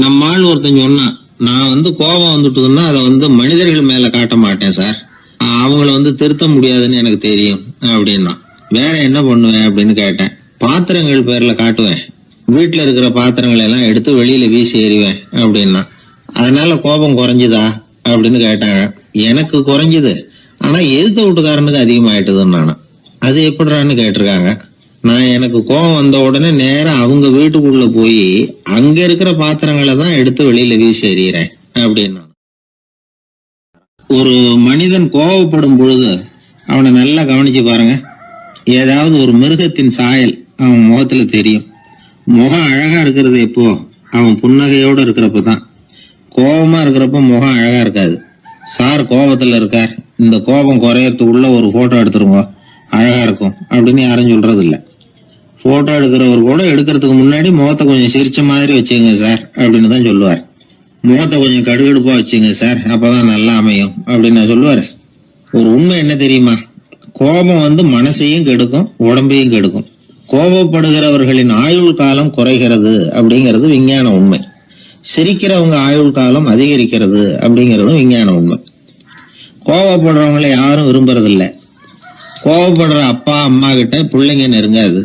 நம்ம ஆள் ஒருத்தன் சொன்னான், நான் கோபம் வந்துட்டுதுன்னா அதை மனிதர்கள் மேல காட்ட மாட்டேன் சார், அவங்கள திருத்த முடியாதுன்னு எனக்கு தெரியும் அப்படின்னா. வேற என்ன பண்ணுவேன் அப்படின்னு கேட்டேன். பாத்திரங்கள் பேர்ல காட்டுவேன், வீட்டுல இருக்கிற பாத்திரங்களை எல்லாம் எடுத்து வெளியில வீசி எறிவேன் அப்படின்னா. அதனால கோபம் குறைஞ்சுதா அப்படின்னு கேட்டாங்க. எனக்கு குறைஞ்சுது, ஆனா எதிர்த்த வீட்டுக்காரனுக்கு அதிகமாயிட்டுதுன்னு நானும். அது எப்படிறான்னு கேட்டிருக்காங்க. நான் எனக்கு கோபம் வந்த உடனே நேரம் அவங்க வீட்டுக்குள்ள போய் அங்க இருக்கிற பாத்திரங்களை தான் எடுத்து வெளியில வீசி எறிகிறேன் அப்படின்னா. ஒரு மனிதன் கோபப்படும் பொழுது அவனை நல்லா கவனிச்சு பாருங்க. ஏதாவது ஒரு மிருகத்தின் சாயல் அவன் முகத்துல தெரியும். முகம் அழகா இருக்கிறது எப்போ? அவன் புன்னகையோட இருக்கிறப்பதான். கோபமா இருக்கிறப்ப முகம் அழகா இருக்காது. சார் கோபத்துல இருக்கார், இந்த கோபம் குறையறதுக்குள்ள ஒரு போட்டோ எடுத்துருங்க, அழகா இருக்கும் அப்படின்னு யாரும் சொல்றது இல்ல. போட்டோ எடுக்கிறவர் கூட எடுக்கிறதுக்கு முன்னாடி முகத்தை கொஞ்சம் சிரிச்ச மாதிரி வச்சுங்க சார் அப்படின்னு தான் சொல்லுவார். முகத்தை கொஞ்சம் கடுகடுப்பா வச்சுங்க சார், அப்பதான் நல்லா அமையும் அப்படின்னு சொல்லுவாரு. ஒரு உண்மை என்ன தெரியுமா? கோபம் மனசையும் கெடுக்கும், உடம்பையும் கெடுக்கும். கோபப்படுகிறவர்களின் ஆயுள் காலம் குறைகிறது அப்படிங்கிறது விஞ்ஞான உண்மை. சிரிக்கிறவங்க ஆயுள் காலம் அதிகரிக்கிறது அப்படிங்கறதும் விஞ்ஞான உண்மை. கோபப்படுறவங்களை யாரும் விரும்புறதில்ல. கோபப்படுற அப்பா அம்மா கிட்ட பிள்ளைங்க நெருங்காது.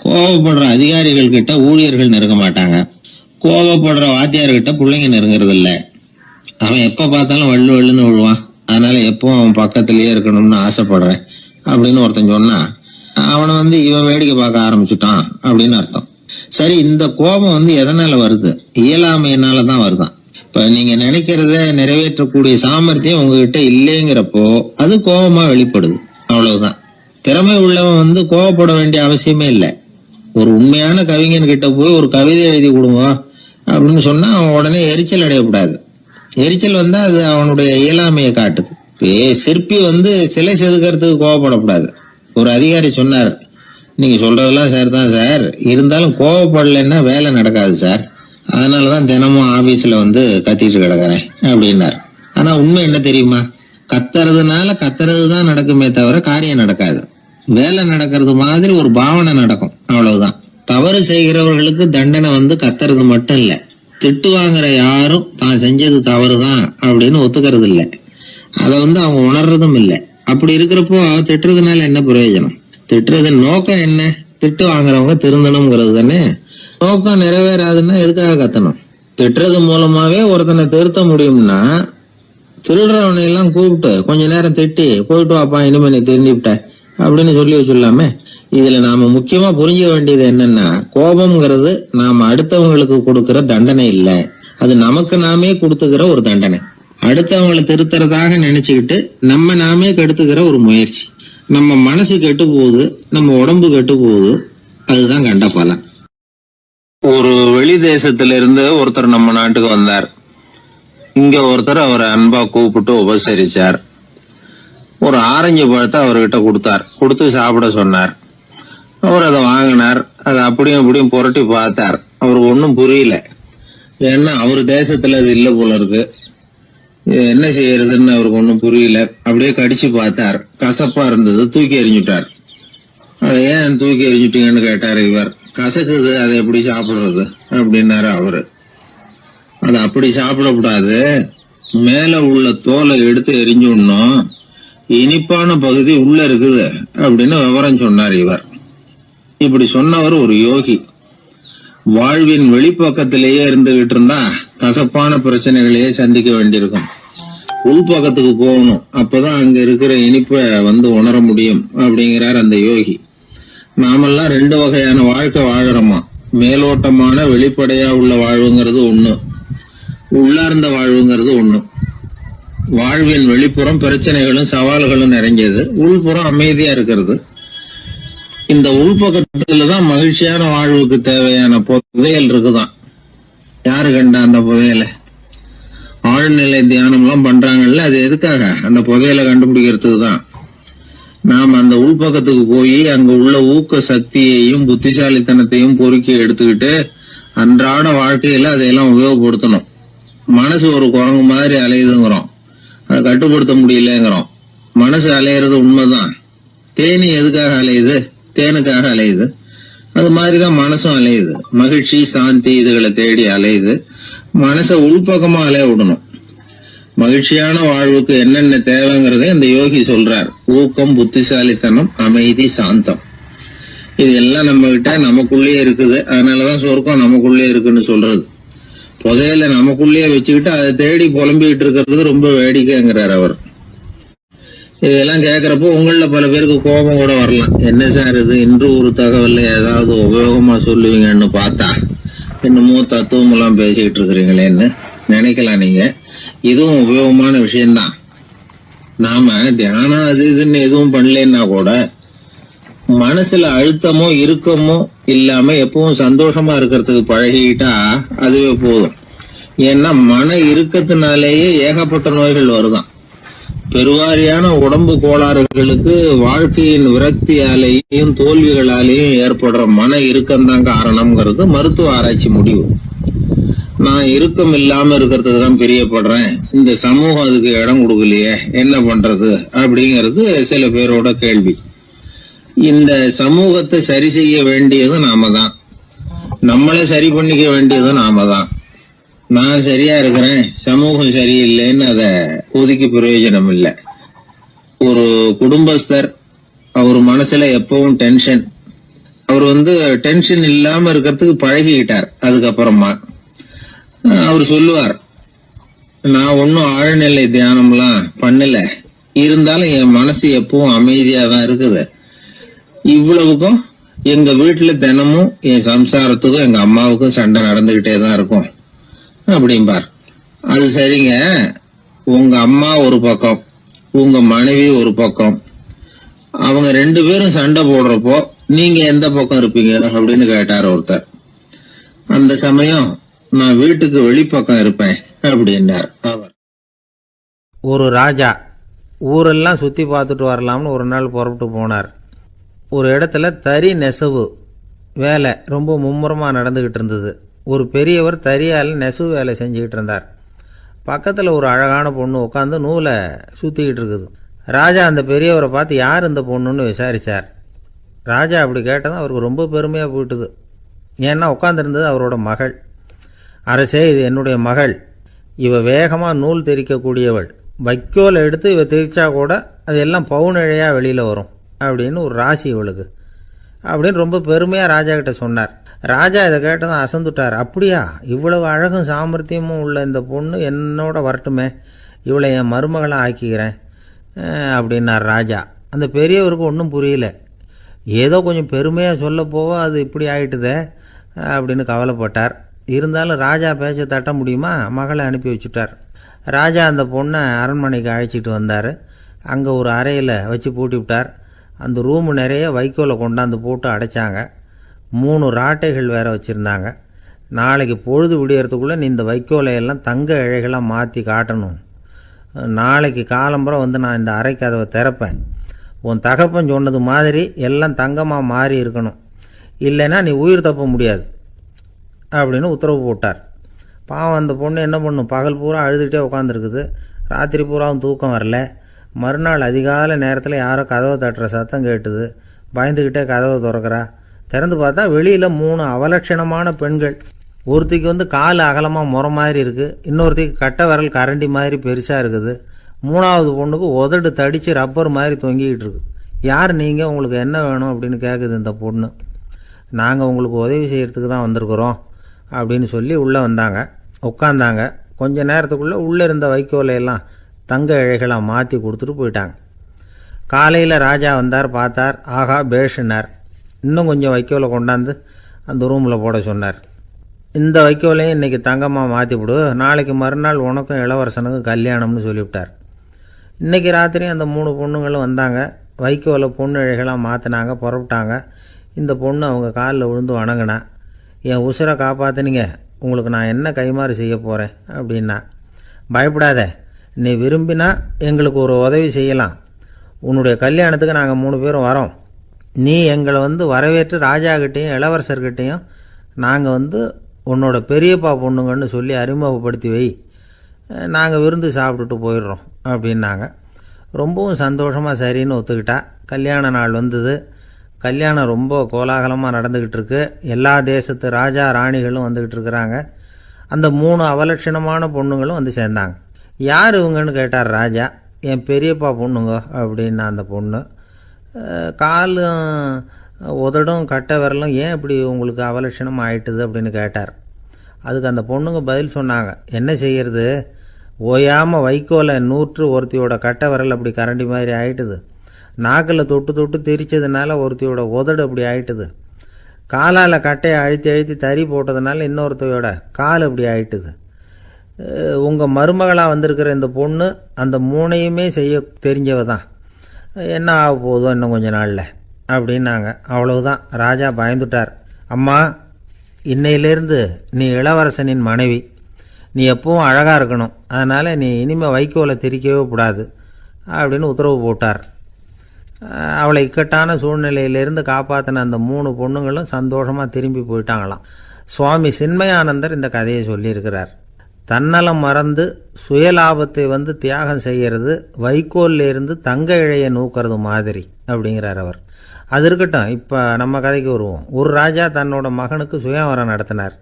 கோபப்படுற அதிகாரிகள் கிட்ட ஊழியர்கள் நெருங்க மாட்டாங்க. கோபப்படுற வாத்தியார்கிட்ட பிள்ளைங்க நெருங்குறது இல்ல. அவன் எப்ப பார்த்தாலும் வள்ளு வள்ளுன்னு விழுவான். அதனால எப்பவும் அவன் பக்கத்திலேயே இருக்கணும்னு ஆசைப்படுறேன் அப்படின்னு ஒருத்தன் சொன்னா அவனை இவன் வேடிக்கை பார்க்க ஆரம்பிச்சுட்டான் அப்படின்னு அர்த்தம். சரி, இந்த கோபம் எதனால வருது? இயலாமையினாலதான் வருதான். இப்ப நீங்க நினைக்கிறத நிறைவேற்றக்கூடிய சாமர்த்தியம் உங்ககிட்ட இல்லைங்கிறப்போ அது கோபமா வெளிப்படுது, அவ்வளவுதான். திறமை உள்ளவன் கோபப்பட வேண்டிய அவசியமே இல்லை. ஒரு உண்மையான கவிஞன் கிட்ட போய் ஒரு கவிதை எழுதி கொடுங்க அப்படின்னு சொன்னா அவன் உடனே எரிச்சல் அடையக்கூடாது. எரிச்சல் வந்தா அது அவனுடைய இயலாமையை காட்டுது. சிற்பி சிலை செதுக்கிறதுக்கு கோபப்படக்கூடாது. ஒரு அதிகாரி சொன்னார், நீங்க சொல்றதெல்லாம் சார் தான் சார், இருந்தாலும் கோவப்படலைன்னா வேலை நடக்காது சார், அதனாலதான் தினமும் ஆபீஸ்ல கத்திட்டு கிடக்குறேன் அப்படின்னார். ஆனா உண்மை என்ன தெரியுமா? கத்துறதுனால கத்துறதுதான் நடக்குமே தவிர காரியம் நடக்காது. வேலை நடக்கிறது மாதிரி ஒரு பாவனை நடக்கும், அவ்வளவுதான். தவறு செய்கிறவர்களுக்கு தண்டனை கத்துறது மட்டும் இல்ல, திட்டு வாங்குற யாரும் தான் செஞ்சது தவறுதான் அப்படின்னு ஒத்துக்கிறது இல்ல. அத அவங்க உணர்றதும் இல்ல. அப்படி இருக்கிறப்போ திட்டுறதுனால என்ன பிரயோஜனம்? திட்டுறதன் நோக்கம் என்ன? திட்டு வாங்குறவங்க திருந்தணுங்கிறது தானே. நோக்கம் நிறைவேறாதுன்னா எதுக்காக கத்தணும்? திட்டுறது மூலமாவே ஒருத்தனை திருத்த முடியும்னா திருடுறவனை எல்லாம் கூப்பிட்டு கொஞ்ச நேரம் திட்டி போயிட்டு வாப்பா, இனிமே நீ திருந்திவிட்ட அப்படின்னு சொல்லி வச்சுடலாமே. இதுல நாம முக்கியமா புரிஞ்சுக்க வேண்டியது என்னன்னா, கோபம்ங்கிறது நாம அடுத்தவங்களுக்கு கொடுக்கிற தண்டனை இல்ல, அது நமக்கு நாமே கொடுத்துக்கிற ஒரு தண்டனை. அடுத்தவங்களை திருத்துறதாக நினைச்சுக்கிட்டு நம்ம நாமே கெடுத்துக்கிற ஒரு முயற்சி. நம்ம மனசு கெட்டு போகுது, நம்ம உடம்பு கெட்டு போகுது, அதுதான் கண்ட பலன். ஒரு வெளி தேசத்துல இருந்து ஒருத்தர் நம்ம நாட்டுக்கு வந்தார். இங்க ஒருத்தர் அவரை அன்பா கூப்பிட்டு உபசரிச்சார். ஒரு ஆரஞ்சு பழத்தை அவர்கிட்ட கொடுத்தார். கொடுத்து சாப்பிட சொன்னார். அவர் அதை வாங்கினார். அதை அப்படியும் இப்படியும் புரட்டி பார்த்தார். அவருக்கு ஒன்னும் புரியல. ஏன்னா அவர் தேசத்துல அது இல்ல போல இருக்கு. என்ன செய்யறதுன்னு அவருக்கு ஒன்னும் புரியல. அப்படியே கடிச்சு பார்த்தார். கசப்பா இருந்தது. தூக்கி எறிஞ்சுட்டார். அதை ஏன் தூக்கி எறிஞ்சுட்டீங்கன்னு கேட்டாரு இவர். கசக்குது, அதை எப்படி சாப்பிடுறது அப்படின்னாரு அவரு. அது அப்படி சாப்பிடக்கூடாது, மேல உள்ள தோலை எடுத்து எரிஞ்சுடணும், இனிப்பான பகுதி உள்ள இருக்குது அப்படின்னு விவரம் சொன்னார் இவர். இப்படி சொன்னவர் ஒரு யோகி. வாழ்வின் வெளிப்பக்கத்திலேயே இருந்துகிட்டு இருந்தா கசப்பான பிரச்சனைகளையே சந்திக்க வேண்டியிருக்கும். உள்பக்கத்துக்கு போகணும், அப்பதான் அங்க இருக்கிற இனிப்பை உணர முடியும் அப்படிங்கிறார் அந்த யோகி. நாமெல்லாம் ரெண்டு வகையான வாழ்க்கை வாழறோமா. மேலோட்டமான வெளிப்படையா உள்ள வாழ்வுங்கிறது ஒண்ணு, உள்ளார்ந்த வாழ்வுங்கிறது ஒண்ணு. வாழ்வின் வெளிப்புறம் பிரச்சனைகளும் சவால்களும் நிறைஞ்சது, உள்புறம் அமைதியா இருக்கிறது. இந்த உள்பக்கத்துலதான் மகிழ்ச்சியான வாழ்வுக்கு தேவையான புதையல் இருக்குதான். யாரு கண்டா அந்த புதையல? ஆழ்நிலை தியானம் எல்லாம் பண்றாங்கல்ல, அது எதுக்காக? அந்த புதையலை கண்டுபிடிக்கிறதுக்கு தான். நாம் அந்த உள்பக்கத்துக்கு போய் அங்க உள்ள ஊக்க சக்தியையும் புத்திசாலித்தனத்தையும் பொறுக்கி எடுத்துக்கிட்டு அன்றாட வாழ்க்கையில அதையெல்லாம் உபயோகப்படுத்தணும். மனசு ஒரு குரங்கு மாதிரி அலையுதுங்கிறோம், அதை கட்டுப்படுத்த முடியலங்கிறோம். மனசு அலையிறது உண்மைதான். தேனி எதுக்காக அலையுது? தேனுக்காக அலையுது. அது மாதிரிதான் மனசும் அலையுது. மகிழ்ச்சி சாந்தி இதுகளை தேடி அலையுது. மனசை உள்பக்கமா அலைய விடணும். மகிழ்ச்சியான வாழ்வுக்கு என்னென்ன தேவைங்கிறத இந்த யோகி சொல்றார். ஊக்கம், புத்திசாலித்தனம், அமைதி, சாந்தம். இது எல்லாம் நம்ம கிட்ட நமக்குள்ளேயே இருக்குது. அதனாலதான் சொர்க்கம் நமக்குள்ளே இருக்குன்னு சொல்றது. புதையல நமக்குள்ளேயே வச்சுக்கிட்டு அதை தேடி புலம்பிக்கிட்டு இருக்கிறது ரொம்ப வேடிக்கைங்கிறார் அவர். இதெல்லாம் கேட்கறப்போ உங்கள பல பேருக்கு கோபம் கூட வரலாம். என்ன சார் இது, இன்று ஒரு தகவல்ல ஏதாவது உபயோகமா சொல்லுவீங்கன்னு பார்த்தா என்னமோ தத்துவம் எல்லாம் பேசிக்கிட்டு இருக்கிறீங்களேன்னு நினைக்கலாம் நீங்க. இதுவும் உபயோகமான விஷயம்தான். நாம தியானம் அது இதுன்னு எதுவும் பண்ணலன்னா கூட மனசுல அழுத்தமோ இறுக்கமோ இல்லாம எப்பவும் சந்தோஷமா இருக்கிறதுக்கு பழகிட்டா அதுவே போதும். ஏன்னா மன இறுக்கத்தினாலேயே ஏகப்பட்ட நோய்கள் வருதான். பெருவாரியான உடம்பு கோளாறுகளுக்கு வாழ்க்கையின் விரக்தியாலேயும் தோல்விகளாலேயும் ஏற்படுற மன இறுக்கம்தான் காரணம்ங்கிறது மருத்துவ ஆராய்ச்சி முடிவு. நான் இறுக்கம் இல்லாம இருக்கிறதுக்கு தான் பிரியப்படுறேன், இந்த சமூகம் அதுக்கு இடம் கொடுக்கலையே, என்ன பண்றது அப்படிங்கிறது சில பேரோட கேள்வி. இந்த சமூகத்தை சரி செய்ய வேண்டியது நாம தான். நம்மளை சரி பண்ணிக்க வேண்டியது நாம தான். நான் சரியா இருக்கிறேன், சமூகம் சரியில்லைன்னு அதை ஒதுக்கி பிரயோஜனம் இல்லை. ஒரு குடும்பஸ்தர், அவர் மனசுல எப்பவும் டென்ஷன். அவர் டென்ஷன் இல்லாம இருக்கிறதுக்கு பழகிக்கிட்டார். அதுக்கப்புறமா அவர் சொல்லுவார், நான் ஒன்னும் ஆழ்நிலை தியானம்லாம் பண்ணல, இருந்தாலும் என் மனசு எப்பவும் அமைதியா தான் இருக்குது. இவ்வளவுக்கும் எங்க வீட்டுல தினமும் என் சம்சாரத்துக்கும் எங்க அம்மாவுக்கும் சண்டை நடந்துகிட்டே தான் இருக்கும் அப்படிம்பார். அது சரிங்க, உங்க அம்மா ஒரு பக்கம், உங்க மனைவி ஒரு பக்கம், அவங்க ரெண்டு பேரும் சண்டை போடுறப்போ நீங்க எந்த பக்கம் இருப்பீங்க அப்படின்னு கேட்டார் ஒருத்தர். அந்த சமயம் நான் வீட்டுக்கு வெளிப்பக்கம் இருப்பேன் அப்படின்னார் அவர். ஒரு ராஜா ஊரெல்லாம் சுற்றி பார்த்துட்டு வரலாம்னு ஒரு நாள் புறப்பட்டு போனார். ஒரு இடத்துல தறி நெசவு வேலை ரொம்ப மும்முரமாக நடந்துக்கிட்டு இருந்தது. ஒரு பெரியவர் தறியால் நெசவு வேலை செஞ்சுக்கிட்டு இருந்தார். பக்கத்தில் ஒரு அழகான பொண்ணு உட்காந்து நூலை சுற்றிக்கிட்டு இருக்குது. ராஜா அந்த பெரியவரை பார்த்து யார் இந்த பொண்ணுன்னு விசாரித்தார். ராஜா அப்படி கேட்டதும் அவருக்கு ரொம்ப பெருமையாக போயிட்டுது. ஏன்னா உட்காந்துருந்தது அவரோட மகள். அரசே, இது என்னுடைய மகள், இவ வேகமாக நூல் தெரிக்கக்கூடியவள், வைக்கோலை எடுத்து இவ தெரிச்சா கூட அது எல்லாம் பவுனிழையாக வெளியில் வரும் அப்படின்னு ஒரு ராசி இவளுக்கு அப்படின்னு ரொம்ப பெருமையாக ராஜா கிட்ட சொன்னார். ராஜா இதை கேட்டதும் அசந்துட்டார். அப்படியா, இவ்வளவு அழகும் சாமர்த்தியமும் உள்ள இந்த பொண்ணு என்னோட வரட்டுமே, இவளை என் மருமகளை ஆக்கிக்கிறேன் அப்படின்னார் ராஜா. அந்த பெரியவருக்கு ஒன்றும் புரியல. ஏதோ கொஞ்சம் பெருமையாக சொல்ல போவ அது இப்படி ஆயிட்டுதே அப்படின்னு கவலைப்பட்டார். இருந்தாலும் ராஜா பேச்ச தட்ட முடியுமா, மகளை அனுப்பி வச்சுட்டார். ராஜா அந்த பொண்ணை அரண்மனைக்கு அழைச்சிட்டு வந்தார். அங்கே ஒரு அறையில் வச்சு பூட்டி விட்டார். அந்த ரூமு நிறைய வைக்கோலை கொண்டாந்து போட்டு அடைச்சாங்க. 3 ராட்டைகள் வேற வச்சுருந்தாங்க. நாளைக்கு பொழுது விடியறதுக்குள்ளே நீ இந்த வைக்கோலையெல்லாம் தங்க இழைகளாக மாற்றி காட்டணும். நாளைக்கு காலம்புறம் நான் இந்த அறை கதவை திறப்பேன். உன் தகப்பன் சொன்னது மாதிரி எல்லாம் தங்கமாக மாறி இருக்கணும், இல்லைன்னா நீ உயிர் தப்ப முடியாது அப்படின்னு உத்தரவு போட்டார். பாவம் அந்த பொண்ணு என்ன பண்ணும், பகல் பூரா அழுதுகிட்டே உட்காந்துருக்குது. ராத்திரி பூராவும் தூக்கம் வரல. மறுநாள் அதிகாலை நேரத்தில் யாரோ கதவை தட்டுற சத்தம் கேட்டுது. பயந்துக்கிட்டே கதவை திறக்கிறா. திறந்து பார்த்தா வெளியில் 3 அவலட்சணமான பெண்கள். ஒருத்திக்கு கால் அகலமாக முறை மாதிரி இருக்குது, இன்னொருத்திக்கு கட்டை விரல் கரண்டி மாதிரி பெருசாக இருக்குது, 3ஆவது பொண்ணுக்கு உதடு தடித்து ரப்பர் மாதிரி தொங்கிக்கிட்டு இருக்கு. யார் நீங்கள், உங்களுக்கு என்ன வேணும் அப்படின்னு கேட்குது இந்த பொண்ணு. நாங்கள் உங்களுக்கு உதவி செய்கிறதுக்கு தான் வந்திருக்கிறோம் அப்படின்னு சொல்லி உள்ளே வந்தாங்க. உட்காந்தாங்க. கொஞ்ச நேரத்துக்குள்ளே உள்ளே இருந்த வைக்கோலையெல்லாம் தங்க இழைகளாக மாற்றி கொடுத்துட்டு போயிட்டாங்க. காலையில் ராஜா வந்தார், பார்த்தார். ஆகா பேஷுனார். இன்னும் கொஞ்சம் வைக்கோலை கொண்டாந்து அந்த ரூமில் போட சொன்னார். இந்த வைக்கோலையும் இன்றைக்கி தங்கமாக மாற்றிவிடு, நாளைக்கு மறுநாள் உனக்கும் இளவரசனுக்கும் கல்யாணம்னு சொல்லிவிட்டார். இன்றைக்கி ராத்திரி அந்த 3 பொண்ணுங்களும் வந்தாங்க. வைக்கோலை பொண்ணு இழைகளாக மாற்றினாங்க, புறப்பட்டாங்க. இந்த பொண்ணு அவங்க காலில் விழுந்து வணங்கினா. என் உசுரை காப்பாற்றினீங்க, உங்களுக்கு நான் என்ன கைமாறு செய்ய போகிறேன் அப்படின்னா. பயப்படாத, நீ விரும்பினா எங்களுக்கு ஒரு உதவி செய்யலாம். உன்னுடைய கல்யாணத்துக்கு நாங்கள் 3 பேரும் வரோம். நீ எங்களை வரவேற்று ராஜாக்கிட்டேயும் இளவரசர்கிட்டையும் நாங்கள் உன்னோட பெரியப்பா பொண்ணுங்கன்னு சொல்லி அறிமுகப்படுத்தி வை, நாங்கள் விருந்து சாப்பிட்டுட்டு போயிடுறோம் அப்படின்னாங்க. ரொம்பவும் சந்தோஷமாக சரின்னு ஒத்துக்கிட்டா. கல்யாண நாள் வந்தது. கல்யாணம் ரொம்ப கோலாகலமாக நடந்துக்கிட்டு இருக்கு. எல்லா தேசத்து ராஜா ராணிகளும் வந்துக்கிட்டு இருக்கிறாங்க. அந்த 3 அவலட்சணமான பொண்ணுங்களும் வந்து சேர்ந்தாங்க. யார் இவங்கன்னு கேட்டார் ராஜா. என் பெரியப்பா பொண்ணுங்க அப்படின்னா அந்த பொண்ணு. காலும் உதடும் கட்டை விரலும் ஏன் இப்படி உங்களுக்கு அவலட்சணம் ஆயிட்டுது அப்படின்னு கேட்டார். அதுக்கு அந்த பொண்ணுங்க பதில் சொன்னாங்க. என்ன செய்கிறது, ஓயாமல் வைக்கோலை நூற்று ஒருத்தியோட கட்டை விரல் அப்படி கரண்டி மாதிரி ஆயிட்டுது. நாக்கில் தொட்டு தொட்டு திரிச்சதுனால ஒருத்தியோட உதடு அப்படி ஆயிட்டுது. காலால் கட்டையை அழுத்தி அழுத்தி தறி போட்டதுனால இன்னொருத்தையோட கால் அப்படி ஆயிட்டுது. உங்கள் மருமகளாக வந்திருக்கிற இந்த பொண்ணு அந்த 3ஐயுமே செய்ய தெரிஞ்சவ தான். என்ன ஆக போதும் இன்னும் கொஞ்ச நாளில் அப்படின்னாங்க. அவ்வளவுதான். ராஜா பயந்துட்டார். அம்மா, இன்னையிலேருந்து நீ இளவரசனின் மனைவி. நீ எப்பவும் அழகாக இருக்கணும். அதனால் நீ இனிமேல் வைக்கோலை திரிக்கவே கூடாது அப்படின்னு உத்தரவு போட்டார். அவளை இக்கட்டான சூழ்நிலையிலிருந்து காப்பாற்றின அந்த 3 பொண்ணுங்களும் சந்தோஷமாக திரும்பி போயிட்டாங்களாம். சுவாமி சின்மயானந்தர் இந்த கதையை சொல்லியிருக்கிறார். தன்னலம் மறந்து சுயலாபத்தை வந்து தியாகம் செய்கிறது வைக்கோல்ல இருந்து தங்க இழையை நூக்கிறது மாதிரி அப்படிங்கிறார் அவர். அது இருக்கட்டும், இப்போ நம்ம கதைக்கு வருவோம். ஒரு ராஜா தன்னோட மகனுக்கு சுயவரம் நடத்தினார்.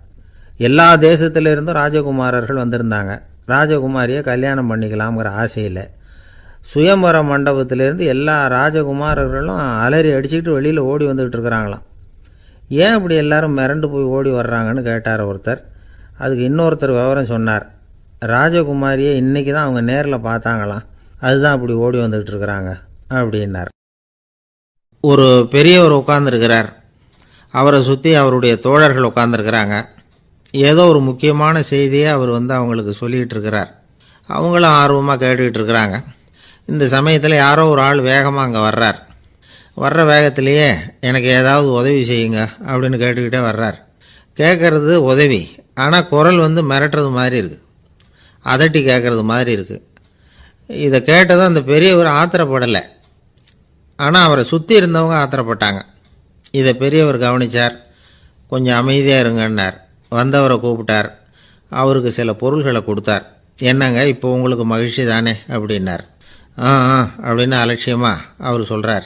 எல்லா தேசத்திலிருந்தும் ராஜகுமாரர்கள் வந்திருந்தாங்க. ராஜகுமாரியை கல்யாணம் பண்ணிக்கலாம்ங்கிற ஆசையில் சுயம்பர மண்டபத்திலேருந்து எல்லா ராஜகுமாரர்களும் அலறி அடிச்சுக்கிட்டு வெளியில் ஓடி வந்துக்கிட்டு இருக்கிறாங்களாம். ஏன் இப்படி எல்லாரும் மிரண்டு போய் ஓடி வர்றாங்கன்னு கேட்டார் ஒருத்தர். அதுக்கு இன்னொருத்தர் விவரம் சொன்னார். ராஜகுமாரியை இன்றைக்கி தான் அவங்க நேரில் பார்த்தாங்களாம், அதுதான் அப்படி ஓடி வந்துக்கிட்டு இருக்கிறாங்க அப்படின்னார். ஒரு பெரியவர் உட்கார்ந்துருக்கிறார். அவரை சுற்றி அவருடைய தோழர்கள் உட்கார்ந்துருக்கிறாங்க. ஏதோ ஒரு முக்கியமான செய்தியை அவர் வந்து அவங்களுக்கு சொல்லிகிட்டு இருக்கிறார். அவங்களும் ஆர்வமாக கேட்டுக்கிட்டு இருக்கிறாங்க. இந்த சமயத்தில் யாரோ ஒரு ஆள் வேகமாக அங்கே வர்றார். வர்ற வேகத்திலேயே எனக்கு ஏதாவது உதவி செய்யுங்க அப்படின்னு கேட்டுக்கிட்டே வர்றார். கேட்குறது உதவி, ஆனால் குரல் வந்து மிரட்டுறது மாதிரி இருக்குது, அதட்டி கேட்குறது மாதிரி இருக்குது. இதை கேட்டதும் அந்த பெரியவர் ஆத்திரப்படலை, ஆனால் அவரை சுற்றி இருந்தவங்க ஆத்திரப்பட்டாங்க. இதை பெரியவர் கவனித்தார். கொஞ்சம் அமைதியாக இருங்கன்னார். வந்தவரை கூப்பிட்டார். அவருக்கு சில பொருள்களை கொடுத்தார். என்னங்க இப்போ உங்களுக்கு மகிழ்ச்சி தானே அப்படின்னார். ஆ அப்படின்னு அலட்சியமாக அவர் சொல்கிறார்.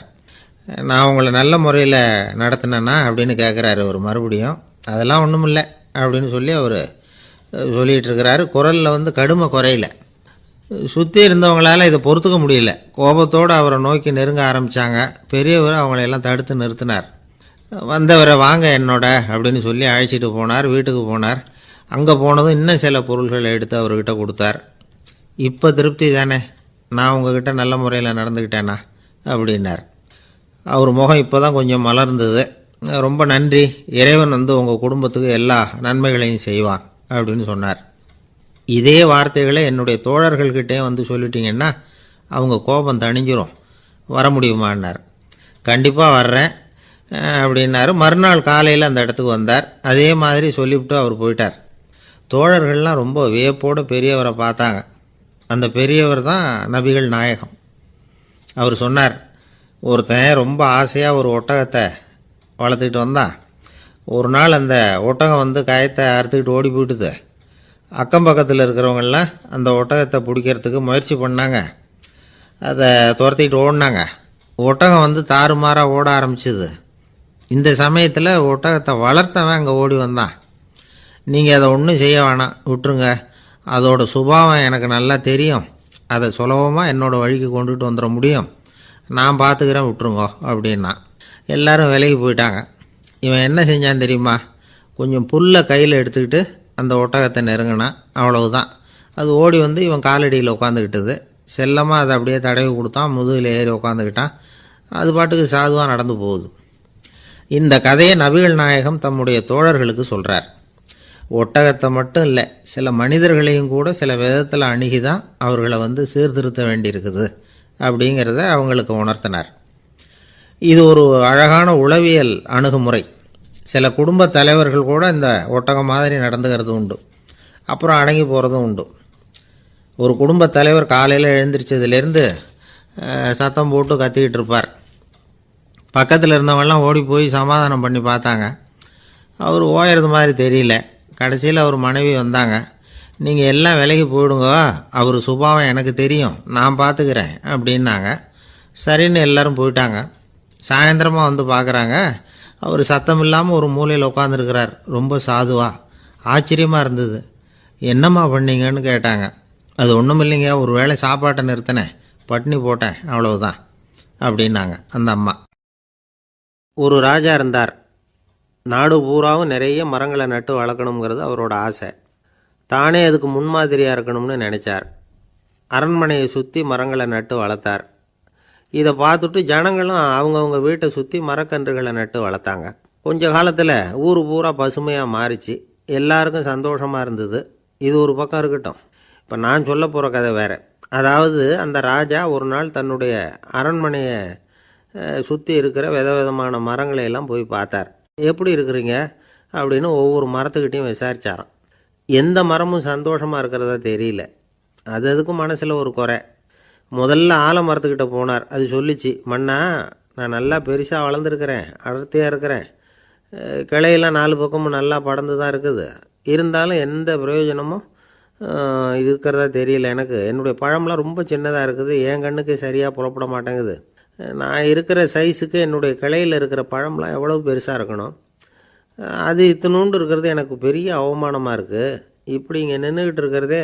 நான் உங்களை நல்ல முறையில் நடத்தினேன்னா அப்படின்னு கேட்குறாரு அவர் மறுபடியும். அதெல்லாம் ஒன்றும் இல்லை அப்படின்னு சொல்லி அவர் சொல்லிகிட்டு இருக்கிறாரு. குரலில் வந்து கடுமை குறையில. சுற்றி இருந்தவங்களால் இதை பொறுத்துக்க முடியல. கோபத்தோடு அவரை நோக்கி நெருங்க ஆரம்பித்தாங்க. பெரியவர் அவங்களையெல்லாம் தடுத்து நிறுத்தினார். வந்தவரை வாங்க என்னோட அப்படின்னு சொல்லி அழைச்சிட்டு போனார். வீட்டுக்கு போனார். அங்கே போனதும் இன்னும் சில பொருள்களை எடுத்து அவர்கிட்ட கொடுத்தார். இப்போ திருப்தி தானே, நான் உங்ககிட்ட நல்ல முறையில் நடந்துக்கிட்டேனா அப்படின்னார். அவர் முகம் இப்போ தான் கொஞ்சம் மலர்ந்தது. ரொம்ப நன்றி, இறைவன் வந்து உங்கள் குடும்பத்துக்கு எல்லா நன்மைகளையும் செய்வான் அப்படின்னு சொன்னார். இதே வார்த்தைகளை என்னுடைய தோழர்கள்கிட்டே வந்து சொல்லிட்டீங்கன்னா அவங்க கோபம் தணிஞ்சிரும், வர முடியுமான்னார். கண்டிப்பாக வர்றேன் அப்படின்னாரு. மறுநாள் காலையில் அந்த இடத்துக்கு வந்தார். அதே மாதிரி சொல்லிவிட்டு அவர் போயிட்டார். தோழர்கள்லாம் ரொம்ப வியப்போடு பெரியவரை பார்த்தாங்க. அந்த பெரியவர் தான் நபிகள் நாயகம். அவர் சொன்னார், ஒருத்தன் ரொம்ப ஆசையாக ஒரு ஒட்டகத்தை வளர்த்துக்கிட்டு வந்தான். ஒரு நாள் அந்த ஒட்டகம் வந்து கயத்தை அறுத்துக்கிட்டு ஓடி போயிட்டுது. அக்கம் பக்கத்தில் இருக்கிறவங்கெல்லாம் அந்த ஒட்டகத்தை பிடிக்கிறதுக்கு முயற்சி பண்ணாங்க. அதை துரத்திக்கிட்டு ஓடினாங்க. ஒட்டகம் வந்து தாறுமாறாக ஓட ஆரம்பிச்சிது. இந்த சமயத்தில் ஒட்டகத்தை வளர்த்தவன் அங்கே ஓடி வந்தான். நீங்கள் அதை ஒன்றும் செய்ய வேணாம், விட்டுருங்க. அதோட சுபாவம் எனக்கு நல்லா தெரியும். அதை சுலபமாக என்னோடய வழிக்கு கொண்டுட்டு வந்துட முடியும். நான் பார்த்துக்கிறேன், விட்டுருங்கோ அப்படின்னா. எல்லாரும் விலகி போயிட்டாங்க. இவன் என்ன செஞ்சான் தெரியுமா? கொஞ்சம் புல்லை கையில் எடுத்துக்கிட்டு அந்த ஒட்டகத்தை நெருங்கினான். அவ்வளவுதான். அது ஓடி வந்து இவன் காலடியில் உட்காந்துக்கிட்டது. செல்லமாக அதை அப்படியே தடவி கொடுத்தான். முதுகில் ஏறி உட்காந்துக்கிட்டான். அது பாட்டுக்கு சாதுவாக நடந்து போகுது. இந்த கதையை நபிகள் நாயகம் தம்முடைய தோழர்களுக்கு சொல்கிறார். ஒட்டகத்தை மட்டும் இல்லை, சில மனிதர்களையும் கூட சில விதத்தில் அணுகி தான் அவர்களை வந்து சீர்திருத்த வேண்டியிருக்குது அப்படிங்கிறத அவங்களுக்கு உணர்த்தினார். இது ஒரு அழகான உளவியல் அணுகுமுறை. சில குடும்ப தலைவர்கள் கூட இந்த ஒட்டகம் மாதிரி நடந்துக்கிறது உண்டு, அப்புறம் அடங்கி போகிறதும் உண்டு. ஒரு குடும்ப தலைவர் காலையில் எழுந்திரிச்சதுலேருந்து சத்தம் போட்டு கத்திக்கிட்டு இருப்பார். பக்கத்தில் இருந்தவங்கெல்லாம் ஓடி போய் சமாதானம் பண்ணி பார்த்தாங்க. அவர் ஓயறது மாதிரி தெரியல. கடைசியில் அவர் மனைவி வந்தாங்க. நீங்கள் எல்லாம் விலகி போயிடுங்க, அவர் சுபாவம் எனக்கு தெரியும், நான் பார்த்துக்கிறேன் அப்படின்னாங்க. சரின்னு எல்லாரும் போயிட்டாங்க. சாயந்தரமாக வந்து பார்க்குறாங்க. அவர் சத்தம் இல்லாமல் ஒரு மூலையில் உட்காந்துருக்கிறார், ரொம்ப சாதுவா. ஆச்சரியமாக இருந்தது. என்னம்மா பண்ணீங்கன்னு கேட்டாங்க. அது ஒன்றும் இல்லைங்க, ஒரு வேளை சாப்பாட்டை நிறுத்தினேன், பட்டினி போட்டேன், அவ்வளவுதான் அப்படின்னாங்க அந்த அம்மா. ஒரு ராஜா இருந்தார். நாடு பூராவும் நிறைய மரங்களை நட்டு வளர்க்கணுங்கிறது அவரோட ஆசை. தானே அதுக்கு முன்மாதிரியாக இருக்கணும்னு நினச்சார். அரண்மனையை சுற்றி மரங்களை நட்டு வளர்த்தார். இதை பார்த்துட்டு ஜனங்களும் அவங்கவுங்க வீட்டை சுற்றி மரக்கன்றுகளை நட்டு வளர்த்தாங்க. கொஞ்ச காலத்தில் ஊர் பூரா பசுமையாக மாறிச்சு. எல்லாருக்கும் சந்தோஷமாக இருந்தது. இது ஒரு பக்கம் இருக்கட்டும். இப்போ நான் சொல்ல போகிற கதை வேறு. அதாவது அந்த ராஜா ஒரு நாள் தன்னுடைய அரண்மனையை சுற்றி இருக்கிற விதவிதமான மரங்களை எல்லாம் போய் பார்த்தார். எப்படி இருக்கிறீங்க அப்படின்னு ஒவ்வொரு மரத்துக்கிட்டையும் விசாரிச்சாராம். எந்த மரமும் சந்தோஷமாக இருக்கிறதா தெரியல. அதுக்கும் மனசில் ஒரு குறை. முதல்ல ஆலமரத்துக்கிட்ட போனார். அது சொல்லிச்சு, மண்ணா நான் நல்லா பெருசாக வளர்ந்துருக்கிறேன், அடர்த்தியாக இருக்கிறேன், கிளையெல்லாம் 4 பக்கமும் நல்லா படர்ந்து தான் இருக்குது, இருந்தாலும் எந்த பிரயோஜனமும் இருக்கிறதா தெரியல எனக்கு. என்னுடைய பழம்லாம் ரொம்ப சின்னதாக இருக்குது, என் கண்ணுக்கு சரியாக புறப்பட மாட்டேங்குது. நான் இருக்கிற சைஸுக்கு என்னுடைய கிளையில் இருக்கிற பழம்லாம் எவ்வளோ பெருசாக இருக்கணும், அது இத்தினூண்டு இருக்கிறது எனக்கு பெரிய அவமானமாக இருக்குது. இப்படி இங்கே நின்றுக்கிட்டு இருக்கிறதே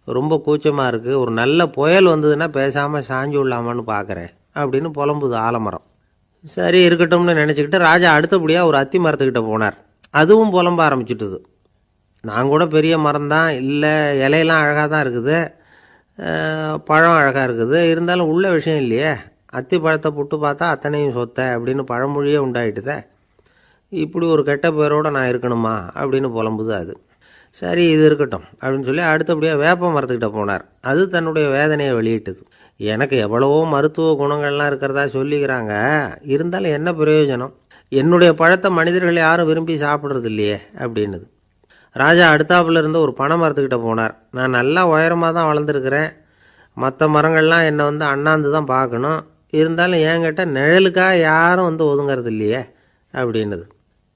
ரொம்ப கூச்சமாக இருக்குது. ஒரு நல்ல புயல் வந்ததுன்னா பேசாமல் சாஞ்சு விடலாமான்னு பார்க்குறேன் அப்படின்னு புலம்புது ஆலமரம். சரி இருக்கட்டும்னு நினச்சிக்கிட்டு ராஜா அடுத்தபடியாக ஒரு அத்தி மரத்துக்கிட்ட போனார். அதுவும் புலம்ப ஆரம்பிச்சுட்டுது. நான் கூட பெரிய மரம் தான், இல்லை இலையெல்லாம் அழகாக தான் இருக்குது, பழம் அழகாக இருக்குது, இருந்தாலும் உள்ள விஷயம் இல்லையே, அத்தி பழத்தை புட்டு பார்த்தா அத்தனையும் சொத்தை அப்படின்னு பழமொழியே உண்டாயிட்டுதே. இப்படி ஒரு கெட்ட பேரோடு நான் இருக்கணுமா அப்படின்னு புலம்புது அது. சரி இது இருக்கட்டும் அப்படின்னு சொல்லி அடுத்தபடியாக வேப்ப மரத்துக்கிட்ட போனார். அது தன்னுடைய வேதனையை வெளியிட்டது. எனக்கு எவ்வளவோ மருத்துவ குணங்கள்லாம் இருக்கிறதா சொல்லிக்கிறாங்க, இருந்தாலும் என்ன பிரயோஜனம், என்னுடைய பழத்தை மனிதர்கள் யாரும் விரும்பி சாப்பிட்றது இல்லையே அப்படின்னுது. ராஜா அடுத்தாப்புல இருந்து ஒரு பனை மரத்துக்கிட்ட போனார். நான் நல்லா உயரமாக தான் வளர்ந்துருக்கிறேன், மற்ற மரங்கள்லாம் என்னை வந்து அண்ணாந்து தான் பார்க்கணும், இருந்தாலும் என்கிட்ட நிழலுக்காக யாரும் வந்து ஒதுங்கிறது இல்லையே அப்படின்னுது.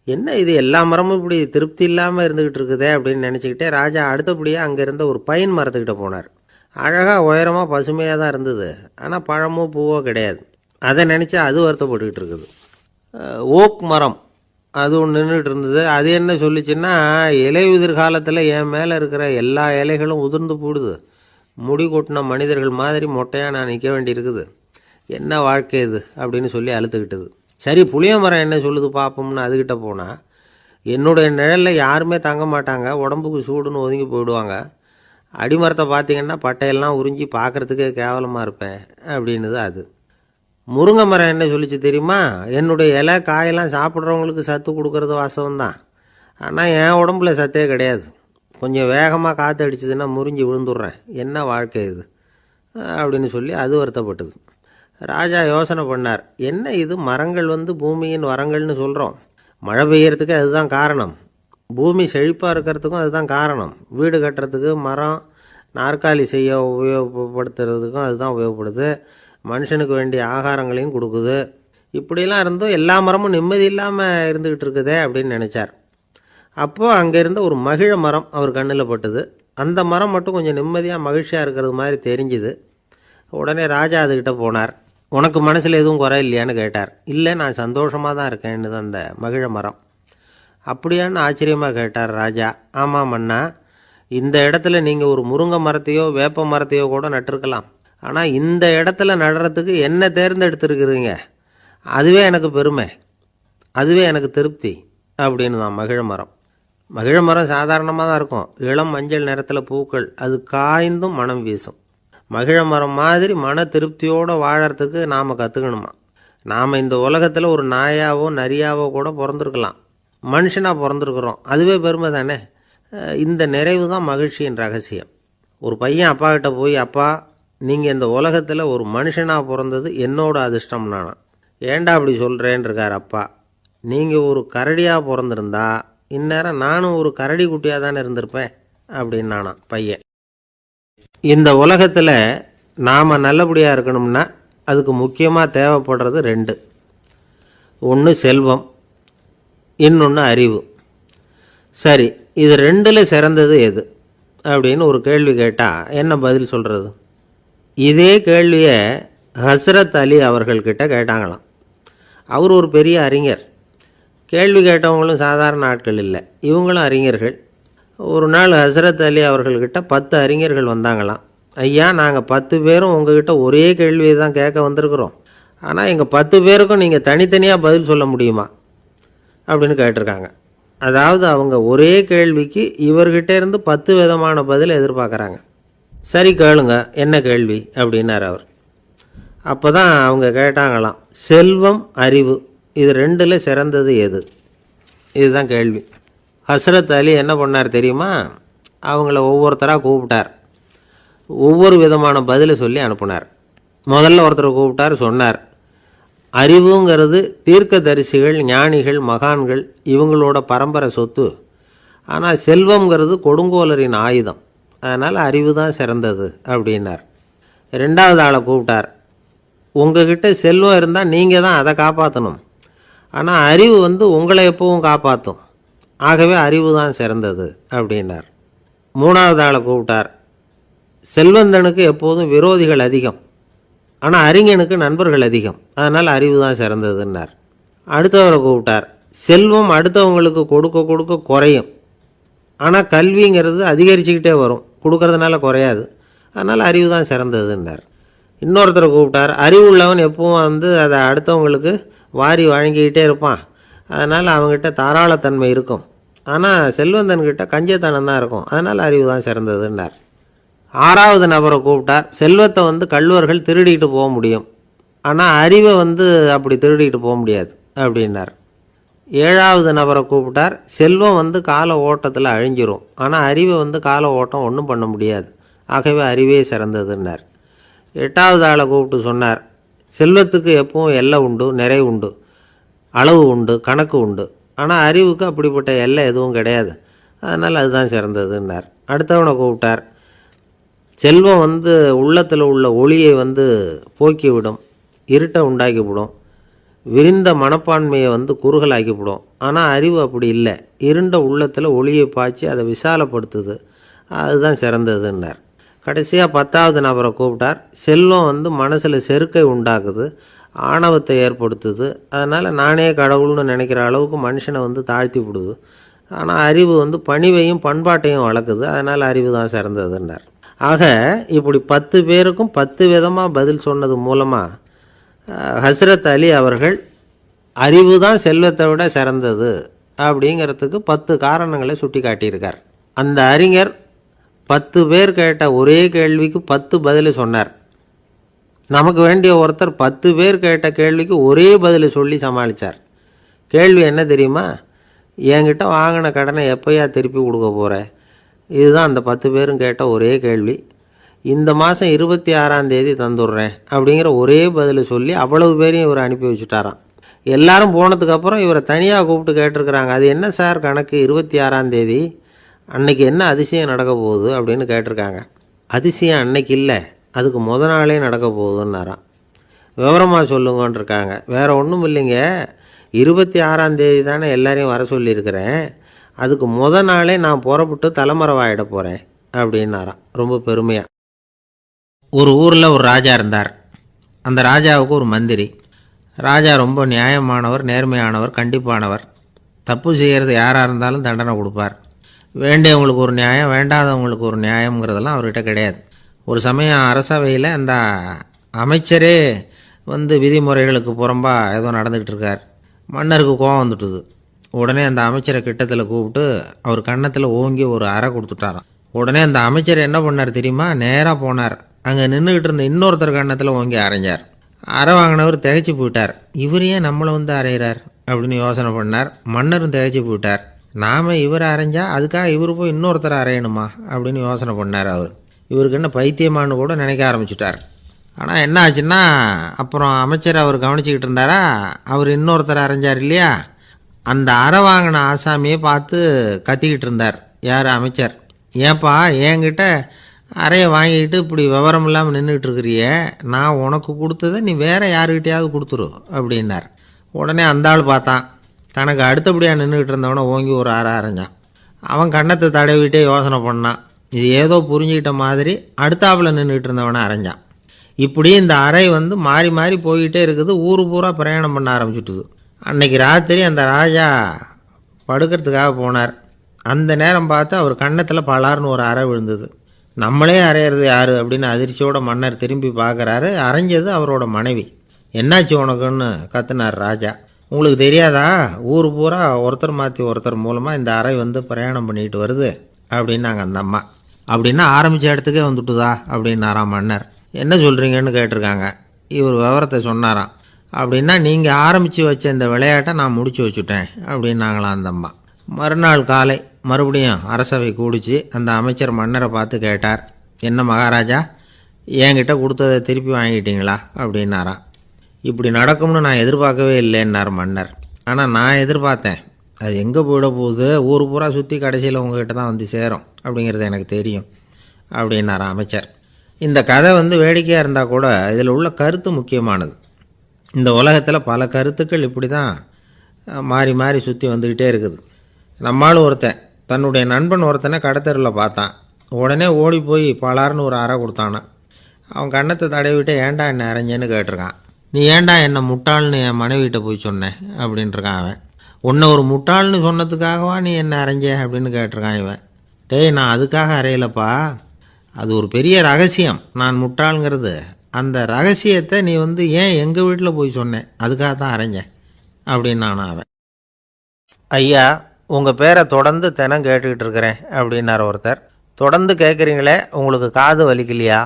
என்ன இது எல்லா மரமும் இப்படி திருப்தி இல்லாமல் இருந்துக்கிட்டு இருக்குதே அப்படின்னு நினச்சிக்கிட்டே ராஜா அடுத்தபடியாக அங்கே இருந்த ஒரு பைன் மரத்துக்கிட்ட போனார். அழகாக உயரமாக பசுமையாக தான் இருந்தது, ஆனால் பழமோ பூவோ கிடையாது. அதை நினச்சி அது வருத்தப்பட்டுக்கிட்டு இருக்குது. ஓக் மரம் அது ஒன்று நின்றுட்டு இருந்தது. அது என்ன சொல்லிச்சுன்னா, இலையுதிர் காலத்தில் என் மேலே இருக்கிற எல்லா இலைகளும் உதிர்ந்து போடுது, முடி கொட்டின மனிதர்கள் மாதிரி மொட்டையாக நான் நிற்க வேண்டியிருக்குது, என்ன வாழ்க்கை இது அப்படின்னு சொல்லி அழுத்துக்கிட்டது. சரி புளிய மரம் என்ன சொல்லுது பார்ப்போம்னு அதுக்கிட்ட போனால், என்னுடைய நிழலில் யாருமே தங்க மாட்டாங்க, உடம்புக்கு சூடுன்னு ஒதுங்கி போயிடுவாங்க, அடிமரத்தை பார்த்தீங்கன்னா பட்டையெல்லாம் உறிஞ்சி பார்க்குறதுக்கே கேவலமாக இருப்பேன் அப்படின்னுது அது. முருங்கை மரம் என்ன சொல்லிச்சு தெரியுமா, என்னுடைய இலை காயெல்லாம் சாப்பிட்றவங்களுக்கு சத்து கொடுக்கறது வாசவம்தான், ஆனால் என் உடம்புல சத்தே கிடையாது, கொஞ்சம் வேகமாக காற்று அடிச்சதுன்னா முறிஞ்சி விழுந்துடுறேன், என்ன வாழ்க்கை இது அப்படின்னு சொல்லி அது வருத்தப்பட்டது. ராஜா யோசனை பண்ணார், என்ன இது மரங்கள் வந்து பூமியின் வரங்கள்னு சொல்கிறோம், மழை பெய்யறதுக்கு அதுதான் காரணம், பூமி செழிப்பாக இருக்கிறதுக்கும் அதுதான் காரணம், வீடு கட்டுறதுக்கு மரம், நாற்காலி செய்ய உபயோகப்படுத்துறதுக்கும் அதுதான் உபயோகப்படுது, மனுஷனுக்கு வேண்டிய ஆகாரங்களையும் கொடுக்குது, இப்படிலாம் இருந்தும் எல்லா மரமும் நிம்மதி இல்லாமல் இருந்துக்கிட்டு இருக்குதே அப்படின்னு நினச்சார். அப்போது அங்கே இருந்த ஒரு மகிழ மரம் அவர் கண்ணில் பட்டுது. அந்த மரம் மட்டும் கொஞ்சம் நிம்மதியாக மகிழ்ச்சியாக இருக்கிறது மாதிரி தெரிஞ்சுது. உடனே ராஜா அதுக்கிட்ட போனார். உனக்கு மனசில் எதுவும் குறை இல்லையான்னு கேட்டார். இல்லை நான் சந்தோஷமாக தான் இருக்கேன்னு அந்த மகிழ மரம். அப்படியான்னு ஆச்சரியமாக கேட்டார் ராஜா. ஆமாம் மன்னா, இந்த இடத்துல நீங்கள் ஒரு முருங்கை மரத்தையோ வேப்ப மரத்தையோ கூட நட்டிருக்கலாம், ஆனால் இந்த இடத்துல நடுறதுக்கு என்ன தேர்ந்தெடுத்துருக்குறீங்க, அதுவே எனக்கு பெருமை, அதுவே எனக்கு திருப்தி அப்படின்னு தான் மகிழ மரம். மகிழ மரம் சாதாரணமாக தான் இருக்கும், இளம் மஞ்சள் நிறத்தில் பூக்கள், அது காய்ந்தும் மனம் வீசும். மகிழ மரம் மாதிரி மன திருப்தியோடு வாழறதுக்கு நாம் கற்றுக்கணுமா. நாம் இந்த உலகத்தில் ஒரு நாயாவோ நரியாவோ கூட பிறந்திருக்கலாம், மனுஷனாக பிறந்திருக்கிறோம், அதுவே பெருமை தானே. இந்த நிறைவு தான் மகிழ்ச்சியின் ரகசியம். ஒரு பையன் அப்பா கிட்ட போய், அப்பா நீங்கள் இந்த உலகத்தில் ஒரு மனுஷனாக பிறந்தது என்னோட அதிர்ஷ்டம் நானா. ஏண்டா அப்படி சொல்கிறேன்னு இருக்கார் அப்பா. நீங்கள் ஒரு கரடியாக பிறந்திருந்தா இந்நேரம் நானும் ஒரு கரடி குட்டியாக தானே இருந்திருப்பேன் அப்படின்னு நானா பையன். இந்த உலகத்தில் நாம் நல்லபடியாக இருக்கணும்னா அதுக்கு முக்கியமாக தேவைப்படுறது 2. ஒன்று செல்வம், இன்னொன்று அறிவு. சரி, இது 2ல் சிறந்தது எது அப்படின்னு ஒரு கேள்வி கேட்டால் என்ன பதில் சொல்கிறது? இதே கேள்வியை ஹஸ்ரத் அலி அவர்கள்கிட்ட கேட்டாங்களாம். அவர் ஒரு பெரிய அறிஞர். கேள்வி கேட்டவங்களும் சாதாரண ஆட்கள் இல்லை, இவங்களும் அறிஞர்கள். ஒரு நாள் ஹசரத் அலி அவர்கள்கிட்ட 10 அறிஞர்கள் வந்தாங்களாம். ஐயா, நாங்கள் 10 பேரும் உங்ககிட்ட ஒரே கேள்வியை தான் கேட்க வந்திருக்கிறோம், ஆனால் எங்கள் 10 பேருக்கும் நீங்கள் தனித்தனியாக பதில் சொல்ல முடியுமா அப்படின்னு கேட்டிருக்காங்க. அதாவது அவங்க ஒரே கேள்விக்கு இவர்கிட்ட இருந்து 10 விதமான பதில் எதிர்பார்க்குறாங்க. சரி கேளுங்க, என்ன கேள்வி அப்படின்னார் அவர். அப்போ தான் அவங்க கேட்டாங்களாம், செல்வம் அறிவு இது 2ல் சிறந்தது எது? இதுதான் கேள்வி. ஹஸ்ரத் அலி என்ன பண்ணார் தெரியுமா? அவங்கள ஒவ்வொருத்தராக கூப்பிட்டார், ஒவ்வொரு விதமான பதிலை சொல்லி அனுப்புனார். முதல்ல ஒருத்தரை கூப்பிட்டார், சொன்னார், அறிவுங்கிறது தீர்க்கதரிசிகள், ஞானிகள், மகான்கள் இவங்களோட பரம்பரை சொத்து. ஆனால் செல்வங்கிறது கொடுங்கோலரின் ஆயுதம், அதனால் அறிவு தான் சிறந்தது அப்படின்னார். 2வது ஆளை கூப்பிட்டார், உங்ககிட்ட செல்வம் இருந்தால் நீங்கள் தான் அதை காப்பாற்றணும், ஆனால் அறிவு உங்களை எப்பவும் காப்பாற்றும், ஆகவே அறிவு தான் சிறந்தது அப்படின்னார். 3வது ஆளை கூப்பிட்டார், செல்வந்தனுக்கு எப்போதும் விரோதிகள் அதிகம், ஆனால் அறிஞனுக்கு நண்பர்கள் அதிகம், அதனால் அறிவு தான் சிறந்ததுன்னார். அடுத்தவரை கூப்பிட்டார், செல்வம் அடுத்தவங்களுக்கு கொடுக்க கொடுக்க குறையும், ஆனால் கல்விங்கிறது அதிகரிச்சுக்கிட்டே வரும், கொடுக்கறதுனால குறையாது, அதனால் அறிவு தான் சிறந்ததுன்னார். இன்னொருத்தரை கூப்பிட்டார், அறிவுள்ளவன் எப்பவும் அதை அடுத்தவங்களுக்கு வாரி வழங்கிக்கிட்டே இருப்பான், அதனால் அவங்ககிட்ட தாராளத்தன்மை இருக்கும், ஆனால் செல்வந்தன்கிட்ட கஞ்சத்தனம் தான் இருக்கும், அதனால் அறிவு தான் சிறந்ததுன்னார். 6வது நபரை கூப்பிட்டார், செல்வத்தை கள்வர்கள் திருடிட்டு போக முடியும், ஆனால் அறிவை அப்படி திருடிட்டு போக முடியாது அப்படின்னார். 7வது நபரை கூப்பிட்டார், செல்வம் கால ஓட்டத்தில் அழிஞ்சிரும், ஆனால் அறிவை கால ஓட்டம் ஒன்றும் பண்ண முடியாது, ஆகவே அறிவே சிறந்ததுன்னார். 8வது ஆளை கூப்பிட்டு சொன்னார், செல்வத்துக்கு எப்பவும் எல்லை உண்டு, நிறை உண்டு, அளவு உண்டு, கணக்கு உண்டு, ஆனால் அறிவுக்கு அப்படிப்பட்ட எல்லை எதுவும் கிடையாது, அதனால் அதுதான் சிறந்ததுன்னார். அடுத்தவனை கூப்பிட்டார், செல்வம் உள்ளத்தில் உள்ள ஒளியை போக்கிவிடும், இருட்டை உண்டாக்கிவிடும், விரிந்த மனப்பான்மையை குறுகலாக்கிவிடும், ஆனால் அறிவு அப்படி இல்லை, இருண்ட உள்ளத்தில் ஒளியை பாய்ச்சி அதை விசாலப்படுத்துது, அதுதான் சிறந்ததுன்னார். கடைசியாக 10வது நபரை கூப்பிட்டார், செல்வம் மனசில் செருக்கை உண்டாக்குது, ஆணவத்தை ஏற்படுத்துது, அதனால் நானே கடவுள்னு நினைக்கிற அளவுக்கு மனுஷனை தாழ்த்தி விடுது, ஆனால் அறிவு பணிவையும் பண்பாட்டையும் வளர்க்குது, அதனால் அறிவு தான் சிறந்ததுன்னார். ஆக இப்படி 10 பேருக்கும் 10 விதமாக பதில் சொன்னது மூலமாக ஹஸ்ரத் அலி அவர்கள் அறிவு தான் செல்வத்தை விட சிறந்தது அப்படிங்கிறதுக்கு 10 காரணங்களை சுட்டி காட்டியிருக்கார். அந்த அறிஞர் 10 பேர் கேட்ட ஒரே கேள்விக்கு 10 பதில் சொன்னார். நமக்கு வேண்டிய ஒருத்தர் 10 பேர் கேட்ட கேள்விக்கு ஒரே பதில் சொல்லி சமாளித்தார். கேள்வி என்ன தெரியுமா? என்கிட்ட வாங்கின கடனை எப்போயா திருப்பி கொடுக்க போகிற? இதுதான் அந்த 10 பேரும் கேட்ட ஒரே கேள்வி. இந்த மாதம் 26ஆம் தேதி தந்துடுறேன் அப்படிங்கிற ஒரே பதில் சொல்லி அவ்வளவு பேரையும் இவர் அனுப்பி வச்சுட்டாராம். எல்லாரும் போனதுக்கப்புறம் இவரை தனியாக கூப்பிட்டு கேட்டிருக்கிறாங்க, அது என்ன சார் கணக்கு, 26ஆம் தேதி அன்னைக்கு என்ன அதிசயம் நடக்க போகுது அப்படின்னு கேட்டிருக்காங்க. அதிசயம் அன்னைக்கு இல்லை, அதுக்கு நாளே நடக்க போகுதுன்னாராம். விவரமாக சொல்லுங்கன்னு இருக்காங்க. வேறு ஒன்றும் இல்லைங்க, 26ஆம் தேதி தானே எல்லாரையும் வர சொல்லியிருக்கிறேன், அதுக்கு நாளே நான் புறப்பட்டு தலைமறைவாயிட போகிறேன் அப்படின்னாராம் ரொம்ப பெருமையாக. ஒரு ஊரில் ஒரு ராஜா இருந்தார். அந்த ராஜாவுக்கு ஒரு மந்திரி. ராஜா ரொம்ப நியாயமானவர், நேர்மையானவர், கண்டிப்பானவர். தப்பு செய்கிறது யாராக இருந்தாலும் தண்டனை கொடுப்பார். வேண்டியவங்களுக்கு ஒரு நியாயம், வேண்டாதவங்களுக்கு ஒரு நியாயங்கிறதெல்லாம் அவர்கிட்ட கிடையாது. ஒரு சமயம் அரசவையில் அந்த அமைச்சரே விதிமுறைகளுக்கு புறம்பா ஏதோ நடந்துக்கிட்டு இருக்கார். மன்னருக்கு கோபம் வந்துட்டுது. உடனே அந்த அமைச்சரை கிட்டத்தில் கூப்பிட்டு அவர் கன்னத்தில் ஓங்கி ஒரு அறை கொடுத்துட்டாராம். உடனே அந்த அமைச்சர் என்ன பண்ணார் தெரியுமா? நேராக போனார், அங்கே நின்றுக்கிட்டு இருந்த இன்னொருத்தர் கன்னத்தில் ஓங்கி அரைஞ்சார். அறை வாங்கினவர் திகைச்சு போயிட்டார். இவர் ஏன் நம்மளை அரைகிறார் அப்படின்னு யோசனை பண்ணார். மன்னரும் திகைச்சு போயிட்டார். நாம் இவரை அரைஞ்சா அதுக்காக இவர் போய் இன்னொருத்தரை அரையணுமா அப்படின்னு யோசனை பண்ணார். இவருக்கு என்ன பைத்தியமானு கூட நினைக்க ஆரம்பிச்சுட்டார். ஆனால் என்ன ஆச்சுன்னா, அப்புறம் அமைச்சர் அவர் கவனிச்சிக்கிட்டு இருந்தாரா, அவர் இன்னொருத்தரை அரைஞ்சார் இல்லையா, அந்த அறை வாங்கின ஆசாமியை பார்த்து கத்திக்கிட்டு இருந்தார். யார்? அமைச்சர். ஏப்பா என்கிட்ட அறையை வாங்கிக்கிட்டு இப்படி விவரம் இல்லாமல் நின்றுட்டு இருக்கிறியே, நான் உனக்கு கொடுத்ததை நீ வேற யாருக்கிட்டையாவது கொடுத்துரு அப்படின்னார். உடனே அந்த ஆள் பார்த்தான், தனக்கு அடுத்தபடியாக நின்றுக்கிட்டு இருந்தவனை ஓங்கி ஒரு அறை அரைஞ்சான். அவன் கன்னத்தை தடவிட்டே யோசனை பண்ணான். இது ஏதோ புரிஞ்சுக்கிட்ட மாதிரி அடுத்தாப்பில் நின்றுக்கிட்டு இருந்தவனை அரைஞ்சான். இப்படி இந்த அறை வந்து மாறி மாறி போய்கிட்டே இருக்குது. ஊர் பூரா பிரயாணம் பண்ண ஆரம்பிச்சுட்டுது. அன்னைக்கு ராத்திரி அந்த ராஜா படுக்கிறதுக்காக போனார். அந்த நேரம் பார்த்து அவர் கன்னத்தில் பலார்னு ஒரு அறை விழுந்தது. நம்மளே அறையிறது யார் அப்படின்னு அதிர்ச்சியோட மன்னர் திரும்பி பார்க்குறாரு. அரைஞ்சது அவரோட மனைவி. என்னாச்சு உனக்குன்னு கத்துனார் ராஜா. உங்களுக்கு தெரியாதா, ஊர் பூரா ஒருத்தர் மாற்றி ஒருத்தர் மூலமாக இந்த அறை வந்து பிரயாணம் பண்ணிட்டு வருது அப்படின்னாங்க அந்த அம்மா. அப்படின்னா ஆரம்பித்த இடத்துக்கே வந்துட்டுதா அப்படின்னாராம் மன்னர். என்ன சொல்கிறீங்கன்னு கேட்டிருக்காங்க. இவர் விவரத்தை சொன்னாராம். அப்படின்னா நீங்கள் ஆரம்பித்து வச்ச இந்த விளையாட்டை நான் முடிச்சு வச்சுட்டேன் அப்படின்னாங்களாம் அந்த அம்மா. மறுநாள் காலை மறுபடியும் அரசவை கூடிச்சு அந்த அமைச்சர் மன்னரை பார்த்து கேட்டார், என்ன மகாராஜா, என்கிட்ட கொடுத்ததை திருப்பி வாங்கிட்டீங்களா அப்படின்னாராம். இப்படி நடக்கும்னு நான் எதிர்பார்க்கவே இல்லைன்னார் மன்னர். ஆனால் நான் எதிர்பார்த்தேன். அது எங்கே போயிட போகுது, ஊர் பூரா சுற்றி கடைசியில் உங்ககிட்ட தான் வந்து சேரும் அப்படிங்கிறது எனக்கு தெரியும் அப்படின்னார் அமைச்சர். இந்த கதை வந்து வேடிக்கையாக இருந்தால் கூட இதில் உள்ள கருத்து முக்கியமானது. இந்த உலகத்தில் பல கருத்துக்கள் இப்படி தான் மாறி மாறி சுற்றி வந்துக்கிட்டே இருக்குது. நம்மளும் ஒருத்தன் தன்னுடைய நண்பன் ஒருத்தனை கடத்தெருவில் பார்த்தான். உடனே ஓடி போய் பலார்னு ஒரு அறை கொடுத்தானா. அவன் கண்ணத்தை தடவிட்டு ஏன்டா என்னை அரைஞ்சேன்னு கேட்டிருக்கான். நீ ஏன்டா என்னை முட்டாள்னு என் மனைவிட்ட போய் சொன்னேன் அப்படின்ட்டுருக்கான் அவன். உன்னை ஒரு முட்டாள்னு சொன்னதுக்காகவா நீ என்னை அரைஞ்ச அப்படின்னு கேட்டிருக்கான் இவன். டேய், நான் அதுக்காக அறையலப்பா, அது ஒரு பெரிய ரகசியம். நான் முட்டாளுங்கிறது அந்த ரகசியத்தை நீ வந்து ஏன் எங்கள் வீட்டில் போய் சொன்னேன், அதுக்காக தான் அரைஞ்சேன் அப்படின்னு அவன். ஐயா, உங்கள் பேரை தொடர்ந்து தினம் கேட்டுக்கிட்டு இருக்கிறேன் அப்படின்னார் ஒருத்தர். தொடர்ந்து கேட்குறீங்களே, உங்களுக்கு காது வலிக்கலையா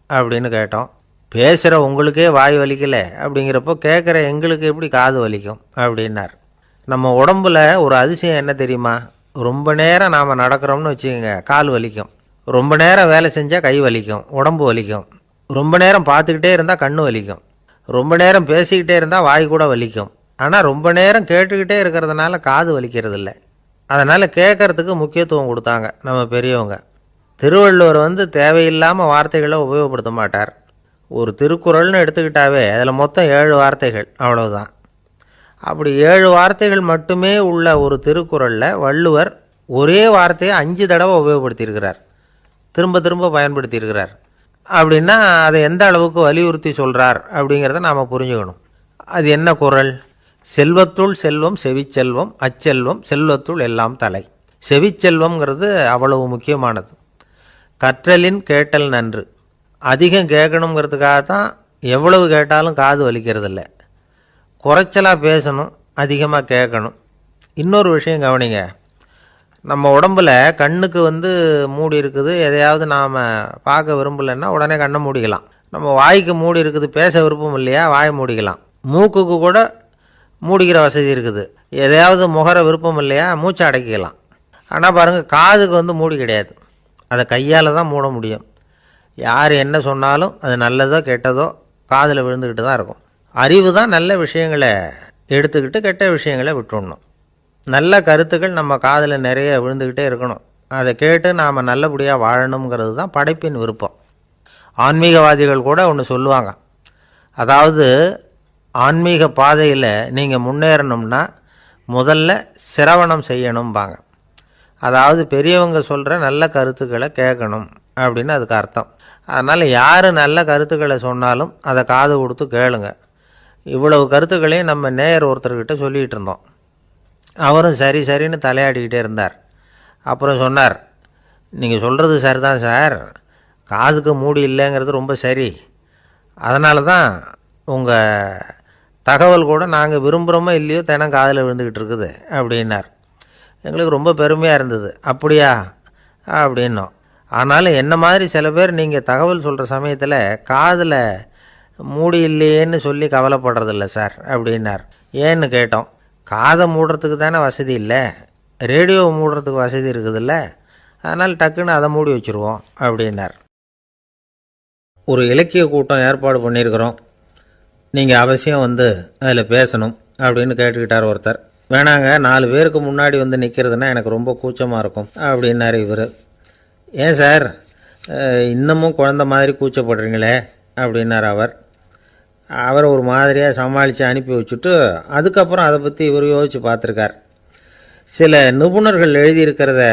அப்படின்னு கேட்டோம். பேசுகிற உங்களுக்கே வாய் வலிக்கலை அப்படிங்கிறப்போ கேட்குற எங்களுக்கு எப்படி காது வலிக்கும் அப்படின்னார். நம்ம உடம்புல ஒரு அதிசயம் என்ன தெரியுமா, ரொம்ப நேரம் நாம் நடக்கிறோம்னு வச்சுக்கோங்க, கால் வலிக்கும். ரொம்ப நேரம் வேலை செஞ்சால் கை வலிக்கும், உடம்பு வலிக்கும். ரொம்ப நேரம் பார்த்துக்கிட்டே இருந்தால் கண்ணு வலிக்கும். ரொம்ப நேரம் பேசிக்கிட்டே இருந்தால் வாய் கூட வலிக்கும். ஆனால் ரொம்ப நேரம் கேட்டுக்கிட்டே இருக்கிறதுனால காது வலிக்கிறது இல்லை. அதனால் கேட்கறதுக்கு முக்கியத்துவம் கொடுத்தாங்க நம்ம பெரியவங்க. திருவள்ளுவர் வந்து தேவையில்லாமல் வார்த்தைகளை உபயோகப்படுத்த மாட்டார். ஒரு திருக்குறள்னு எடுத்துக்கிட்டாவே அதில் மொத்தம் 7 வார்த்தைகள், அவ்வளவுதான். அப்படி 7 வார்த்தைகள் மட்டுமே உள்ள ஒரு திருக்குறளில் வள்ளுவர் ஒரே வார்த்தையை 5 தடவை உபயோகப்படுத்தியிருக்கிறார், திரும்ப திரும்ப பயன்படுத்தியிருக்கிறார். அப்படின்னா அதை எந்த அளவுக்கு வலியுறுத்தி சொல்கிறார் அப்படிங்கிறத நாம் புரிஞ்சுக்கணும். அது என்ன குறள்? செல்வத்துள் செல்வம் செவிச்செல்வம், அச்செல்வம் செல்வத்துள் எல்லாம் தலை. செவிச்செல்வம்ங்கிறது அவ்வளவு முக்கியமானது. கற்றலின் கேட்டல் நன்று. அதிகம் கேட்கணுங்கிறதுக்காக தான் எவ்வளவு கேட்டாலும் காது வலிக்கிறதில்ல. குறைச்சலாக பேசணும், அதிகமாக கேட்கணும். இன்னொரு விஷயம் கவனிங்க, நம்ம உடம்பில் கண்ணுக்கு வந்து மூடி இருக்குது, எதையாவது நாம் பார்க்க விரும்பலைன்னா உடனே கண்ணை மூடிக்கலாம். நம்ம வாய்க்கு மூடி இருக்குது, பேச விருப்பம் இல்லையா, வாயை மூடிக்கலாம். மூக்குக்கு கூட மூடிக்கிற வசதி இருக்குது, எதையாவது முகர விருப்பம் இல்லையா, மூச்சை அடக்கிக்கலாம். ஆனால் பாருங்கள், காதுக்கு வந்து மூடி கிடையாது, அதை கையால் தான் மூட முடியும். யார் என்ன சொன்னாலும் அது நல்லதோ கெட்டதோ காதில் விழுந்துக்கிட்டு தான் இருக்கும். அறிவு தான் நல்ல விஷயங்களை எடுத்துக்கிட்டு கெட்ட விஷயங்களை விட்டுடணும். நல்ல கருத்துக்கள் நம்ம காதில் நிறைய விழுந்துக்கிட்டே இருக்கணும். அதை கேட்டு நாம் நல்லபடியாக வாழணுங்கிறது தான் படைப்பின் விருப்பம். ஆன்மீகவாதிகள் கூட ஒன்று சொல்லுவாங்க, அதாவது ஆன்மீக பாதையில் நீங்கள் முன்னேறணும்னா முதல்ல சிரவணம் செய்யணும்பாங்க. அதாவது பெரியவங்க சொல்கிற நல்ல கருத்துக்களை கேட்கணும் அப்படின்னு அதுக்கு அர்த்தம். அதனால் யார் நல்ல கருத்துக்களை சொன்னாலும் அதை காது கொடுத்து கேளுங்க. இவ்வளவு கருத்துக்களையும் நம்ம நேயர் ஒருத்தர்கிட்ட சொல்லிகிட்டு இருந்தோம். அவரும் சரி சரின்னு தலையாடிக்கிட்டே இருந்தார். அப்புறம் சொன்னார், நீங்கள் சொல்கிறது சரிதான் சார், காதுக்கு மூடி இல்லைங்கிறது ரொம்ப சரி. அதனால தான் உங்கள் தகவல் கூட நாங்கள் விரும்புகிறோமோ இல்லையோ தினம் காதில் விழுந்துக்கிட்டு இருக்குது அப்படின்னார். எங்களுக்கு ரொம்ப பெருமையாக இருந்தது. அப்படியா அப்படின்னோம். ஆனாலும் என்ன மாதிரி சில பேர் நீங்கள் தகவல் சொல்கிற சமயத்தில் காதில் மூடி இல்லையேன்னு சொல்லி கவலைப்படுறதில்ல சார் அப்படின்னார். ஏன்னு கேட்டோம். காதை மூடுறதுக்கு தானே வசதி இல்லை, ரேடியோவை மூடுறதுக்கு வசதி இருக்குதுல்ல, அதனால் டக்குன்னு அதை மூடி வச்சுருவோம் அப்படின்னார். ஒரு இலக்கிய கூட்டம் ஏற்பாடு பண்ணியிருக்கிறோம், நீங்கள் அவசியம் வந்து அதில் பேசணும் அப்படின்னு கேட்டுக்கிட்டார் ஒருத்தர். வேணாங்க, 4 பேருக்கு முன்னாடி வந்து நிற்கிறதுனா எனக்கு ரொம்ப கூச்சமாக இருக்கும் அப்படின்னாரு இவர். ஏன் சார் இன்னமும் குழந்த மாதிரி கூச்சப்படுறீங்களே அப்படின்னார் அவர். அவரை ஒரு மாதிரியாக சமாளித்து அனுப்பி வச்சுட்டு அதுக்கப்புறம் அதை பற்றி இவர் யோசித்து பார்த்துருக்கார். சில நிபுணர்கள் எழுதியிருக்கிறத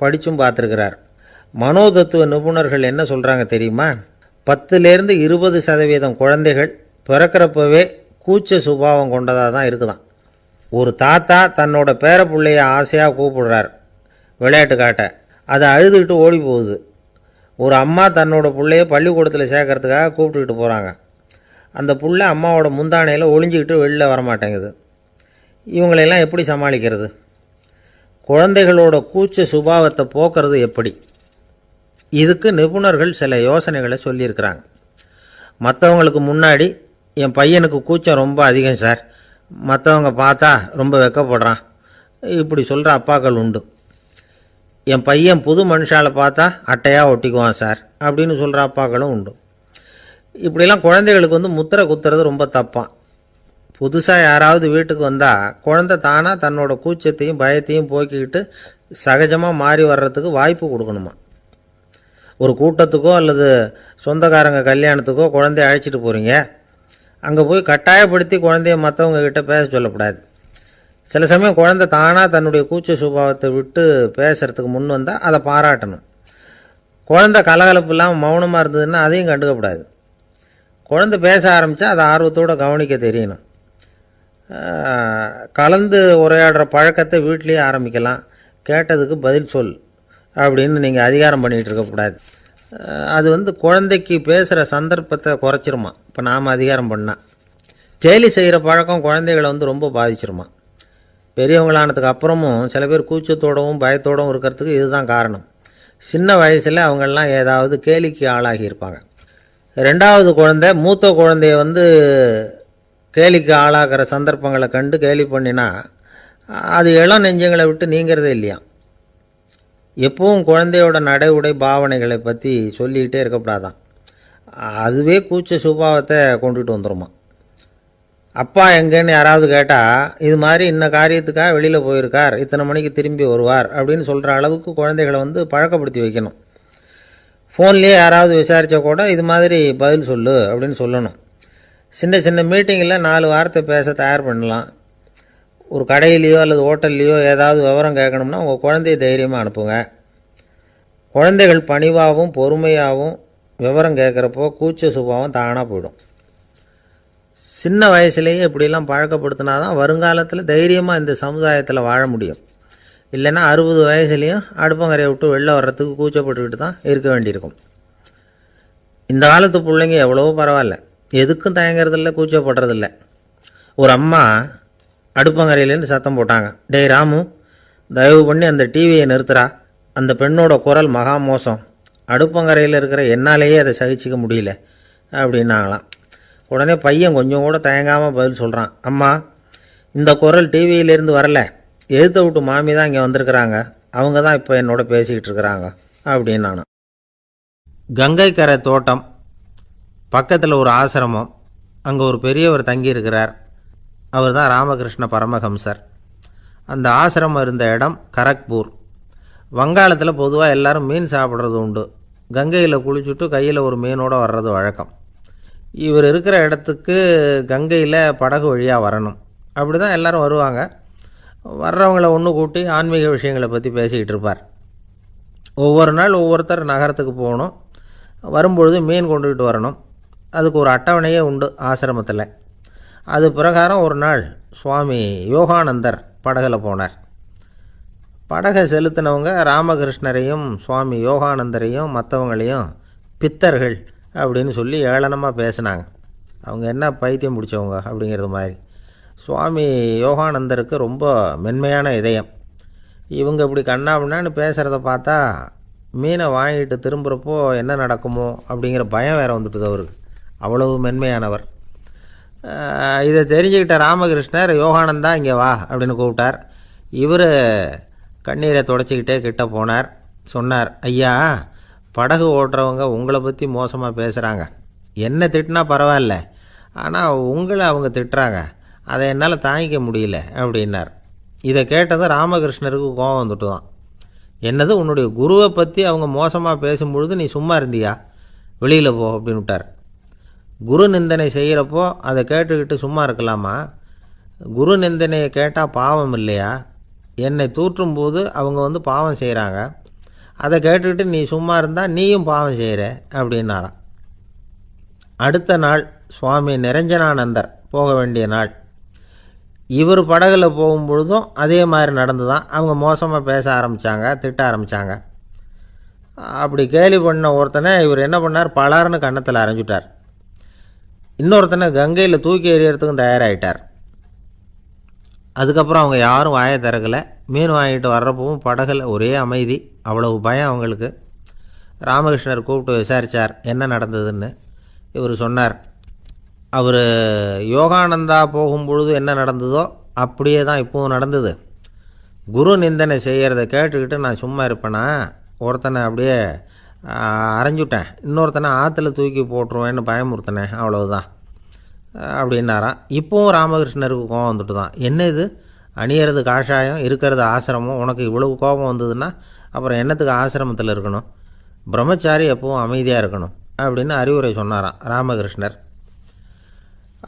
படித்தும் பார்த்துருக்கிறார். மனோதத்துவ நிபுணர்கள் என்ன சொல்கிறாங்க தெரியுமா? 10லேருந்து 20% குழந்தைகள் பிறக்கிறப்பவே கூச்ச சுபாவம் கொண்டதாக தான் இருக்குதாம். ஒரு தாத்தா தன்னோட பேர பிள்ளைய ஆசையாக கூப்பிடுறார் விளையாட்டு காட்ட, அதை அழுதுகிட்டு ஓடி போகுது. ஒரு அம்மா தன்னோட பிள்ளைய பள்ளிக்கூடத்தில் சேர்க்கறதுக்காக கூப்பிட்டுக்கிட்டு போகிறாங்க. அந்த புள்ள அம்மாவோட முந்தானையில் ஒளிஞ்சிக்கிட்டு வெளில வரமாட்டேங்குது. இவங்களையெல்லாம் எப்படி சமாளிக்கிறது? குழந்தைகளோட கூச்ச சுபாவத்தை போக்குறது எப்படி? இதுக்கு நிபுணர்கள் சில யோசனைகளை சொல்லியிருக்கிறாங்க. மற்றவங்களுக்கு முன்னாடி என் பையனுக்கு கூச்சம் ரொம்ப அதிகம் சார், மற்றவங்க பார்த்தா ரொம்ப வெக்கப்படுறான், இப்படி சொல்கிற அப்பாக்கள் உண்டு. என் பையன் புது மனுஷால பார்த்தா அட்டையாக ஒட்டிக்குவான் சார் அப்படின்னு சொல்கிற அப்பாக்களும் உண்டு. இப்படிலாம் குழந்தைகளுக்கு முத்திரை குத்துறது ரொம்ப தப்பான். புதுசாக யாராவது வீட்டுக்கு வந்தால் குழந்தை தானாக தன்னோட கூச்சத்தையும் பயத்தையும் போக்கிக்கிட்டு சகஜமாக மாறி வர்றதுக்கு வாய்ப்பு கொடுக்கணுமா. ஒரு கூட்டத்துக்கோ அல்லது சொந்தக்காரங்க கல்யாணத்துக்கோ குழந்தைய அழைச்சிட்டு போகிறீங்க, அங்கே போய் கட்டாயப்படுத்தி குழந்தைய மற்றவங்க கிட்ட பேச சொல்லக்கூடாது. சில சமயம் குழந்தை தானாக தன்னுடைய கூச்ச சுபாவத்தை விட்டு பேசுகிறதுக்கு முன் வந்தால் அதை பாராட்டணும். குழந்தை கலகலப்பு இல்லாமல் மௌனமாக இருந்ததுன்னா அதையும் கண்டுக்கக்கூடாது. குழந்தை பேச ஆரம்பித்தா அதை ஆர்வத்தோடு கவனிக்க தெரியணும். கலந்து உரையாடுற பழக்கத்தை வீட்லேயே ஆரம்பிக்கலாம். கேட்டதுக்கு பதில் சொல் அப்படின்னு நீங்கள் அதிகாரம் பண்ணிகிட்டு இருக்கக்கூடாது. அது குழந்தைக்கு பேசுகிற சந்தர்ப்பத்தை குறைச்சிருமா. இப்போ நாம் அதிகாரம் பண்ணால் கேலி செய்கிற பழக்கம் குழந்தைகளை ரொம்ப பாதிச்சிருமா. பெரியவங்களானதுக்கு அப்புறமும் சில பேர் கூச்சத்தோடவும் பயத்தோடவும் இருக்கிறதுக்கு இதுதான் காரணம். சின்ன வயசில் அவங்கெல்லாம் ஏதாவது கேலிக்கு ஆளாகி இருப்பாங்க. 2வது குழந்தை மூத்த குழந்தைய கேலிக்கு ஆளாகிற சந்தர்ப்பங்களை கண்டு கேலி பண்ணினா அது இளம் நெஞ்சங்களை விட்டு நீங்கிறதே இல்லையா. எப்பவும் குழந்தையோட நடை உடை பாவனைகளை பற்றி சொல்லிக்கிட்டே இருக்கக்கூடாதான். அதுவே கூச்ச சுபாவத்தை கொண்டுட்டு வந்துடுமா. அப்பா எங்கேன்னு யாராவது கேட்டால் இது மாதிரி இன்ன காரியத்துக்காக வெளியில் போயிருக்கார், இத்தனை மணிக்கு திரும்பி வருவார் அப்படின்னு சொல்கிற அளவுக்கு குழந்தைகளை பழக்கப்படுத்தி வைக்கணும். ஃபோன்லேயே யாராவது விசாரித்தா கூட இது மாதிரி பதில் சொல்லு அப்படின்னு சொல்லணும். சின்ன சின்ன மீட்டிங்கில் 4 வார்த்தை பேச தயார் பண்ணலாம். ஒரு கடையிலையோ அல்லது ஹோட்டல்லையோ ஏதாவது விவரம் கேட்கணும்னா உங்கள் குழந்தைய தைரியமாக அனுப்புங்க. குழந்தைகள் பணிவாகவும் பொறுமையாகவும் விவரம் கேட்குறப்போ கூச்ச சுபாவம் தானாக போயிடும். சின்ன வயசுலேயே இப்படிலாம் பழக்கப்படுத்தினா தான் வருங்காலத்தில் தைரியமாக இந்த சமுதாயத்தில் வாழ முடியும். இல்லைன்னா 60 வயசுலேயும் அடுப்பங்கரையை விட்டு வெளில வர்றதுக்கு கூச்சப்பட்டுக்கிட்டு தான் இருக்க வேண்டியிருக்கும். இந்த காலத்து பிள்ளைங்க எவ்வளவோ பரவாயில்ல, எதுக்கும் தயங்குறதில்ல, கூச்சப்படுறதில்ல. ஒரு அம்மா அடுப்பங்கரையிலேருந்து சத்தம் போட்டாங்க, டேய் ராமு, தயவு பண்ணி அந்த டிவியை நிறுத்துறா, அந்த பெண்ணோட குரல் மகா மோசம், அடுப்பங்கரையில் இருக்கிற என்னாலேயே அதை சகிச்சிக்க முடியல அப்படின்னாங்களாம். உடனே பையன் கொஞ்சம் கூட தயங்காமல் பதில் சொல்கிறான், அம்மா இந்த குரல் டிவியிலேருந்து வரல, எழுத்த விட்டு மாமி தான் இங்கே வந்திருக்கிறாங்க, அவங்க தான் இப்போ என்னோட பேசிக்கிட்டு இருக்கிறாங்க அப்படின்னு நான். கங்கை கரை தோட்டம் பக்கத்தில் ஒரு ஆசிரமம், அங்கே ஒரு பெரியவர் தங்கியிருக்கிறார். அவர் தான் ராமகிருஷ்ண பரமஹம்சர். அந்த ஆசிரமம் இருந்த இடம் கரக்பூர். வங்காளத்தில் பொதுவாக எல்லாரும் மீன் சாப்பிட்றது உண்டு. கங்கையில் குளிச்சுட்டு கையில் ஒரு மீனோடு வர்றது வழக்கம். இவர் இருக்கிற இடத்துக்கு கங்கையில் படகு வழியாக வரணும். அப்படி தான் எல்லோரும் வருவாங்க. வர்றவங்கள ஒன்று கூட்டி ஆன்மீக விஷயங்களை பற்றி பேசிக்கிட்டு இருப்பார். ஒவ்வொரு நாள் ஒவ்வொருத்தர் நகரத்துக்கு போகணும், வரும்பொழுது மீன் கொண்டுக்கிட்டு வரணும். அதுக்கு ஒரு அட்டவணையே உண்டு ஆசிரமத்தில். அது பிரகாரம் ஒரு நாள் சுவாமி யோகானந்தர் படகில் போனார். படகை செலுத்தினவங்க ராமகிருஷ்ணரையும் சுவாமி யோகானந்தரையும் மற்றவங்களையும் பித்தர்கள் அப்படின்னு சொல்லி ஏளனமாக பேசினாங்க. அவங்க என்ன பைத்தியம் பிடிச்சவங்க அப்படிங்கிறது மாதிரி. சுவாமி யோகானந்தருக்கு ரொம்ப மென்மையான இதயம். இவங்க இப்படி கண்ணாபின்னான்னு பேசுகிறத பார்த்தா மீனை வாங்கிட்டு திரும்புகிறப்போ என்ன நடக்குமோ அப்படிங்கிற பயம் வேறு வந்துட்டுது அவருக்கு. அவ்வளவு மென்மையானவர். இதை தெரிஞ்சுக்கிட்ட ராமகிருஷ்ணர், யோகானந்தா இங்கே வா அப்படின்னு கூப்பிட்டார். இவர் கண்ணீரை தொடச்சிக்கிட்டே கிட்ட போனார். சொன்னார், ஐயா, படகு ஓட்டுறவங்க உங்களை பற்றி மோசமாக பேசுகிறாங்க. என்ன திட்டினா பரவாயில்ல, ஆனால் உங்களை அவங்க திட்டுறாங்க, அதை என்னால் தாங்கிக்க முடியல அப்படின்னார். இதை கேட்டதும் ராமகிருஷ்ணருக்கு கோபம் வந்துட்டு தான். என்னது, உன்னுடைய குருவை பற்றி அவங்க மோசமாக பேசும்பொழுது நீ சும்மா இருந்தியா, வெளியில் போ அப்படின்னு விட்டார். குரு நிந்தனை செய்கிறப்போ அதை கேட்டுக்கிட்டு சும்மா இருக்கலாமா? குரு நிந்தனையை கேட்டால் பாவம் இல்லையா? என்னை தூற்றும் போது அவங்க பாவம் செய்கிறாங்க, அதை கேட்டுக்கிட்டு நீ சும்மா இருந்தால் நீயும் பாவம் செய்கிற அப்படின்னாராம். அடுத்த நாள் சுவாமி நிரஞ்சனானந்தர் போக வேண்டிய நாள். இவர் படகுல போகும்பொழுதும் அதே மாதிரி நடந்து தான். அவங்க மோசமாக பேச ஆரம்பித்தாங்க, திட்ட ஆரம்பித்தாங்க. அப்படி கேலி பண்ண ஒருத்தனை இவர் என்ன பண்ணார், பலார்னு கன்னத்தில் அரைஞ்சிட்டார். இன்னொருத்தனை கங்கையில் தூக்கி எறியறதுக்கும் தயாராகிட்டார். அதுக்கப்புறம் அவங்க யாரும் வாயை திறக்கலை. மீன் வாங்கிட்டு வர்றப்பவும் படகுல ஒரே அமைதி. அவ்வளவு பயம் அவங்களுக்கு. ராமகிருஷ்ணர் கூப்பிட்டு விசாரித்தார் என்ன நடந்ததுன்னு. இவர் சொன்னார், அவர் யோகானந்தா போகும்பொழுது என்ன நடந்ததோ அப்படியே தான் இப்போவும் நடந்தது. குரு நிந்தனை செய்கிறத கேட்டுக்கிட்டு நான் சும்மா இருப்பேனா, ஒருத்தனை அப்படியே அரைஞ்சுட்டேன், இன்னொருத்தனை ஆற்றுல தூக்கி போட்டுருவேன்னு பயமுறுத்தினேன், அவ்வளவுதான் அப்படின்னாராம். இப்போவும் ராமகிருஷ்ணருக்கு கோபம் வந்துட்டு தான். என்ன இது, அணியறது காஷாயம், இருக்கிறது ஆசிரமம், உனக்கு இவ்வளவு கோபம் வந்ததுன்னா அப்புறம் என்னத்துக்கு ஆசிரமத்தில் இருக்கணும், பிரம்மச்சாரி எப்பவும் அமைதியாக இருக்கணும் அப்படின்னு அறிவுரை சொன்னாராம் ராமகிருஷ்ணர்.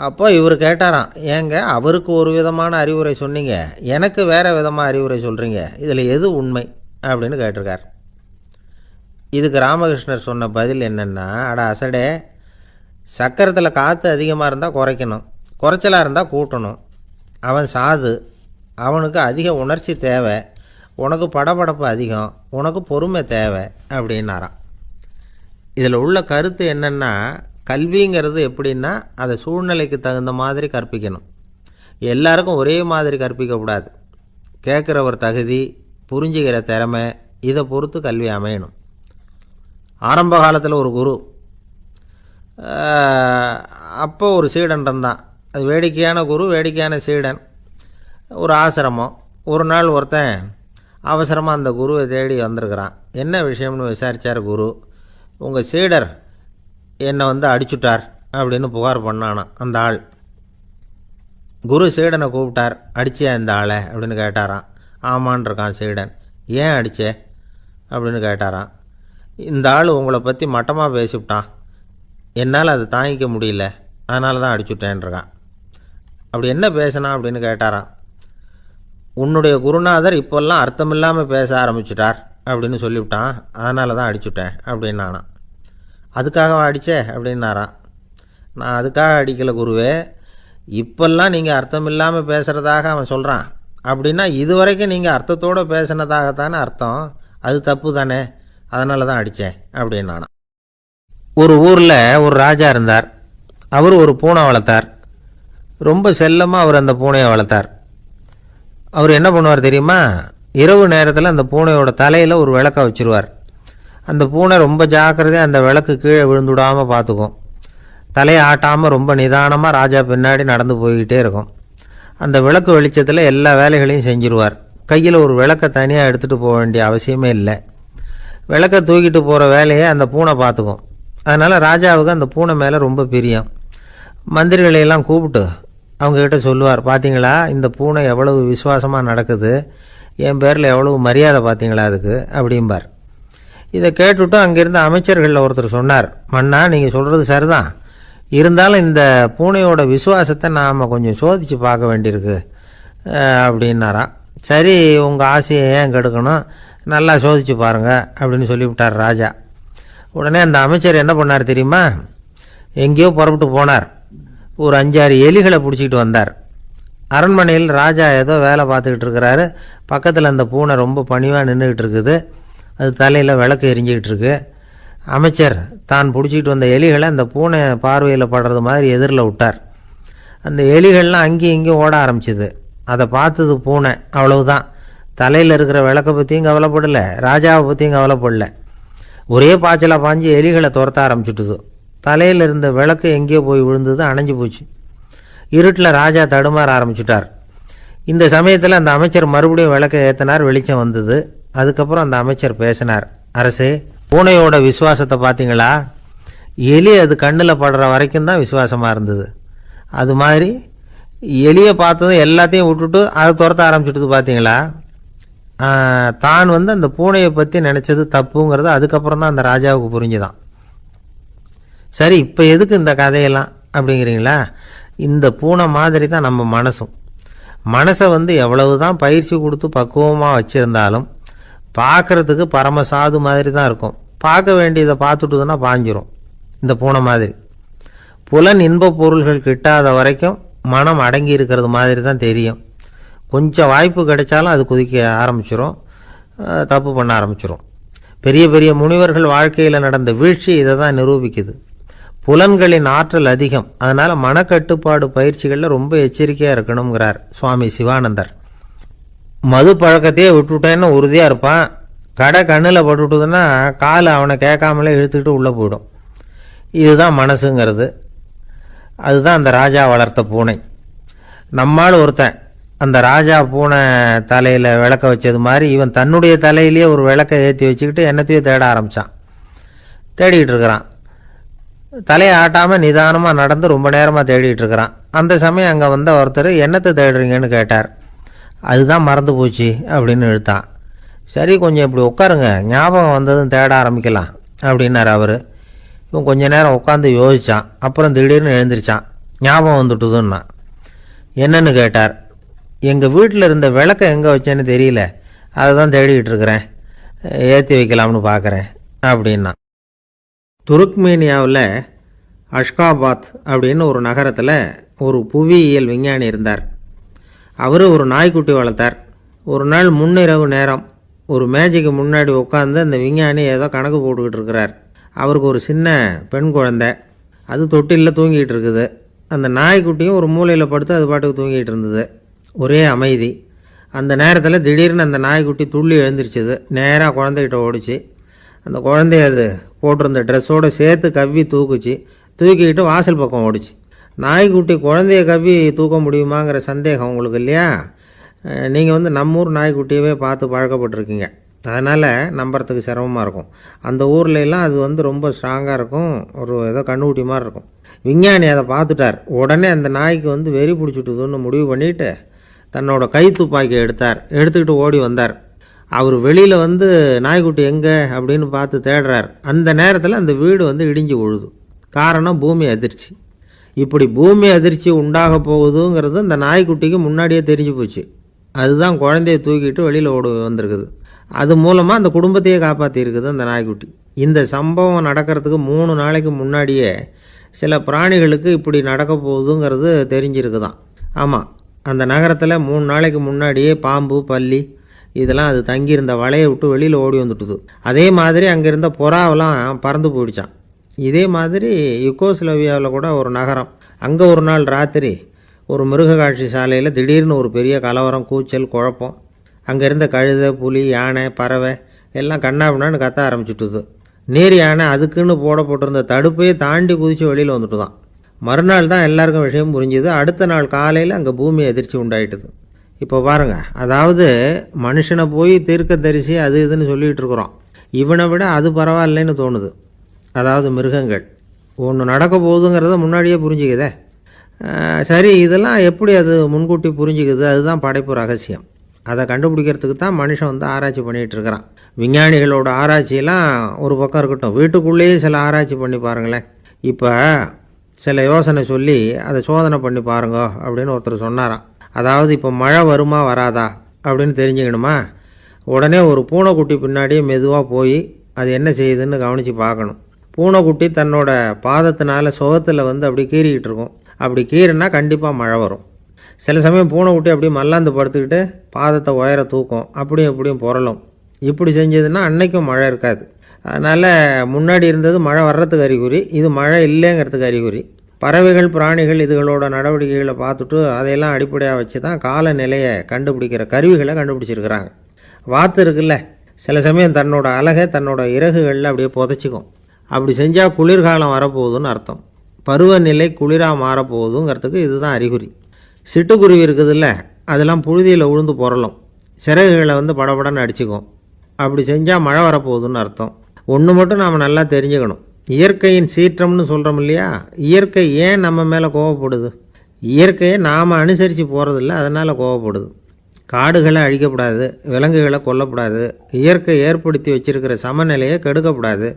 அப்போ இவர் கேட்டாராம், ஏங்க அவருக்கு ஒரு விதமான அறிவுரை சொன்னீங்க, எனக்கு வேறு விதமாக அறிவுரை சொல்கிறீங்க, இதில் எது உண்மை அப்படின்னு கேட்டிருக்கார். இதுக்கு ராமகிருஷ்ணர் சொன்ன பதில் என்னென்னா, அட அசடே, சக்கரத்தில் காற்று அதிகமாக இருந்தால் குறைக்கணும், குறைச்சலாக இருந்தால் கூட்டணும். அவன் சாது, அவனுக்கு அதிக உணர்ச்சி தேவை, உனக்கு படபடப்பு அதிகம், உனக்கு பொறுமை தேவை அப்படின்னாராம். இதில் உள்ள கருத்து என்னென்னா, கல்விங்கிறது எப்படின்னா அதை சூழ்நிலைக்கு தகுந்த மாதிரி கற்பிக்கணும். எல்லாருக்கும் ஒரே மாதிரி கற்பிக்கக்கூடாது. கேட்குறவர் தகுதி, புரிஞ்சுக்கிற திறமை, இதை பொறுத்து கல்வி அமையணும். ஆரம்ப காலத்தில் ஒரு குரு, அப்போ ஒரு சீடன் இருந்தான். அது வேடிக்கையான குரு, வேடிக்கையான சீடன். ஒரு ஆசிரமம். ஒரு நாள் ஒருத்தன் அவசரமாக அந்த குருவை தேடி வந்திருக்கிறான். என்ன விஷயம்னு விசாரித்தார் குரு. உங்கள் சீடர் என்னை அடிச்சுட்டார் அப்படின்னு புகார் பண்ணானா அந்த ஆள். குரு சீடனை கூப்பிட்டார். அடிச்சே அந்த ஆளை அப்படின்னு கேட்டாரான். ஆமான் இருக்கான் சீடன். ஏன் அடிச்சே அப்படின்னு கேட்டாரான். இந்த ஆள் உங்களை பற்றி மட்டமாக பேசிவிட்டான், என்னால் அதை தாங்கிக்க முடியல, அதனால தான் அடிச்சுட்டேன்ருக்கான். அப்படி என்ன பேசினான் அப்படின்னு கேட்டாரான். உன்னுடைய குருநாதர் இப்போல்லாம் அர்த்தமில்லாமல் பேச ஆரம்பிச்சுட்டார் அப்படின்னு சொல்லிவிட்டான், அதனால தான் அடிச்சுட்டேன் அப்படின்னானா. அதுக்காக அடித்தே அப்படின்னாரான். நான் அதுக்காக அடிக்கலை குருவே, இப்பெல்லாம் நீங்கள் அர்த்தம் இல்லாமல் பேசுகிறதாக அவன் சொல்கிறான், அப்படின்னா இதுவரைக்கும் நீங்கள் அர்த்தத்தோடு பேசினதாகத்தானே அர்த்தம், அது தப்பு தானே, அதனால தான் அடித்தேன் அப்படின்னானா. ஒரு ஊரில் ஒரு ராஜா இருந்தார். அவர் ஒரு பூனை வளர்த்தார். ரொம்ப செல்லமாக அவர் அந்த பூனையை வளர்த்தார். அவர் என்ன பண்ணுவார் தெரியுமா, இரவு நேரத்தில் அந்த பூனையோட தலையில் ஒரு விளக்கை வச்சுருவார். அந்த பூனை ரொம்ப ஜாக்கிரதையாக அந்த விளக்கு கீழே விழுந்துடாமல் பார்த்துக்கும். தலையை ஆட்டாமல் ரொம்ப நிதானமாக ராஜா பின்னாடி நடந்து போய்கிட்டே இருக்கும். அந்த விளக்கு வெளிச்சத்தில் எல்லா வேலைகளையும் செஞ்சுருவார். கையில் ஒரு விளக்கை தனியாக எடுத்துகிட்டு போக வேண்டிய அவசியமே இல்லை. விளக்கை தூக்கிட்டு போகிற வேலையை அந்த பூனை பார்த்துக்கும். அதனால் ராஜாவுக்கு அந்த பூனை மேலே ரொம்ப பிரியம். மந்திரிகளையெல்லாம் கூப்பிட்டு அவங்கக்கிட்ட சொல்லுவார், பார்த்தீங்களா இந்த பூனை எவ்வளவு விசுவாசமாக நடக்குது, என் பேரில் எவ்வளவு மரியாதை பார்த்தீங்களா அதுக்கு அப்படிம்பார். இதை கேட்டுவிட்டு அங்கேருந்து அமைச்சர்களில் ஒருத்தர் சொன்னார், மன்னா நீங்கள் சொல்கிறது சரிதான், இருந்தாலும் இந்த பூனையோட விசுவாசத்தை நாம் கொஞ்சம் சோதித்து பார்க்க வேண்டியிருக்கு அப்படின்னாராம். சரி, உங்கள் ஆசையை ஏன் கெடுக்கணும், நல்லா சோதித்து பாருங்கள் அப்படின்னு சொல்லிவிட்டார் ராஜா. உடனே அந்த அமைச்சர் என்ன பண்ணார் தெரியுமா, எங்கேயோ புறப்பட்டு போனார். ஒரு 5-6 எலிகளை பிடிச்சிக்கிட்டு வந்தார். அரண்மனையில் ராஜா ஏதோ வேலை பார்த்துக்கிட்டு இருக்கிறாரு. பக்கத்தில் அந்த பூனை ரொம்ப பணிவாக நின்றுக்கிட்டு இருக்குது. அது தலையில் விளக்கு எரிஞ்சிக்கிட்டு இருக்கு. அமைச்சர் தான் பிடிச்சிக்கிட்டு வந்த எலிகளை அந்த பூனை பார்வையில் படுறது மாதிரி எதிரில் விட்டார். அந்த எலிகள்லாம் அங்கேயும் இங்கேயும் ஓட ஆரம்பிச்சிது. அதை பார்த்தது பூனை, அவ்வளவுதான். தலையில் இருக்கிற விளக்கை பற்றியும் கவலைப்படலை, ராஜாவை பற்றியும் கவலைப்படலை. ஒரே பாய்ச்சலாக பாஞ்சு எலிகளை துரத்த ஆரம்பிச்சுட்டுது. தலையில் இருந்த விளக்கு எங்கேயோ போய் விழுந்தது, அணைஞ்சு போச்சு. இருட்டில் ராஜா தடுமாற ஆரம்பிச்சுட்டார். இந்த சமயத்தில் அந்த அமைச்சர் மறுபடியும் விளக்கை ஏற்றினார். வெளிச்சம் வந்தது. அதுக்கப்புறம் அந்த அமைச்சர் பேசினார். அரசே, பூனையோட விசுவாசத்தை பார்த்தீங்களா, எலி அது கண்ணில் படுற வரைக்கும் தான் விசுவாசமாக இருந்தது. அது மாதிரி எலியை பார்த்ததும் எல்லாத்தையும் விட்டுட்டு அதை துரத்த ஆரம்பிச்சுட்டு பார்த்தீங்களா. தான் அந்த பூனையை பற்றி நினச்சது தப்புங்கிறது அதுக்கப்புறம் தான் அந்த ராஜாவுக்கு புரிஞ்சுதான். சரி, இப்போ எதுக்கு இந்த கதையெல்லாம் அப்படிங்கிறீங்களா, இந்த பூனை மாதிரி தான் நம்ம மனசும். மனசை எவ்வளவு தான் பயிற்சி கொடுத்து பக்குவமாக வச்சுருந்தாலும் பார்க்குறதுக்கு பரமசாது மாதிரி தான் இருக்கும். பார்க்க வேண்டியதை பார்த்துட்டுதுன்னா பாஞ்சிரும். இந்த பூனை மாதிரி புலன் இன்பப் பொருள்கள் கிட்டாத வரைக்கும் மனம் அடங்கி இருக்கிறது மாதிரி தான் தெரியும். கொஞ்சம் வாய்ப்பு கிடைச்சாலும் அது குதிக்க ஆரம்பிச்சிடும், தப்பு பண்ண ஆரம்பிச்சிடும். பெரிய பெரிய முனிவர்கள் வாழ்க்கையில் நடந்த வீழ்ச்சி இதை தான் நிரூபிக்குது. புலன்களின் ஆற்றல் அதிகம், அதனால் மனக்கட்டுப்பாடு பயிற்சிகளில் ரொம்ப எச்சரிக்கையாக இருக்கணுங்கிறார் சுவாமி சிவானந்தர். மது பழக்கத்தையே விட்டுவிட்டேன்னு உறுதியாக இருப்பான். கடை கண்ணில் பட்டுவிட்டதுன்னா காலை அவனை கேட்காமலே இழுத்துக்கிட்டு உள்ளே போயிடும். இதுதான் மனசுங்கிறது. அதுதான் அந்த ராஜா வளர்த்த பூனை. நம்மால் ஒருத்தன் அந்த ராஜா பூனை தலையில் விளக்க வச்சது மாதிரி இவன் தன்னுடைய தலையிலேயே ஒரு விளக்கை ஏற்றி வச்சுக்கிட்டு என்னத்தையோ தேட ஆரம்பித்தான். தேடிக்கிட்டு இருக்கிறான். தலையை ஆட்டாமல் நிதானமாக நடந்து ரொம்ப நேரமாக தேடிட்டு இருக்கிறான். அந்த சமயம் அங்கே வந்த ஒருத்தர் என்னத்தை தேடுறீங்கன்னு கேட்டார். அதுதான் மறந்து போச்சு அப்படின்னு இழுத்தான். சரி, கொஞ்சம் இப்படி உட்காருங்க, ஞாபகம் வந்ததும் தேட ஆரம்பிக்கலாம் அப்படின்னார் அவர். இவன் கொஞ்ச நேரம் உட்காந்து யோசித்தான். அப்புறம் திடீர்னு எழுந்திரிச்சான். ஞாபகம் வந்துட்டுதுன்னா. என்னன்னு கேட்டார். எங்கள் வீட்டில் இருந்த விளக்கை எங்கே வச்சேன்னு தெரியல, அதை தான் தேடிக்கிட்டு இருக்கிறேன், ஏற்றி வைக்கலாம்னு பார்க்குறேன் அப்படின்னா. துருக்மேனியாவில் அஷ்காபாத் அப்படின்னு ஒரு நகரத்தில் ஒரு புவியியல் விஞ்ஞானி இருந்தார். அவர் ஒரு நாய்க்குட்டி வளர்த்தார். ஒரு நாள் முன்னிரவு நேரம் ஒரு மேஜைக்கு முன்னாடி உட்காந்து அந்த விஞ்ஞானி ஏதோ கணக்கு போட்டுக்கிட்டு இருக்கிறார். அவருக்கு ஒரு சின்ன பெண் குழந்தை, அது தொட்டிலில் தூங்கிட்டு இருக்குது. அந்த நாய்க்குட்டியும் ஒரு மூலையில் படுத்து அது பாட்டுக்கு தூங்கிட்டு இருந்தது. ஒரே அமைதி. அந்த நேரத்தில் திடீர்னு அந்த நாய்க்குட்டி துள்ளி எழுந்திரிச்சிது. நேராக குழந்தைகிட்ட ஓடிச்சு. அந்த குழந்தைய அது போட்டிருந்த ட்ரெஸ்ஸோடு சேர்த்து கவ்வி தூக்குச்சு. தூக்கிக்கிட்டு வாசல் பக்கம் ஓடிச்சு. நாய்க்குட்டி குழந்தைய கவ்வி தூக்க முடியுமாங்கிற சந்தேகம் உங்களுக்கு இல்லையா? நீங்கள் நம்ம ஊர் நாய்க்குட்டியவே பார்த்து பழக்கப்பட்டிருக்கீங்க, அதனால் நம்புறதுக்கு சிரமமாக இருக்கும். அந்த ஊர்லெலாம் அது ரொம்ப ஸ்ட்ராங்காக இருக்கும், ஒரு ஏதோ கண்ணுக்குட்டி மாதிரி இருக்கும். விஞ்ஞானி அதை பார்த்துட்டார். உடனே அந்த நாய்க்கு வெறி பிடிச்சிட்டுதுன்னு முடிவு பண்ணிவிட்டு தன்னோட கை துப்பாக்கி எடுத்துக்கிட்டு ஓடி வந்தார். அவர் வெளியில் நாய்க்குட்டி எங்கே அப்படின்னு பார்த்து தேடுறார். அந்த நேரத்தில் அந்த வீடு இடிஞ்சு விழுது. காரணம் பூமி அதிர்ச்சி. இப்படி பூமி அதிர்ச்சி உண்டாக போகுதுங்கிறது அந்த நாய்க்குட்டிக்கு முன்னாடியே தெரிஞ்சு போச்சு. அதுதான் குழந்தைய தூக்கிட்டு வெளியில் ஓடி வந்திருக்குது. அது மூலமாக அந்த குடும்பத்தையே காப்பாற்றிருக்குது அந்த நாய்க்குட்டி. இந்த சம்பவம் நடக்கிறதுக்கு 3 நாளைக்கு முன்னாடியே சில பிராணிகளுக்கு இப்படி நடக்க போகுதுங்கிறது தெரிஞ்சிருக்குதான். ஆமாம், அந்த நகரத்தில் 3 நாளைக்கு முன்னாடியே பாம்பு, பல்லி இதெல்லாம் அது தங்கியிருந்த வலையை விட்டு வெளியில் ஓடி வந்துட்டுது. அதே மாதிரி அங்கே இருந்த புறாவெல்லாம் பறந்து போயிடுச்சான். இதே மாதிரி யுகோஸ்லோவியாவில் கூட ஒரு நகரம், அங்கே ஒரு நாள் ராத்திரி ஒரு மிருக காட்சி சாலையில் திடீர்னு ஒரு பெரிய கலவரம், கூச்சல், குழப்பம். அங்கே இருந்த கழுதை, புலி, யானை, பறவை எல்லாம் கண்ணாபின்னான்னு கத்த ஆரம்பிச்சுட்டுது. நீர் யானை அதுக்குன்னு போடப்பட்டிருந்த தடுப்பையே தாண்டி குதித்து வெளியில் வந்துட்டு தான். மறுநாள் தான் எல்லாருக்கும் விஷயம் புரிஞ்சுது. அடுத்த நாள் காலையில் அங்கே பூமி அதிர்ச்சி உண்டாயிட்டுது. இப்போ பாருங்கள், அதாவது மனுஷனை போய் தீர்க்க தரிசி அது இதுன்னு சொல்லிகிட்டு இருக்கிறோம். இவனை விட அது பரவாயில்லைன்னு தோணுது. அதாவது மிருகங்கள் ஒன்று நடக்க போகுதுங்கிறத முன்னாடியே புரிஞ்சுக்குதே. சரி, இதெல்லாம் எப்படி அது முன்கூட்டி புரிஞ்சுக்குது? அதுதான் படைப்பு ரகசியம். அதை கண்டுபிடிக்கிறதுக்கு தான் மனுஷன் ஆராய்ச்சி பண்ணிகிட்டு இருக்கிறான். விஞ்ஞானிகளோட ஆராய்ச்சியெல்லாம் ஒரு பக்கம் இருக்கட்டும், வீட்டுக்குள்ளேயே சில ஆராய்ச்சி பண்ணி பாருங்களேன். இப்போ சில யோசனை சொல்லி அதை சோதனை பண்ணி பாருங்க அப்படின்னு ஒருத்தர் சொன்னாராம். அதாவது இப்போ மழை வருமா வராதா அப்படின்னு தெரிஞ்சுக்கணுமா, உடனே ஒரு பூனைக்குட்டி பின்னாடியே மெதுவாக போய் அது என்ன செய்யுதுன்னு கவனித்து பார்க்கணும். பூனைக்குட்டி தன்னோட பாதத்தினால சுகத்தில் அப்படி கீறிக்கிட்டு இருக்கும். அப்படி கீறினா கண்டிப்பாக மழை வரும். சில சமயம் பூனைக்குட்டி அப்படியே மல்லாந்து படுத்துக்கிட்டு பாதத்தை உயர தூக்கும், அப்படியும் இப்படியும் புரளும். இப்படி செஞ்சதுன்னா அன்னைக்கும் மழை இருக்காது. அதனால் முன்னாடி இருந்தது மழை வர்றதுக்கு அறிகுறி, இது மழை இல்லைங்கிறதுக்கு அறிகுறி. பறவைகள், பிராணிகள் இதுகளோட நடவடிக்கைகளை பார்த்துட்டு அதையெல்லாம் அடிப்படையாக வச்சு தான் காலநிலையை கண்டுபிடிக்கிற கருவிகளை கண்டுபிடிச்சிருக்கிறாங்க. வாத்து இருக்குல்ல, சில சமயம் தன்னோட அழகை தன்னோட இறகுகளில் அப்படியே புதைச்சிக்கும். அப்படி செஞ்சால் குளிர்காலம் வரப்போகுதுன்னு அர்த்தம். பருவநிலை குளிராக மாறப்போகுதுங்கிறதுக்கு இதுதான் அறிகுறி. சிட்டுக்குருவி இருக்குதுல்ல, அதெல்லாம் புழுதியில் உழுந்து புரளும், சிறகுகளை படபடன்னு அடிச்சுக்கும். அப்படி செஞ்சால் மழை வரப்போகுதுன்னு அர்த்தம். ஒன்று மட்டும் நாம் நல்லா தெரிஞ்சுக்கணும், இயற்கையின் சீற்றம்னு சொல்கிறோம் இல்லையா, இயற்கை ஏன் நம்ம மேலே கோவப்படுது? இயற்கையை நாம் அனுசரித்து போகிறதில்ல, அதனால் கோவப்படுது. காடுகளை அழிக்கப்படாது, விலங்குகளை கொல்லக்கூடாது, இயற்கை ஏற்படுத்தி வச்சிருக்கிற சமநிலையை கெடுக்கக்கூடாது.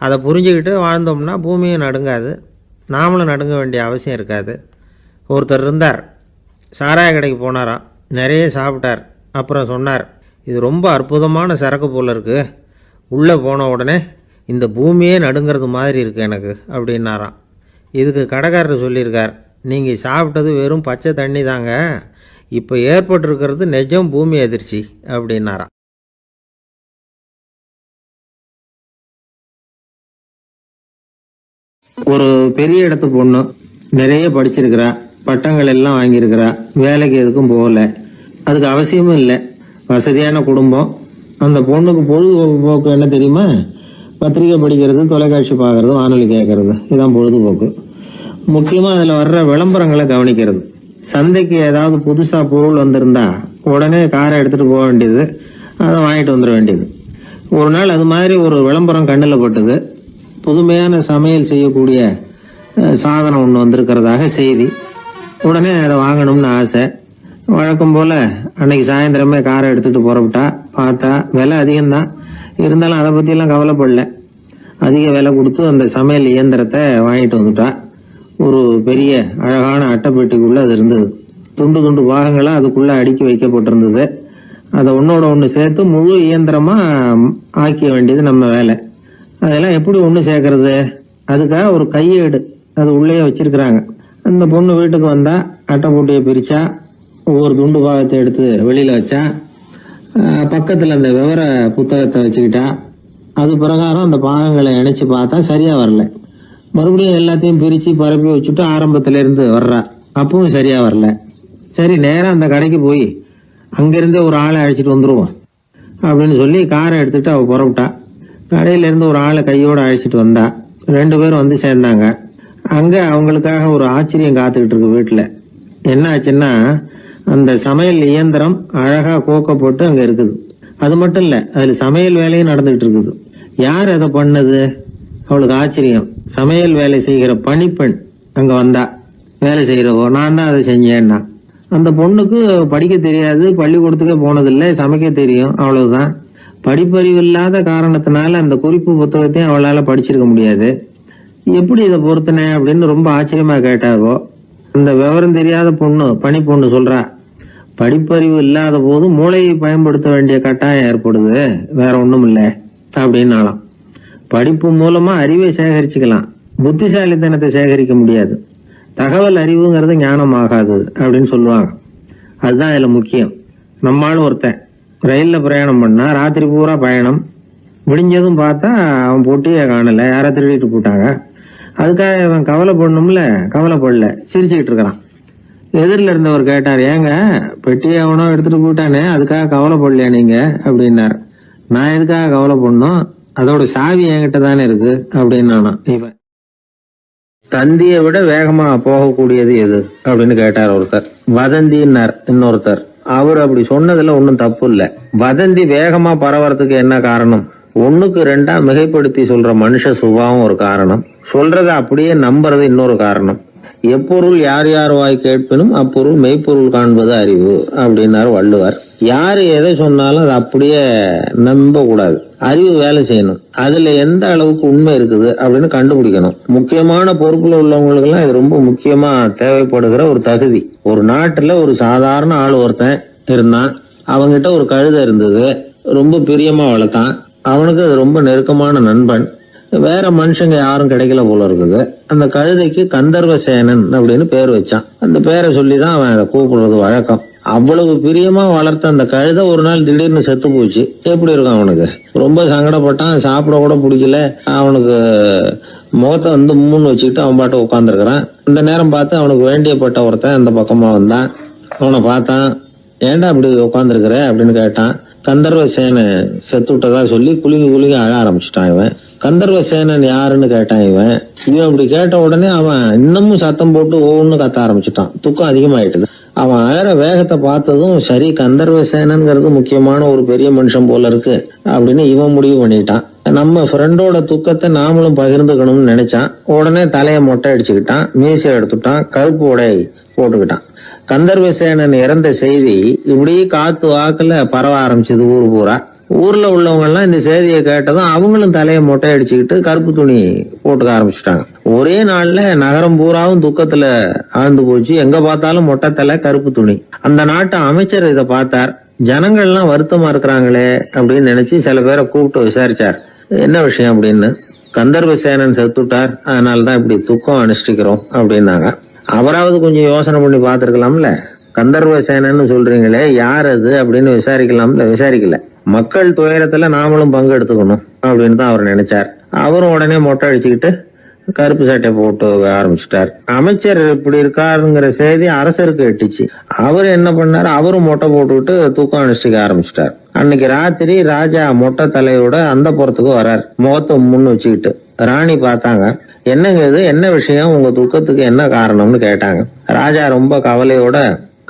அதை புரிஞ்சுக்கிட்டு வாழ்ந்தோம்னா பூமியும் நடுங்காது, நாமளும் நடுங்க வேண்டிய அவசியம் இருக்காது. ஒருத்தர் இருந்தார், சாராய கடைக்கு போனாராம், நிறைய சாப்பிட்டார். அப்புறம் சொன்னார், இது ரொம்ப அற்புதமான சரக்கு போல் இருக்குது, உள்ளே போன உடனே இந்த பூமியே நடுங்கிறது மாதிரி இருக்குது எனக்கு அப்படின்னாராம். இதுக்கு கடைக்காரர் சொல்லியிருக்கார், நீங்கள் சாப்பிட்டது வெறும் பச்சை தண்ணி தாங்க, இப்போ ஏற்பட்டிருக்கிறது நிஜம் பூமி அதிர்ச்சி அப்படின்னாராம். ஒரு பெரிய இடத்து பொண்ணு நிறைய படிச்சிருக்கிறா, பட்டங்கள் எல்லாம் வாங்கியிருக்கிறா, வேலைக்கு எதுக்கும் போகல, அதுக்கு அவசியமும் இல்லை, வசதியான குடும்பம். அந்த பொண்ணுக்கு பொழுதுபோக்கு என்ன தெரியுமா? பத்திரிகை படிக்கிறது, தொலைக்காட்சி பார்க்கறது, வானொலி கேட்கறது, இதுதான் பொழுதுபோக்கு. முக்கியமா அதுல வர்ற விளம்பரங்களை கவனிக்கிறது. சந்தைக்கு ஏதாவது புதுசா பொருள் வந்திருந்தா உடனே காரை எடுத்துட்டு போக வேண்டியது, அதை வாங்கிட்டு வந்துட வேண்டியது. ஒரு நாள் அது மாதிரி ஒரு விளம்பரம் கண்ணில் பட்டது. புதுமையான சமையல் செய்யக்கூடிய சாதனம் ஒன்று வந்திருக்கிறதாக செய்தி. உடனே அதை வாங்கணும்னு ஆசை. வழக்கம் போல அன்னைக்கு சாயந்தரமே காரை எடுத்துட்டு புறப்பட்டா. பார்த்தா விலை அதிகம்தான், இருந்தாலும் அதை பத்தியெல்லாம் கவலைப்படல. அதிக விலை கொடுத்து அந்த சமையல் இயந்திரத்தை வாங்கிட்டு வந்துட்டா. ஒரு பெரிய அழகான அட்டைப்பெட்டிக்குள்ள அது இருந்தது. துண்டு துண்டு பாகங்களா அதுக்குள்ள அடுக்கி வைக்கப்பட்டிருந்தது. அதை ஒன்னோட ஒன்று சேர்த்து முழு இயந்திரமா ஆக்கிய வேண்டியது நம்ம வேலை. அதெல்லாம் எப்படி ஒன்று சேர்க்கறது? அதுக்காக ஒரு கையேடு அது உள்ளே வச்சிருக்கிறாங்க. அந்த பொண்ணு வீட்டுக்கு வந்தா அட்டை போட்டியை பிரிச்சா, ஒவ்வொரு துண்டு பாகத்தை எடுத்து வெளியில வச்சா, பக்கத்துல அந்த விவர புத்தகத்தை வச்சுக்கிட்டா. அது பிரகாரம் அந்த பாகங்களை இணைச்சு பார்த்தா சரியா வரல. மறுபடியும் எல்லாத்தையும் பிரிச்சு பரப்பி வச்சுட்டு ஆரம்பத்துல இருந்து வர்றா. அப்பவும் சரியா வரல. சரி, நேரம் அந்த கடைக்கு போய் அங்கிருந்தே ஒரு ஆளை அழைச்சிட்டு வந்துருவோம் அப்படின்னு சொல்லி காரை எடுத்துட்டு அவ புறப்பட்டா. கடையில இருந்து ஒரு ஆளை கையோட அழைச்சிட்டு வந்தா. 2 பேரும் வந்து சேர்ந்தாங்க. அங்க அவங்களுக்காக ஒரு ஆச்சரியம் காத்துக்கிட்டு இருக்கு வீட்டுல. என்ன ஆச்சுன்னா, அந்த சமையல் இயந்திரம் அழகா கோக்கப்பட்டு அங்க இருக்குது. அது மட்டும் இல்ல, அதுல சமையல் வேலையும் நடந்துகிட்டு இருக்குது. யார் அதை பண்ணது? அவளுக்கு ஆச்சரியம். சமையல் வேலை செய்கிற பணிப்பெண் அங்க வந்தா. வேலை செய்யறவோ, நான் தான் அதை செஞ்சேன்னா. அந்த பொண்ணுக்கு படிக்க தெரியாது, பள்ளிக்கூடத்துக்கே போனதில்லை, சமைக்க தெரியும், அவ்வளவுதான். படிப்பறிவு இல்லாத காரணத்தினால அந்த குறிப்பு புத்தகத்தையும் அவளால படிச்சிருக்க முடியாது. எப்படி இதை பொறுத்தனே அப்படின்னு ரொம்ப ஆச்சரியமா கேட்டாவோ. அந்த விவரம் தெரியாத பொண்ணு, பணி பொண்ணு சொல்றா, படிப்பறிவு இல்லாத போது மூளையை பயன்படுத்த வேண்டிய கட்டாயம் ஏற்படுது, வேற ஒண்ணும் இல்ல அப்படின்னாலாம். படிப்பு மூலமா அறிவை சேகரிச்சுக்கலாம், புத்திசாலித்தனத்தை சேகரிக்க முடியாது. தகவல் அறிவுங்கிறது ஞானம் ஆகாது அப்படின்னு சொல்லுவாங்க. அதுதான் இதுல முக்கியம். நம்மாலும் ஒருத்தன் ரயில்ல பிரயாணம் பண்ணா, ராத்திரி பூரா பயணம், விடிஞ்சதும் பார்த்தா அவன் போட்டியே காணல, யாரை திருடிட்டு போட்டாங்க. அதுக்காக அவன் கவலைப்படணும்ல, கவலைப்படல, சிரிச்சுக்கிட்டு இருக்கிறான். எதிரில இருந்தவர் கேட்டார், ஏங்க பெட்டியை அவனோ எடுத்துட்டு போட்டானே, அதுக்காக கவலைப்படலையா நீங்க அப்படின்னாரு. நான் எதுக்காக கவலைப்படணும், அதோட சாவி என்கிட்ட தானே இருக்கு அப்படின்னு. இவன் தந்தியை விட வேகமா போகக்கூடியது எது அப்படின்னு கேட்டார் ஒருத்தர். வதந்தின்னார் இன்னொருத்தர். அவர் அப்படி சொன்னதுல ஒன்னும் தப்பு இல்ல. வதந்தி வேகமா பரவறதுக்கு என்ன காரணம்? 1க்கு 2 மிகைப்படுத்தி சொல்ற மனுஷ சுபாவம் ஒரு காரணம், சொல்றத அப்படியே நம்புறது இன்னொரு காரணம். எப்பொருள் யார் யார் வாய் கேட்பினும் அப்பொருள் மெய்ப்பொருள் காண்பது அறிவு அப்படின்னாரு வள்ளுவர். யாரு எதை சொன்னாலும் அதை அப்படியே நம்ப கூடாது, அறிவு வேலை செய்யணும். அதுல எந்த அளவுக்கு உண்மை இருக்குது அப்படின்னு கண்டுபிடிக்கணும். முக்கியமான பொறுப்புல உள்ளவங்களுக்கு எல்லாம் இது ரொம்ப முக்கியமா தேவைப்படுகிற ஒரு தகுதி. ஒரு நாட்டுல ஒரு சாதாரண ஆள் ஒருத்தன் இருந்தான். அவங்கிட்ட ஒரு கழுதை இருந்தது, ரொம்ப பிரியமா வளர்த்தான். அவனுக்கு அது ரொம்ப நெருக்கமான நண்பன். வேற மனுஷங்க யாரும் கிடைக்கல போல இருக்குது. அந்த கழுதைக்கு கந்தர்வசேனன் அப்படின்னு பேர் வச்சான். அந்த பேரை சொல்லிதான் அவன் அதை கூப்பிடுறது வழக்கம். அவ்வளவு பிரியமா வளர்த்த அந்த கழுதை ஒரு நாள் திடீர்னு செத்து போச்சு. எப்படி இருக்கும் அவனுக்கு? ரொம்ப சங்கடப்பட்டான், சாப்பிட கூட பிடிக்கல. அவனுக்கு முகத்தை வந்து மூணு வச்சுக்கிட்டு அவன் பாட்டு உட்காந்துருக்கிறான். இந்த நேரம் பார்த்து அவனுக்கு வேண்டியப்பட்ட ஒருத்தன் அந்த பக்கமா வந்தான். அவனை பார்த்தான். ஏன்டா அப்படி உட்காந்துருக்கிற அப்படின்னு கேட்டான். கந்தர்வசேன செத்து விட்டதா சொல்லி குலுங்கி அழ ஆரம்பிச்சுட்டான் இவன். கந்தர்வசேனன் யாருன்னு கேட்டான் இவன். அப்படி கேட்ட உடனே அவன் இன்னமும் சத்தம் போட்டு ஒவ்வொன்னு கத்த ஆரம்பிச்சுட்டான். துக்கம் அதிகமாயிட்டுது. அவன் அழற வேகத்தை பார்த்ததும் சரி, கந்தர்வசேனன்ங்கிறது முக்கியமான ஒரு பெரிய மனுஷன் போல இருக்கு அப்படின்னு இவன் முடிவு பண்ணிட்டான். நம்ம ஃப்ரெண்டோட துக்கத்தை நாமளும் பகிர்ந்துக்கணும்னு நினைச்சான். உடனே தலையை மொட்டை அடிச்சுக்கிட்டான், மீசை எடுத்துட்டான், கருப்பு உடை போட்டுக்கிட்டான். கந்தர்வசேனன் இறந்த செய்தி இப்படி காத்து வாக்குல பரவ ஆரம்பிச்சது ஊர் பூரா. ஊர்ல உள்ளவங்க எல்லாம் இந்த செய்தியை கேட்டதும் அவங்களும் தலையை மொட்டை அடிச்சுக்கிட்டு கருப்பு துணி போட்டுக்க ஆரம்பிச்சுட்டாங்க. ஒரே நாள்ல நகரம் பூராவும் துக்கத்துல ஆழ்ந்து போச்சு. எங்க பார்த்தாலும் மொட்டை தலை, கருப்பு துணி. அந்த நாட்டு அமைச்சர் இதை பார்த்தார். ஜனங்கள்லாம் வருத்தமா இருக்கிறாங்களே அப்படின்னு நினைச்சு சில பேரை கூப்பிட்டு விசாரிச்சார், என்ன விஷயம் அப்படின்னு. கந்தர்வசேனன் செத்துட்டார், அதனாலதான் இப்படி துக்கம் அனுஷ்டிக்கிறோம் அப்படின்னாங்க. அவராவது கொஞ்சம் யோசனை பண்ணி பார்த்திருக்கலாம்ல. கந்தர்வசேனன்னு சொல்றீங்களே, யார் அது அப்படின்னு விசாரிக்கலாம்ல. விசாரிக்கல. மக்கள் துயரத்துல நாமளும் பங்கு எடுத்துக்கணும் அப்படின்னு தான் அவர் நினைச்சார். அவரும் உடனே மொட்டை அடிச்சுக்கிட்டு கருப்பு சட்டை போட்டு ஆரம்பிச்சிட்டார். அமைச்சர் இப்படி இருக்காருங்கிற செய்தி அரசருக்கு எட்டுச்சு. அவர் என்ன பண்ணாரு, அவரும் மொட்டை போட்டுக்கிட்டு தூக்கம் அனுஷ்டிக்க ஆரம்பிச்சிட்டார். அன்னைக்கு ராத்திரி ராஜா மொட்டை தலையோட அந்த புறத்துக்கு வரார், முகத்தை முன்னு வச்சுக்கிட்டு. ராணி பார்த்தாங்க. என்னங்க இது, என்ன விஷயம், உங்க துக்கத்துக்கு என்ன காரணம்னு கேட்டாங்க. ராஜா ரொம்ப கவலையோட,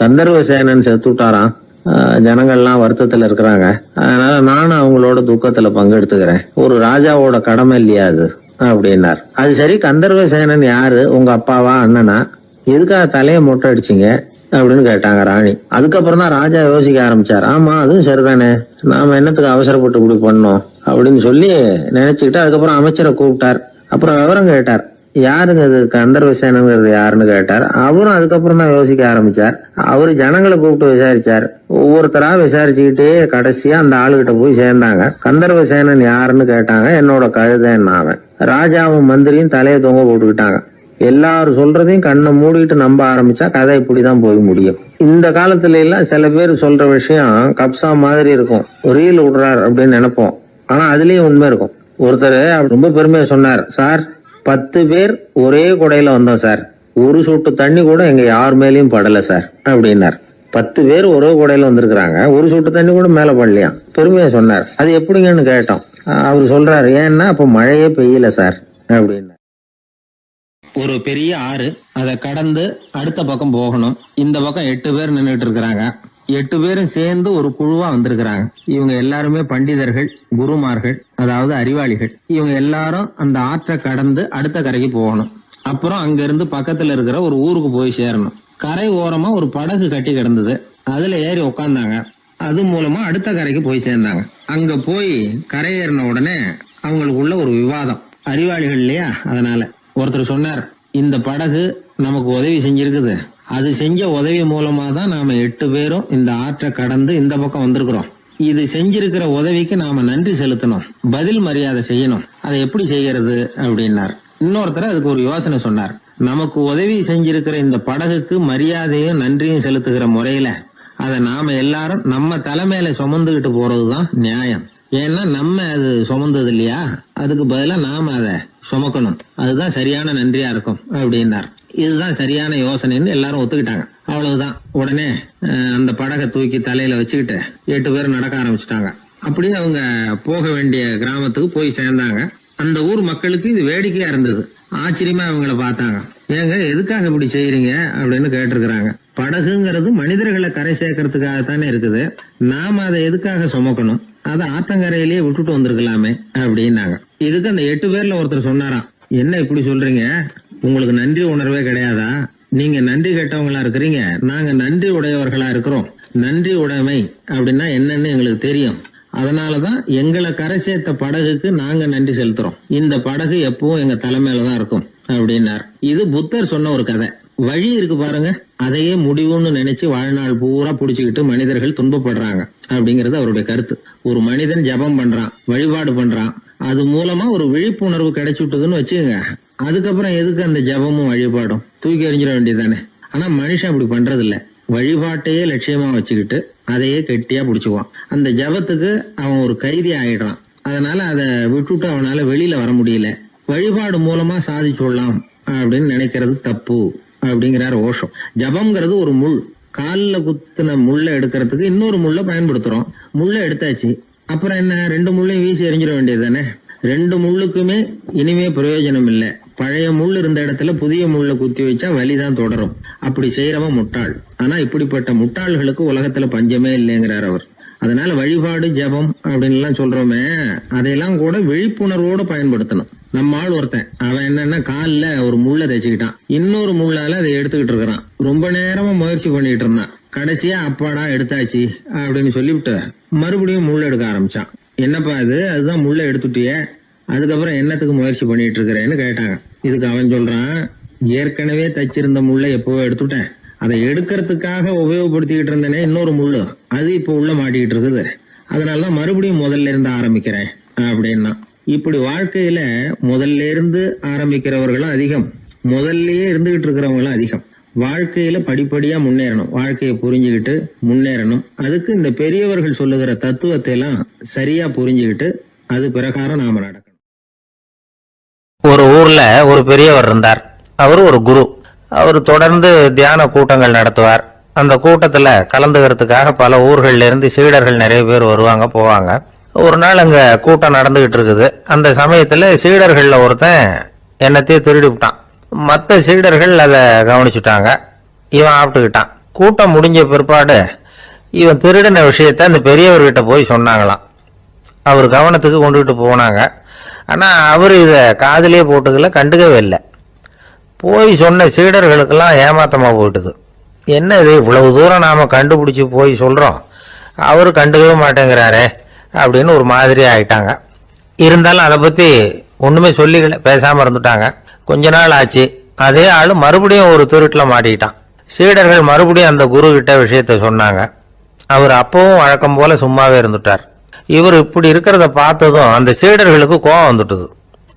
கந்தர்வசேனன் செத்துட்டாராம், ஜனங்கள்லாம் வருத்தத்துல இருக்கிறாங்க, அதனால நானும் அவங்களோட துக்கத்துல பங்கெடுத்துக்கிறேன், ஒரு ராஜாவோட கடமை இல்லையா அது அப்படின்னார். அது சரி, கந்தர்வசேனன் யாரு, உங்க அப்பாவா அண்ணனா, எதுக்காக தலையை மொட்டை அடிச்சிங்க அப்படின்னு கேட்டாங்க ராணி. அதுக்கப்புறம் தான் ராஜா யோசிக்க ஆரம்பிச்சார். ஆமா, அதுவும் சரிதானே, நாம என்னத்துக்கு அவசரப்பட்டு இப்படி பண்ணோம் அப்படின்னு சொல்லி நினைச்சுக்கிட்டு அதுக்கப்புறம் அமைச்சரை கூப்பிட்டார். அப்புறம் விவரம் கேட்டார். யாருங்க இது கந்தர்வசேனங்கிறது யாருன்னு கேட்டார். அவரும் அதுக்கப்புறம் தான் யோசிக்க ஆரம்பிச்சார். அவரு ஜனங்களை கூப்பிட்டு விசாரிச்சார். ஒவ்வொருத்தரா விசாரிச்சுக்கிட்டே கடைசியா அந்த ஆளுகிட்ட போய் சேர்ந்தாங்க. கந்தர்வசேனன் யாருன்னு கேட்டாங்க. என்னோட கழுதைன்னாங்க. ராஜாவும் மந்திரியும் தலையை தொங்க போட்டுக்கிட்டாங்க. எல்லாரும் சொல்றதையும் கண்ணை மூடிட்டு நம்ப ஆரம்பிச்சா கதை இப்படிதான் போய் முடியும். இந்த காலத்துல எல்லாம் சில பேர் சொல்ற விஷயம் கப்சா மாதிரி இருக்கும், ரீல் விடுறார் அப்படின்னு நினைப்போம். ஆனா அதுலயும் உண்மை இருக்கும். ஒருத்தர் ரொம்ப பெருமையா சொன்னார், சார் 10 பேர் ஒரே குடையில வந்தோம் சார், ஒரு சொட்டு தண்ணி கூட எங்க யார் மேலயும் படல சார் அப்படின்னார். 10 பேர் ஒரே குடையில வந்திருக்கிறாங்க, ஒரு சொட்டு தண்ணி கூட மேல படலையா, பெருமையா சொன்னார். அது எப்படிங்கன்னு கேட்டோம். அவர் சொல்றாரு, ஏன்னா அப்ப மழையே பெய்யல சார் அப்படின்னார். ஒரு பெரிய ஆறு, அதை கடந்து அடுத்த பக்கம் போகணும். இந்த பக்கம் 8 பேர் நின்றுட்டு இருக்கிறாங்க. 8 பேரும் சேர்ந்து ஒரு குழுவா வந்திருக்கிறாங்க. இவங்க எல்லாருமே பண்டிதர்கள், குருமார்கள், அதாவது அறிவாளிகள். இவங்க எல்லாரும் அந்த ஆற்றை கடந்து அடுத்த கரைக்கு போகணும். அப்புறம் அங்க இருந்து பக்கத்துல இருக்கிற ஒரு ஊருக்கு போய் சேரணும். கரை ஓரமா ஒரு படகு கட்டி கிடந்தது, அதுல ஏறி உக்காந்தாங்க. அது மூலமா அடுத்த கரைக்கு போய் சேர்ந்தாங்க. அங்க போய் கரையேறின உடனே அவங்களுக்குள்ள ஒரு விவாதம். அறிவாளிகள் இல்லையா, அதனால ஒருத்தர் சொன்னார், இந்த படகு நமக்கு உதவி செஞ்சிருக்குது, அது செஞ்ச உதவி மூலமா தான் நாம 8 பேரும் இந்த ஆற்றை கடந்து இந்த பக்கம் வந்திருக்கிறோம். இது செஞ்சிருக்கிற உதவிக்கு நாம நன்றி செலுத்தணும், பதில் மரியாதை செய்யணும். அதை எப்படி செய்யறது அப்படின்னார். இன்னொருத்தர் அதுக்கு ஒரு யோசனை சொன்னார். நமக்கு உதவி செஞ்சிருக்கிற இந்த படகுக்கு மரியாதையும் நன்றியும் செலுத்துகிற முறையில அதை நாம எல்லாரும் நம்ம தலைமையில சுமந்துகிட்டு போறதுதான் நியாயம். ஏன்னா நம்ம அது சுமந்தது இல்லையா, அதுக்கு பதிலா நாம அதை சுமக்கணும், அதுதான் சரியான நன்றியா இருக்கும் அப்படின்னார். இதுதான் சரியான யோசனைன்னு எல்லாரும் ஒத்துக்கிட்டாங்க. அவ்வளவுதான். உடனே அந்த படகை தூக்கி தலையில வச்சுக்கிட்டு 8 பேர் நடக்க ஆரம்பிச்சிட்டாங்க. அப்படியே அவங்க போக வேண்டிய கிராமத்துக்கு போய் சேர்ந்தாங்க. அந்த ஊர் மக்களுக்கு இது வேடிக்கையா இருந்தது. ஆச்சரியமா அவங்கள பார்த்தாங்க. ஏங்க எதுக்காக இப்படி செய்யறீங்க அப்படின்னு கேட்டிருக்கிறாங்க. படகுங்கிறது மனிதர்களை கரை சேர்க்கறதுக்காகத்தானே இருக்குது, நாம அதை எதுக்காக சுமக்கணும், அதை ஆத்தங்கரையிலேயே விட்டுட்டு வந்திருக்கலாமே அப்படின்னாங்க. இதுக்கு அந்த 8 பேர்ல ஒருத்தர் சொன்னாராம், என்ன இப்படி சொல்றீங்க, உங்களுக்கு நன்றி உணர்வே கிடையாதா, நீங்க நன்றி கெட்டவங்களா இருக்கிறீங்க, நாங்க நன்றி உடையவர்களா இருக்கிறோம். நன்றி உடைமை அப்படின்னா என்னன்னு எங்களுக்கு தெரியும், அதனாலதான் எங்களை கரை சேர்த்த படகுக்கு நாங்க நன்றி செலுத்துறோம். இந்த படகு எப்பவும் எங்க தலைமையிலதான் இருக்கும் அப்படின்னார். இது புத்தர் சொன்ன ஒரு கதை. வழி இருக்கு பாருங்க, அதையே முடிவுன்னு நினைச்சு வாழ்நாள் பூரா புடிச்சுக்கிட்டு மனிதர்கள் துன்பப்படுறாங்க அப்படிங்கறது அவருடைய கருத்து. ஒரு மனிதன் ஜபம் பண்றான், வழிபாடு பண்றான், அது மூலமா ஒரு விழிப்புணர்வு கிடைச்சுட்டுதுன்னு வச்சுக்கோங்க. அதுக்கப்புறம் எதுக்கு அந்த ஜபமும் வழிபாடும், தூக்கி எறிஞ்சிட வேண்டியதானே. ஆனா மனுஷன் அப்படி பண்றது இல்ல. வழிபாட்டையே லட்சியமா வச்சுக்கிட்டு அதையே கெட்டியா புடிச்சுக்குவான். அந்த ஜபத்துக்கு அவன் ஒரு கைதி ஆயிடுறான். அதனால அதை விட்டுட்டு அவனால வெளியில வர முடியல. வழிபாடு மூலமா சாதிச்சுடலாம் அப்படின்னு நினைக்கிறது தப்பு அப்படிங்கிறார் ஓஷோ. ஜபம்ங்கிறது ஒரு முள். காலில் குத்துன முள்ளை எடுக்கிறதுக்கு இன்னொரு முள்ளை பயன்படுத்துறோம். முள்ளை எடுத்தாச்சு, அப்புறம் என்ன, 2 முள்ளையும் வீசி எறிஞ்சிட வேண்டியது தானே. 2 முள்ளுக்குமே இனிமே பிரயோஜனம் இல்லை. பழைய முள் இருந்த இடத்துல புதிய முள்ளை குத்தி வச்சா வலிதான் தொடரும். அப்படி செய்யறவன் முட்டாள். ஆனா இப்படிப்பட்ட முட்டாள்களுக்கு உலகத்துல பஞ்சமே இல்லைங்கிறார் அவர். அதனால வழிபாடு ஜபம் அப்படின்னு எல்லாம் சொல்றோமே, அதையெல்லாம் கூட விழிப்புணர்வோட பயன்படுத்தணும். நம்ம ஆள் ஒருத்தன், அவன் என்னன்னா காலில் ஒரு முள்ளை தைச்சுக்கிட்டான், இன்னொரு முள்ளால அதை எடுத்துக்கிட்டு இருக்கிறான். ரொம்ப நேரமா முயற்சி பண்ணிட்டு இருந்தான். கடைசியா அப்பாடா எடுத்தாச்சு அப்படின்னு சொல்லிவிட்டு மறுபடியும் முள் எடுக்க ஆரம்பிச்சான். என்னப்பா இது, அதுதான் முள்ளை எடுத்துட்டிய, அதுக்கப்புறம் என்னத்துக்கு முயற்சி பண்ணிட்டு இருக்கிறேன்னு கேட்டாங்க. இதுக்கு அவன் சொல்றான், ஏற்கனவே தச்சிருந்த முள்ளை எப்பவோ எடுத்துட்டேன், அதை எடுக்கிறதுக்காக உபயோகப்படுத்திக்கிட்டு இருந்தேனே இன்னொரு முள்ளு, அது இப்ப உள்ள மாட்டிக்கிட்டு இருக்குது, அதனாலதான் மறுபடியும் முதல்ல இருந்து ஆரம்பிக்கிறேன் அப்படின்னா. இப்படி வாழ்க்கையில முதல்ல இருந்து ஆரம்பிக்கிறவர்களும் அதிகம், முதல்லயே இருந்துகிட்டு இருக்கிறவங்களும் அதிகம். வாழ்க்கையில படிப்படியா முன்னேறணும், வாழ்க்கையை புரிஞ்சுக்கிட்டு முன்னேறணும். அதுக்கு இந்த பெரியவர்கள் சொல்லுகிற தத்துவத்தை எல்லாம் சரியா புரிஞ்சுக்கிட்டு அது பிரகாரம் நாம நடக்கணும். ஒரு ஊர்ல ஒரு பெரியவர் இருந்தார். அவர் ஒரு குரு. அவர் தொடர்ந்து தியான கூட்டங்கள் நடத்துவார். அந்த கூட்டத்துல கலந்துக்கிறதுக்காக பல ஊர்கள்ல இருந்து சீடர்கள் நிறைய பேர் வருவாங்க போவாங்க. ஒரு நாள் அங்க கூட்டம் நடந்துகிட்டு இருக்குது. அந்த சமயத்துல சீடர்கள்ல ஒருத்தன் என்னத்தையும் திருடி விட்டான். மற்ற சீடர்கள் அதை கவனிச்சுட்டாங்க. இவன் ஆப்பிட்டுக்கிட்டான். கூட்டம் முடிஞ்ச பிற்பாடு இவன் திருடின விஷயத்த அந்த பெரியவர்கிட்ட போய் சொன்னாங்களாம். அவர் கவனத்துக்கு கொண்டுகிட்டு போனாங்க. ஆனா அவர் இதை காதிலே போட்டுக்கல, கண்டுக்கவே இல்லை. போய் சொன்ன சீடர்களுக்கெல்லாம் ஏமாத்தமா போயிட்டுது. என்ன இது, இவ்வளவு தூரம் நாம கண்டுபிடிச்சு போய் சொல்றோம், அவரு கண்டுக்கவே மாட்டேங்கிறாரே அப்படின்னு ஒரு மாதிரி ஆயிட்டாங்க. இருந்தாலும் அதை பத்தி ஒண்ணுமே சொல்லிக்கல, பேசாம இருந்துட்டாங்க. கொஞ்ச நாள் ஆச்சு. அதே ஆளு மறுபடியும் ஒரு திருட்டுல மாட்டிக்கிட்டான். சீடர்கள் மறுபடியும் அந்த குரு கிட்ட விஷயத்த சொன்னாங்க. அவர் அப்பவும் வழக்கம் போல சும்மாவே இருந்துட்டார். இவர் இப்படி இருக்கிறத பார்த்ததும் அந்த சீடர்களுக்கு கோபம் வந்துட்டுது.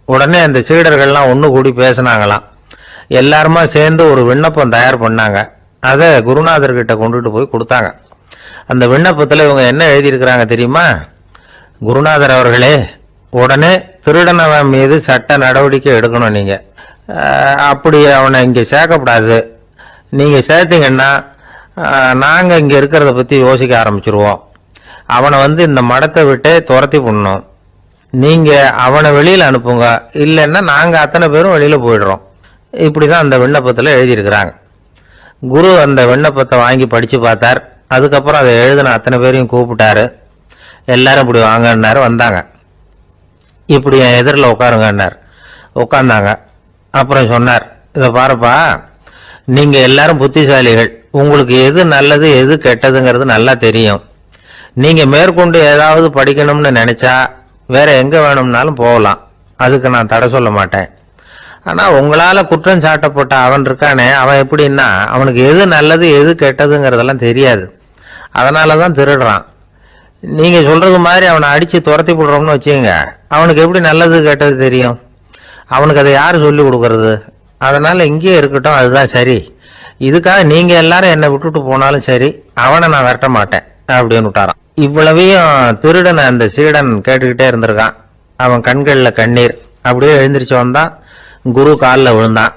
உடனே அந்த சீடர்கள்லாம் ஒண்ணு கூடி பேசினாங்களாம். எல்லாருமா சேர்ந்து ஒரு விண்ணப்பம் தயார் பண்ணாங்க. அதை குருநாதர்கிட்ட கொண்டுட்டு போய் கொடுத்தாங்க. அந்த விண்ணப்பத்துல இவங்க என்ன எழுதியிருக்கிறாங்க தெரியுமா? குருநாதர் அவர்களே, உடனே திருடனவன் மீது சட்ட நடவடிக்கை எடுக்கணும். நீங்க அப்படி அவனை இங்க சேர்க்கப்படாது. நீங்க சேர்த்தீங்கன்னா நாங்க இங்க இருக்கிறத பத்தி யோசிக்க ஆரம்பிச்சிருவோம். அவனை இந்த மடத்தை விட்டு துரத்தி பண்ணணும். நீங்க அவனை வெளியில அனுப்புங்க, இல்லைன்னா நாங்க அத்தனை பேரும் வெளியில போயிடுறோம். இப்படிதான் அந்த விண்ணப்பத்துல எழுதியிருக்கிறாங்க. குரு அந்த விண்ணப்பத்தை வாங்கி படிச்சு பார்த்தார். அதுக்கப்புறம் அதை எழுதின அத்தனை பேரையும் கூப்பிட்டாரு. எல்லாரும் இப்படி வாங்கன்னாரு. வந்தாங்க. இப்படி என் எதிரில் உட்காருங்கன்னார். உட்கார்ந்தாங்க. அப்புறம் சொன்னார், இதை பாருப்பா, நீங்க எல்லாரும் புத்திசாலிகள். உங்களுக்கு எது நல்லது எது கெட்டதுங்கிறது நல்லா தெரியும். நீங்க மேற்கொண்டு ஏதாவது படிக்கணும்னு நினைச்சா வேற எங்க வேணும்னாலும் போகலாம், அதுக்கு நான் தடை சொல்ல மாட்டேன். ஆனா உங்களால குற்றம் சாட்டப்பட்ட அவன் இருக்கானே, அவன் எப்படின்னா அவனுக்கு எது நல்லது எது கெட்டதுங்கிறதெல்லாம் தெரியாது. அதனாலதான் திருடுறான். நீங்க சொல்றது மாதிரி அவனை அடிச்சு துரத்தி போடுறோம்னு வச்சுங்க, அவனுக்கு எப்படி நல்லது கெட்டது தெரியும்? அவனுக்கு அதை யாரு சொல்லி கொடுக்கறது? அதனால இங்கேயே இருக்கட்டும், அதுதான் சரி. இதுக்காக நீங்க எல்லாரும் என்னை விட்டுட்டு போனாலும் சரி, அவனை நான் விரட்ட மாட்டேன் அப்படின்னு விட்டாரான். இவ்வளவையும் திருடனை அந்த சீடன் கேட்டுக்கிட்டே இருந்திருக்கான். அவன் கண்கள்ல கண்ணீர். அப்படியே எழுந்திரிச்சு வந்தான். குரு காலில் விழுந்தான்.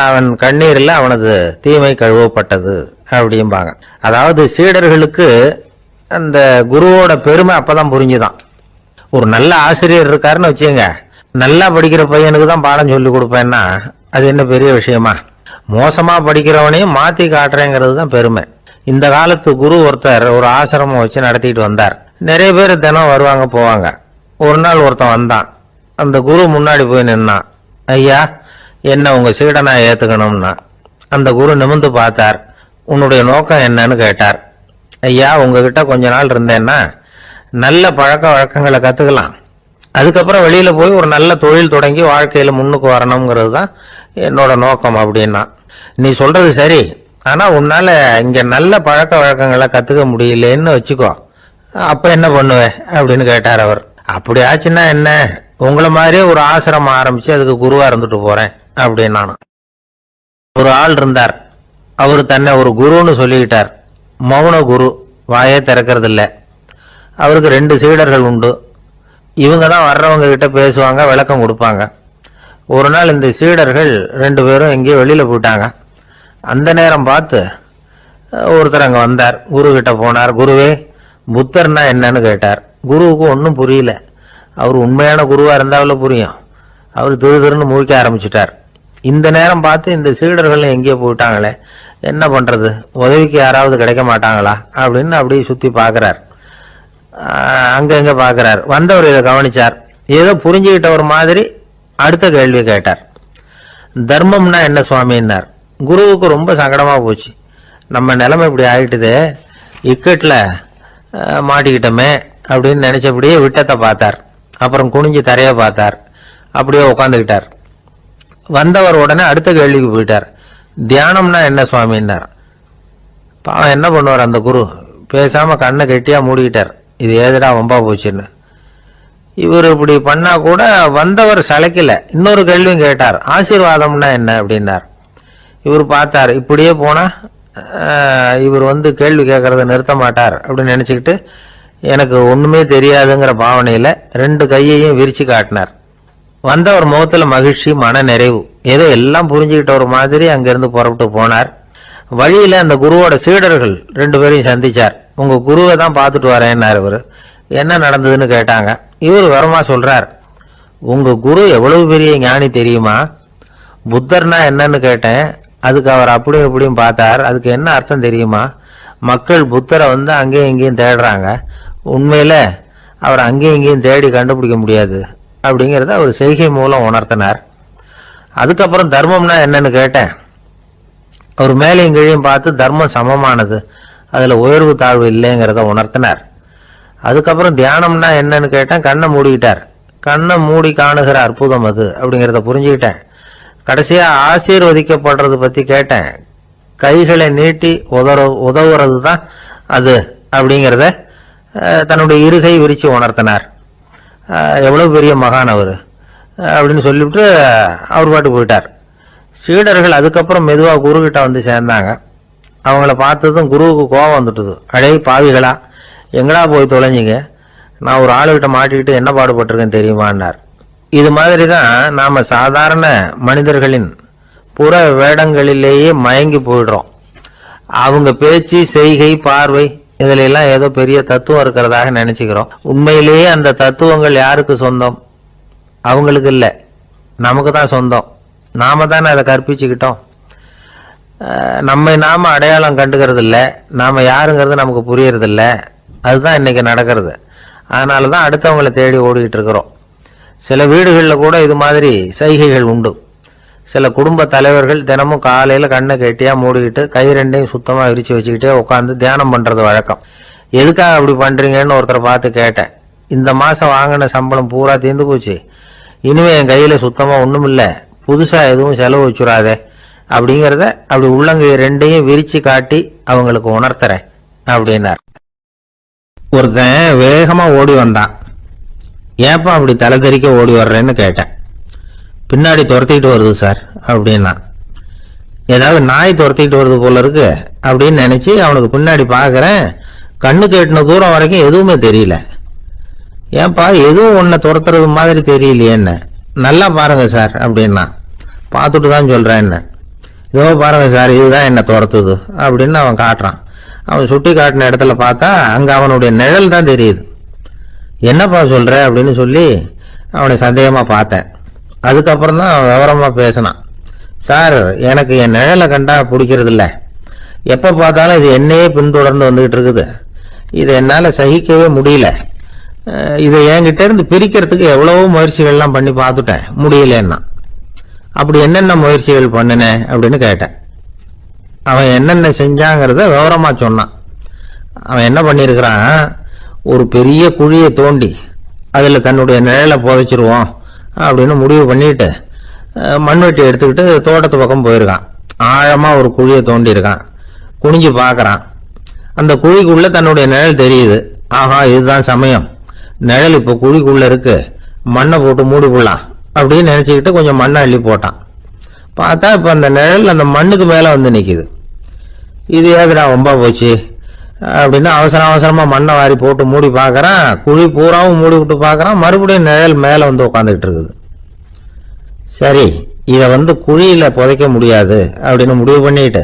அவன் கண்ணீர்ல அவனது தீமை கழுவப்பட்டது அப்படிம்பாங்க. அதாவது சீடர்களுக்கு அந்த குருவோட பெருமை அப்பதான் புரிஞ்சுதான். ஒரு நல்ல ஆசிரியர் இருக்காருன்னு வச்சுங்க, நல்லா படிக்கிற பையனுக்கு தான் பாடம் சொல்லி கொடுப்பேன்னா அது என்ன பெரிய விஷயமா? மோசமா படிக்கிறவனையும் மாத்தி காட்டுறேங்கிறது தான் பெருமை. இந்த காலத்து குரு ஒருத்தர் ஒரு ஆசிரமம் வச்சு நடத்திட்டு வந்தார். நிறைய பேர் தினம் வருவாங்க போவாங்க. ஒரு நாள் ஒருத்தன் வந்தான். அந்த குரு முன்னாடி போய் நின்னான். ஐயா, என்ன உங்க சீடனா ஏத்துக்கணும்னா. அந்த குரு நிமிர்ந்து பார்த்தார். உன்னுடைய நோக்கம் என்னன்னு கேட்டார். ஐயா, உங்ககிட்ட கொஞ்ச நாள் இருந்தேன்னா நல்ல பழக்க வழக்கங்களை கத்துக்கலாம், அதுக்கப்புறம் வெளியில போய் ஒரு நல்ல தொழில் தொடங்கி வாழ்க்கையில முன்னுக்கு வரணுங்கிறது தான் என்னோட நோக்கம் அப்படின்னா. நீ சொல்றது சரி, ஆனா உன்னால இங்க நல்ல பழக்க வழக்கங்களை கத்துக்க முடியலன்னு வச்சுக்கோ, அப்ப என்ன பண்ணுவே அப்படின்னு கேட்டார் அவர். அப்படி ஆச்சுன்னா என்ன, உங்களை மாதிரியே ஒரு ஆசிரமம் ஆரம்பிச்சு அதுக்கு குருவா இருந்துட்டு போறேன் அப்படின்னு நானும். ஒரு ஆள் இருந்தார். அவரு தன்னை ஒரு குருன்னு சொல்லிக்கிட்டார். மௌன குரு, வாயே திறக்கிறது இல்லை. அவருக்கு 2 சீடர்கள் உண்டு. இவங்க தான் வர்றவங்க கிட்ட பேசுவாங்க, விளக்கம் கொடுப்பாங்க. ஒரு நாள் இந்த சீடர்கள் 2 பேரும் எங்கேயோ வெளியில போயிட்டாங்க. அந்த நேரம் பார்த்து ஒருத்தர் அங்க வந்தார். குரு கிட்ட போனார். குருவே, புத்தர்னா என்னன்னு கேட்டார். குருவுக்கு ஒன்றும் புரியல. அவர் உண்மையான குருவா இருந்தாவில் புரியும். அவர் திருன்னு முழிக்க ஆரம்பிச்சுட்டார். இந்த நேரம் பார்த்து இந்த சீடர்கள் எங்கேயோ போயிட்டாங்களே, என்ன பண்றது, உதவிக்கு யாராவது கிடைக்க மாட்டாங்களா அப்படின்னு அப்படியே சுத்தி பாக்குறார். அங்க எங்க பாக்குறார். வந்தவர் இதை கவனிச்சார். ஏதோ புரிஞ்சுக்கிட்ட ஒரு மாதிரி அடுத்த கேள்வி கேட்டார். தர்மம்னா என்ன சுவாமின்னார். குருவுக்கு ரொம்ப சங்கடமா போச்சு. நம்ம நிலைமை இப்படி ஆயிட்டுதே, இக்கட்ல மாட்டிக்கிட்டோமே அப்படின்னு நினைச்சபடியே விட்டத்தை பார்த்தார். அப்புறம் குனிஞ்சு தரைய பார்த்தார். அப்படியே உட்காந்துக்கிட்டார். வந்தவர் உடனே அடுத்த கேள்விக்கு போயிட்டார். தியானம்னா என்ன சுவாமின்னார். பாவம் என்ன பண்ணுவார் அந்த குரு, பேசாம கண்ணை கெட்டியா மூடிக்கிட்டார். இது ஏதடா வம்பா போச்சுன்னு. இவர் இப்படி பண்ணா கூட வந்தவர் சளைக்கல. இன்னொரு கேள்வியும் கேட்டார், ஆசீர்வாதம்னா என்ன அப்படின்னார். இவர் பார்த்தார், இப்படியே போனா இவர் கேள்வி கேட்கறத நிறுத்த மாட்டார் அப்படின்னு நினைச்சுக்கிட்டு எனக்கு ஒண்ணுமே தெரியாதுங்கிற பாவனையில 2 கையையும் விரிச்சு காட்டினார். வந்தவர் முகத்துல மகிழ்ச்சி, மன நிறைவு, ஏதோ எல்லாம் புரிஞ்சுக்கிட்ட ஒரு மாதிரி அங்கிருந்து புறப்பட்டு போனார். வழியில அந்த குருவோட சீடர்கள் 2 பேரையும் சந்திச்சார். உங்க குருவை தான் பார்த்துட்டு வரேன்னார் இவர். என்ன நடந்ததுன்னு கேட்டாங்க. இவர் வரமா சொல்றார், உங்க குரு எவ்வளவு பெரிய ஞானி தெரியுமா? புத்தர்னா என்னன்னு கேட்டேன். அதுக்கு அவர் அப்படியும் இப்படியும் பார்த்தார். அதுக்கு என்ன அர்த்தம் தெரியுமா? மக்கள் புத்தரை அங்கேயும் இங்கேயும் தேடுறாங்க, உண்மையில அவர் அங்கேயும் இங்கேயும் தேடி கண்டுபிடிக்க முடியாது அப்படிங்கிறத அவர் செய்கை மூலம் உணர்த்தினார். அதுக்கப்புறம் தர்மம்னா என்னன்னு கேட்டேன். அவர் மேலையும் கீழையும் பார்த்து தர்மம் சமமானது, அதுல உயர்வு தாழ்வு இல்லைங்கிறத உணர்த்தினார். அதுக்கப்புறம் தியானம்னா என்னன்னு கேட்டேன். கண்ணை மூடிக்கிட்டார். கண்ணை மூடி காணுகிற அற்புதம் அது அப்படிங்கிறத புரிஞ்சுக்கிட்டேன். கடைசியா ஆசீர்வதிக்கப்படுறது பத்தி கேட்டேன். கைகளை நீட்டி உதவுறது தான் அது அப்படிங்கிறத தன்னுடைய இருகை விரிச்சு உணர்த்தினார். எவ்வளவு பெரிய மகான் அவர் அப்படின்னு சொல்லிவிட்டு அவர் பாட்டு போயிட்டார். சீடர்கள் அதுக்கப்புறம் மெதுவாக குரு கிட்ட சேர்ந்தாங்க. அவங்கள பார்த்ததும் குருவுக்கு கோபம் வந்துட்டுது. அடே பாவிகளா, எங்கடா போய் தொலைஞ்சிங்க? நான் ஒரு ஆளுகிட்ட மாட்டிக்கிட்டு என்ன பாடுபட்டிருக்கேன் தெரியுமான்னார். இது மாதிரி தான் நாம சாதாரண மனிதர்களின் புற வேடங்களிலேயே மயங்கி போயிடுறோம். அவங்க பேச்சு, செய்கை, பார்வை இதுல எல்லாம் ஏதோ பெரிய தத்துவம் இருக்கிறதாக நினைச்சுக்கிறோம். உண்மையிலேயே அந்த தத்துவங்கள் யாருக்கு சொந்தம்? அவங்களுக்கு இல்லை, நமக்கு தான் சொந்தம். நாம தானே அதை கற்பிச்சுக்கிட்டோம். நம்மை நாம அடையாளம் கண்டுக்கிறது இல்லை, நாம யாருங்கிறது நமக்கு புரியறது இல்லை. அதுதான் இன்னைக்கு நடக்கிறது. அதனாலதான் அடுத்தவங்களை தேடி ஓடிட்டு இருக்கிறோம். சில வீடுகளில் கூட இது மாதிரி சைகைகள் உண்டு. சில குடும்ப தலைவர்கள் தினமும் காலையில கண்ணை கெட்டியா மூடிக்கிட்டு கை 2ஐயும் சுத்தமா விரிச்சு வச்சுக்கிட்டே உட்காந்து தியானம் பண்றது வழக்கம். எதுக்காக அப்படி பண்றீங்கன்னு ஒருத்தரை பார்த்து கேட்டேன். இந்த மாசம் வாங்கின சம்பளம் பூரா தீர்ந்து போச்சு, இனிமே என் கையில சுத்தமா ஒண்ணும் இல்ல, புதுசா எதுவும் செலவு வச்சுடாதே அப்படிங்கிறத அப்படி உள்ளங்கை 2ஐயும் விரிச்சு காட்டி அவங்களுக்கு உணர்த்துறேன் அப்படின்னார். ஒருத்தன் வேகமா ஓடி வந்தான். ஏப்பா அப்படி தலை தெறிக்க ஓடி வர்றேன்னு கேட்டேன். பின்னாடி துரத்திக்கிட்டு வருது சார் அப்படின்னா. ஏதாவது நாய் துரத்திக்கிட்டு வருது போல இருக்கு அப்படின்னு நினைச்சு அவனுக்கு பின்னாடி பாக்குறேன். கண்ணு கேட்டின தூரம் வரைக்கும் எதுவுமே தெரியல. ஏன்பா எதுவும் ஒன்ன துரத்துறது மாதிரி தெரியலையேன்னு. நல்லா பாருங்க சார் அப்படின்னா. பார்த்துட்டு தான் சொல்றேன் என்ன. இதோ பாருங்க சார், இதுதான் என்ன துரத்துது அப்படின்னு அவன் காட்டுறான். அவன் சுட்டி காட்டின இடத்துல பார்த்தா அங்க அவனுடைய நிழல் தான் தெரியுது. என்னப்பா சொல்ற அப்படின்னு சொல்லி அவனை சந்தேகமா பார்த்தேன். அதுக்கப்புறம் தான் விவரமா பேசினான். சார், எனக்கு என் நிழலை கண்டா பிடிக்கிறது இல்லை. எப்ப பார்த்தாலும் இது என்னையே பின்தொடர்ந்து வந்துகிட்டு இருக்குது. இதை என்னால சகிக்கவே முடியல. இதை என்கிட்ட இருந்து பிரிக்கிறதுக்கு எவ்வளவோ முயற்சிகள்லாம் பண்ணி பார்த்துட்டேன், முடியலன்னா. அப்படி என்னென்ன முயற்சிகள் பண்ணினேன் அப்படின்னு கேட்டேன். அவன் என்னென்ன செஞ்சாங்கிறத விவரமா சொன்னான். அவன் என்ன பண்ணிருக்கிறான், ஒரு பெரிய குழியை தோண்டி அதுல தன்னுடைய நிழலை புதைச்சிருவோம் அப்படின்னு முடிவு பண்ணிட்டு மண்வெட்டி எடுத்துக்கிட்டு தோட்டத்து பக்கம் போயிருக்கான். ஆழமா ஒரு குழியை தோண்டி இருக்கான். குனிஞ்சு பாக்குறான். அந்த குழிக்குள்ள தன்னுடைய நிழல் தெரியுது. ஆஹா, இதுதான் சமயம், நிழல் இப்ப குழிக்குள்ள இருக்கு, மண்ணை போட்டு மூடி போடலாம் அப்படின்னு நினைச்சுக்கிட்டு கொஞ்சம் மண்ணை அள்ளி போட்டான். பார்த்தா இப்ப அந்த நிழல் அந்த மண்ணுக்கு மேல நிக்குது. இது ஏதுடா ரொம்ப போச்சு அப்படின்னு அவசரமா மண்ணை வாரி போட்டு மூடி பாக்குறான். குழி பூராவும் மூடி விட்டு பாக்குறான். மறுபடியும் நிழல் மேல உட்காந்துட்டு இருக்குது. சரி, இதை குழியில புதைக்க முடியாது அப்படின்னு முடிவு பண்ணிட்டு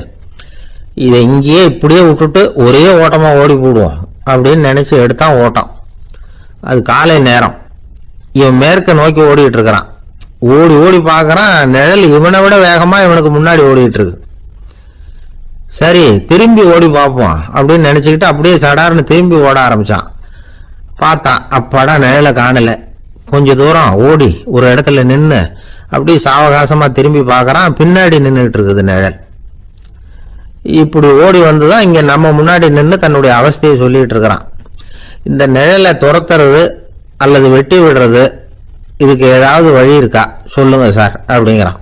இதை இங்கேயே இப்படியே விட்டுட்டு ஒரே ஓட்டமா ஓடி போடுவோம் அப்படின்னு நினைச்சு எடுத்தான் ஓட்டம். அது காலை நேரம். இவன் மேற்க நோக்கி ஓடிட்டு இருக்கிறான். ஓடி ஓடி பாக்குறான், நிழல் இவனை விட வேகமா இவனுக்கு முன்னாடி ஓடிட்டு இருக்கு. சரி, திரும்பி ஓடி பார்ப்போம் அப்படின்னு நினைச்சுக்கிட்டு அப்படியே சடார்னு திரும்பி ஓட ஆரம்பிச்சான். பார்த்தான், அப்பாடா நிழலை காணல. கொஞ்ச தூரம் ஓடி ஒரு இடத்துல நின்று அப்படியே சாவகாசமா திரும்பி பார்க்கறான். பின்னாடி நின்றுட்டு இருக்குது நிழல். இப்படி ஓடி வந்துதான் இங்க நம்ம முன்னாடி நின்று தன்னுடைய அவஸ்தையை சொல்லிட்டு இருக்கிறான். இந்த நிழலை துரத்துறது அல்லது வெட்டி விடுறது, இதுக்கு ஏதாவது வழி இருக்கா சொல்லுங்க சார் அப்படிங்கிறான்.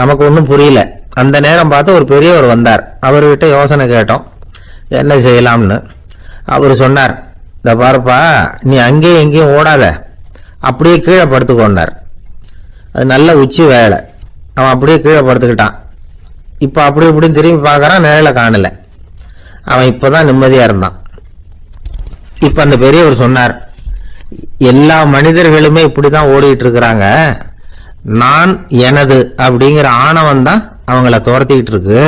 நமக்கு ஒன்றும் புரியல. அந்த நேரம் பார்த்து ஒரு பெரியவர் வந்தார். அவர்கிட்ட யோசனை கேட்டோம், என்ன செய்யலாம்னு. அவர் சொன்னார், இந்த பாருப்பா, நீ அங்கேயும் எங்கேயும் ஓடாத, அப்படியே கீழே படுத்துக்கொண்டார். அது நல்ல உச்சி வேலை. அவன் அப்படியே கீழே படுத்துக்கிட்டான். இப்போ அப்படி இப்படின்னு திரும்பி பார்க்கறான், நிழலை காணல. அவன் இப்பதான் நிம்மதியா இருந்தான். இப்ப அந்த பெரியவர் சொன்னார், எல்லா மனிதர்களுமே இப்படிதான் ஓடிட்டு இருக்கிறாங்க. நான் எனது அப்படிங்கிற ஆணவம் தான் அவங்கள துரத்திக்கிட்டு இருக்கு.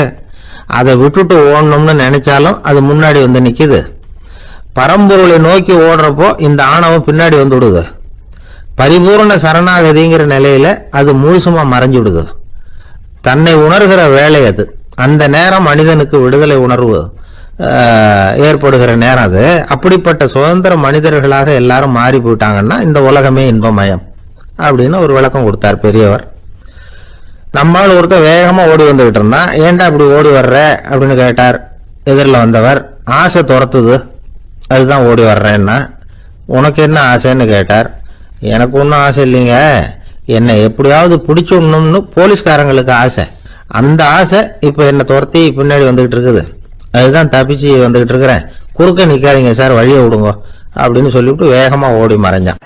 அதை விட்டுட்டு ஓடணும்னு நினைச்சாலும் அது முன்னாடி வந்து நிக்குது. பரம்பொருளை நோக்கி ஓடுறப்போ இந்த ஆணவம் பின்னாடி வந்து விடுது. பரிபூர்ண சரணாகதிங்கிற நிலையில அது முழுசுமா மறைஞ்சு விடுது. தன்னை உணர்கிற வேலை அது. அந்த நேரம் மனிதனுக்கு விடுதலை உணர்வு ஏற்படுகிற நேரம் அது. அப்படிப்பட்ட சுதந்திர மனிதர்களாக எல்லாரும் மாறி போயிட்டாங்கன்னா இந்த உலகமே இன்பமயம் அப்படின்னு ஒரு விளக்கம் கொடுத்தார் பெரியவர். நம்மால் ஒருத்தர் வேகமா ஓடி வந்துகிட்டு இருந்தான். ஏன்டா இப்படி ஓடி வர்ற அப்படின்னு கேட்டார் எதிரில் வந்தவர். ஆசை துரத்துது, அதுதான் ஓடி வர்றேன்னா. உனக்கு என்ன ஆசைன்னு கேட்டார். எனக்கு ஒன்றும் ஆசை இல்லைங்க, என்னை எப்படியாவது பிடிச்சுடணும்னு போலீஸ்காரங்களுக்கு ஆசை. அந்த ஆசை இப்ப என்னை துரத்தி பின்னாடி வந்துகிட்டு இருக்குது. அதுதான் தப்பிச்சு வந்துகிட்டு இருக்கிறேன். குறுக்க நிக்காதீங்க சார், வழியை விடுங்க அப்படின்னு சொல்லிவிட்டு வேகமா ஓடி மறைஞ்சான்.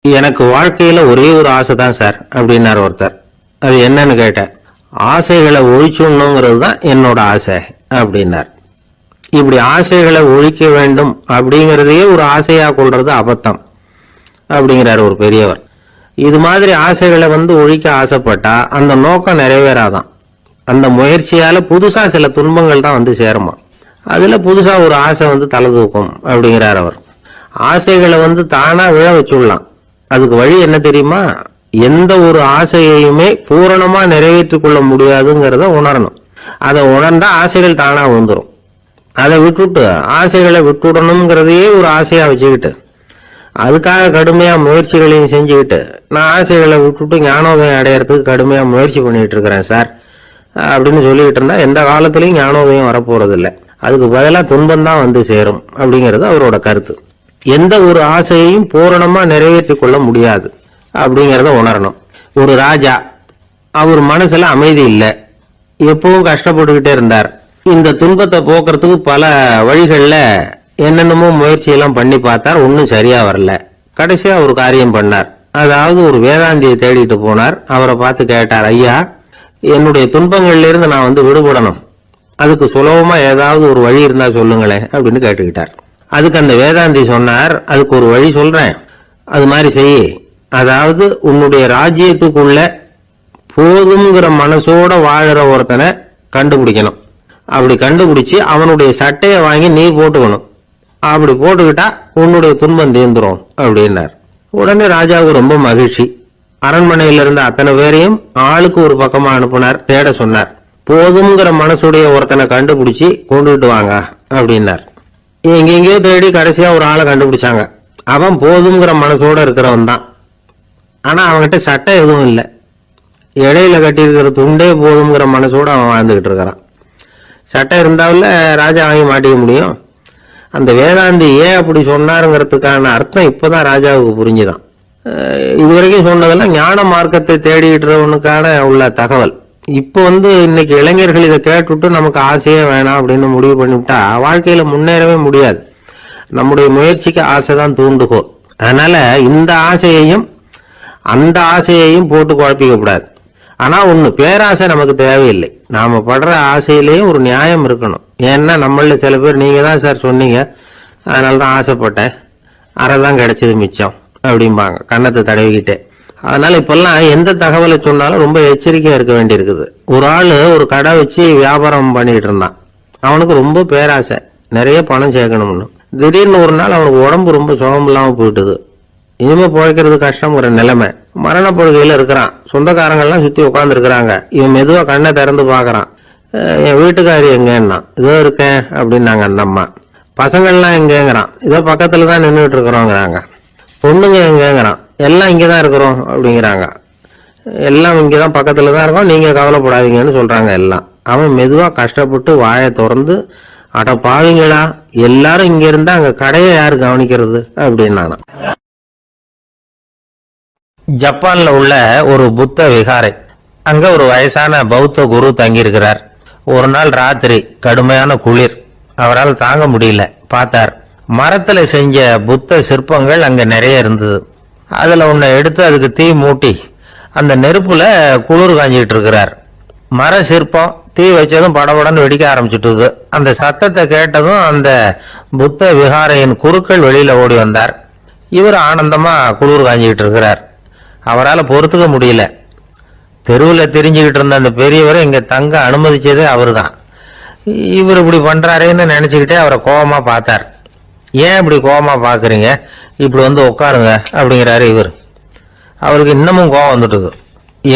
எனக்கு வாழ்க்கையில ஒரே ஒரு ஆசை தான் சார் அப்படின்னார் ஒருத்தர். அது என்னன்னு கேட்டேன். ஆசைகளை ஒழிச்சுடணுங்கிறது தான் என்னோட ஆசை அப்படின்னார். இப்படி ஆசைகளை ஒழிக்க வேண்டும் அப்படிங்கிறதையே ஒரு ஆசையா கொள்றது அபத்தம் அப்படிங்கிறார் ஒரு பெரியவர். இது மாதிரி ஆசைகளை ஒழிக்க ஆசைப்பட்டா அந்த நோக்கம் நிறைவேறாதான். அந்த முயற்சியால புதுசா சில துன்பங்கள் தான் சேருமா. அதுல புதுசா ஒரு ஆசை தலை தூக்கும் அப்படிங்கிறார் அவர். ஆசைகளை தானா விழ வச்சுடலாம். அதுக்கு வழி என்ன தெரியுமா? எந்த ஒரு ஆசையையுமே பூரணமா நிறைவேற்றிக் கொள்ள முடியாதுங்கிறத உணரணும். அதை உணர்ந்தா ஆசைகள் தானா வந்துடும். அதை விட்டுட்டு ஆசைகளை விட்டுடணுங்கிறதையே ஒரு ஆசையா வச்சுக்கிட்டு அதுக்காக கடுமையா முயற்சிகளையும் செஞ்சுக்கிட்டு நான் ஆசைகளை விட்டுட்டு ஞானோதயம் அடையறதுக்கு கடுமையா முயற்சி பண்ணிட்டு இருக்கிறேன் சார் அப்படின்னு சொல்லிக்கிட்டு இருந்தா எந்த காலத்திலையும் ஞானோதயம் வரப்போறது இல்லை. அதுக்கு பதிலா துன்பம் தான் சேரும் அப்படிங்கிறது அவரோட கருத்து. எந்த ஒரு ஆசையையும் பூரணமா நிறைவேற்றி கொள்ள முடியாது அப்படிங்கிறத உணரணும். ஒரு ராஜா, அவர் மனசுல அமைதி இல்லை, எப்பவும் கஷ்டப்பட்டுக்கிட்டே இருந்தார். இந்த துன்பத்தை போக்குறதுக்கு பல வழிகள்ல என்னென்னமோ முயற்சியெல்லாம் பண்ணி பார்த்தார். ஒன்னும் சரியா வரல. கடைசியா ஒரு காரியம் பண்ணார். அதாவது ஒரு வேதாந்தியை தேடிட்டு போனார். அவரை பார்த்து கேட்டார், ஐயா, என்னுடைய துன்பங்கள்ல இருந்து நான் விடுபடணும், அதுக்கு சுலபமா ஏதாவது ஒரு வழி இருந்தா சொல்லுங்களேன் அப்படின்னு கேட்டுக்கிட்டார். அதுக்கு அந்த வேதாந்தி சொன்னார், அதுக்கு ஒரு வழி சொல்றேன், அது மாதிரி செய். அதாவது உன்னுடைய ராஜ்யத்துக்குள்ள போதுங்கிற மனசோட வாழற ஒருத்தனை கண்டுபிடிக்கணும். அப்படி கண்டுபிடிச்சு அவனுடைய சட்டையை வாங்கி நீ போட்டுக்கணும். அப்படி போட்டுக்கிட்டா உன்னுடைய துன்பம் தீர்ந்துரும் அப்படின்னார். உடனே ராஜாவுக்கு ரொம்ப மகிழ்ச்சி. அரண்மனையில இருந்த அத்தனை பேரையும் ஆளுக்கு ஒரு பக்கமா அனுப்புனார், தேட சொன்னார். போதுங்கிற மனசுடைய ஒருத்தனை கண்டுபிடிச்சு கொண்டுகிட்டு வாங்க அப்படின்னார். எங்கெங்கயோ தேடி கடைசியா ஒரு ஆளை கண்டுபிடிச்சாங்க. அவன் போதுங்கிற மனசோட இருக்கிறவன் தான். ஆனா அவன்கிட்ட சட்டை எதுவும் இல்லை. இடையில கட்டி இருக்கிற துண்டே போதுங்கிற மனசோட அவன் வாழ்ந்துகிட்டு இருக்கிறான். சட்டை இருந்தாவில் ராஜா வாங்கி மாட்டிக்க முடியும். அந்த வேதாந்தி ஏன் அப்படி சொன்னாருங்கிறதுக்கான அர்த்தம் இப்பதான் ராஜாவுக்கு புரிஞ்சுதான். இதுவரைக்கும் சொன்னதெல்லாம் ஞான மார்க்கத்தை தேடிட்டுறவனுக்கான உள்ள தகவல். இப்போ இன்னைக்கு இளைஞர்கள் இதை கேட்டுவிட்டு நமக்கு ஆசையே வேணாம் அப்படின்னு முடிவு பண்ணிவிட்டா வாழ்க்கையில முன்னேறவே முடியாது. நம்முடைய முயற்சிக்கு ஆசைதான் தூண்டுகோல். அதனால இந்த ஆசையையும் அந்த ஆசையையும் போட்டு குழப்பிக்க கூடாது. ஆனா ஒண்ணு, பேராசை நமக்கு தேவையில்லை. நாம படுற ஆசையிலேயும் ஒரு நியாயம் இருக்கணும். ஏன்னா நம்மள சில பேர், நீங்க தான் சார் சொன்னீங்க, அதனாலதான் ஆசைப்பட்டேன், அரைதான் கிடைச்சது மிச்சம் அப்படிம்பாங்க கன்னத்தை தடவிக்கிட்டே. அதனால இப்பெல்லாம் எந்த தகவலை சொன்னாலும் ரொம்ப எச்சரிக்கையா இருக்க வேண்டி இருக்குது. ஒரு ஆளு ஒரு கடை வச்சு வியாபாரம் பண்ணிட்டு இருந்தான். அவனுக்கு ரொம்ப பேராசை, நிறைய பணம் சேர்க்கணும்னு. திடீர்னு ஒரு நாள் அவனுக்கு உடம்பு ரொம்ப சுகம் இல்லாம போயிட்டுது. இனிமே பிழைக்கிறது கஷ்டங்கிற நிலைமை. மரணப்படுகையில இருக்கிறான். சொந்தக்காரங்கள்லாம் சுத்தி உட்கார்ந்து இருக்கிறாங்க. இவன் மெதுவா கண்ணை திறந்து பாக்குறான். என் வீட்டுக்காரி எங்கன்னா, இதோ இருக்கேன் அப்படின்னாங்க அந்த அம்மா. பசங்கள்லாம் எங்கேங்கிறான். இதோ பக்கத்துலதான் நின்றுட்டு இருக்கிறோங்கிறாங்க. பொண்ணுங்க எங்கேங்கிறான். எல்லாம் இங்கதான் இருக்கிறோம் அப்படிங்கிறாங்க. எல்லாம் இங்கதான் பக்கத்துலதான் இருக்கோம், நீங்க கவலைப்படாதீங்கன்னு சொல்றாங்க எல்லாம். அவன் மெதுவா கஷ்டப்பட்டு வாயை திறந்து, அட பாவீங்களா, எல்லாரும் இங்க இருந்தா அங்க கடையை யாரு கவனிக்கிறது அப்படின்னானா. ஜப்பான்ல உள்ள ஒரு புத்த விகாரை. அங்க ஒரு வயசான பௌத்த குரு தங்கியிருக்கிறார். ஒரு நாள் ராத்திரி கடுமையான குளிர். அவரால் தாங்க முடியல. பார்த்தார், மரத்துல செஞ்ச புத்த சிற்பங்கள் அங்க நிறைய இருந்தது. அதில் ஒன்றை எடுத்து அதுக்கு தீ மூட்டி அந்த நெருப்புல குளிர் காஞ்சிக்கிட்டு இருக்கிறார். மர சிற்பம் தீ வச்சதும் படபடன்னு வெடிக்க ஆரம்பிச்சுட்டுது. அந்த சத்தத்தை கேட்டதும் அந்த புத்த விகாரையின் குருக்கள் வெளியில ஓடி வந்தார். இவர் ஆனந்தமா குளிர் காஞ்சிக்கிட்டு இருக்கிறார். அவரால் பொறுத்துக்க முடியல. தெருவில் தெரிஞ்சுக்கிட்டு இருந்த அந்த பெரியவரை இங்க தங்க அனுமதிச்சதே அவரு தான். இவர் இப்படி பண்றாருன்னு நினைச்சுக்கிட்டே அவரை கோபமா பார்த்தார். ஏன் இப்படி கோபமா பாக்குறீங்க, இப்படி வந்து உட்காருங்க அப்படிங்கிறாரு இவர். அவருக்கு இன்னமும் கோபம் வந்துட்டுது.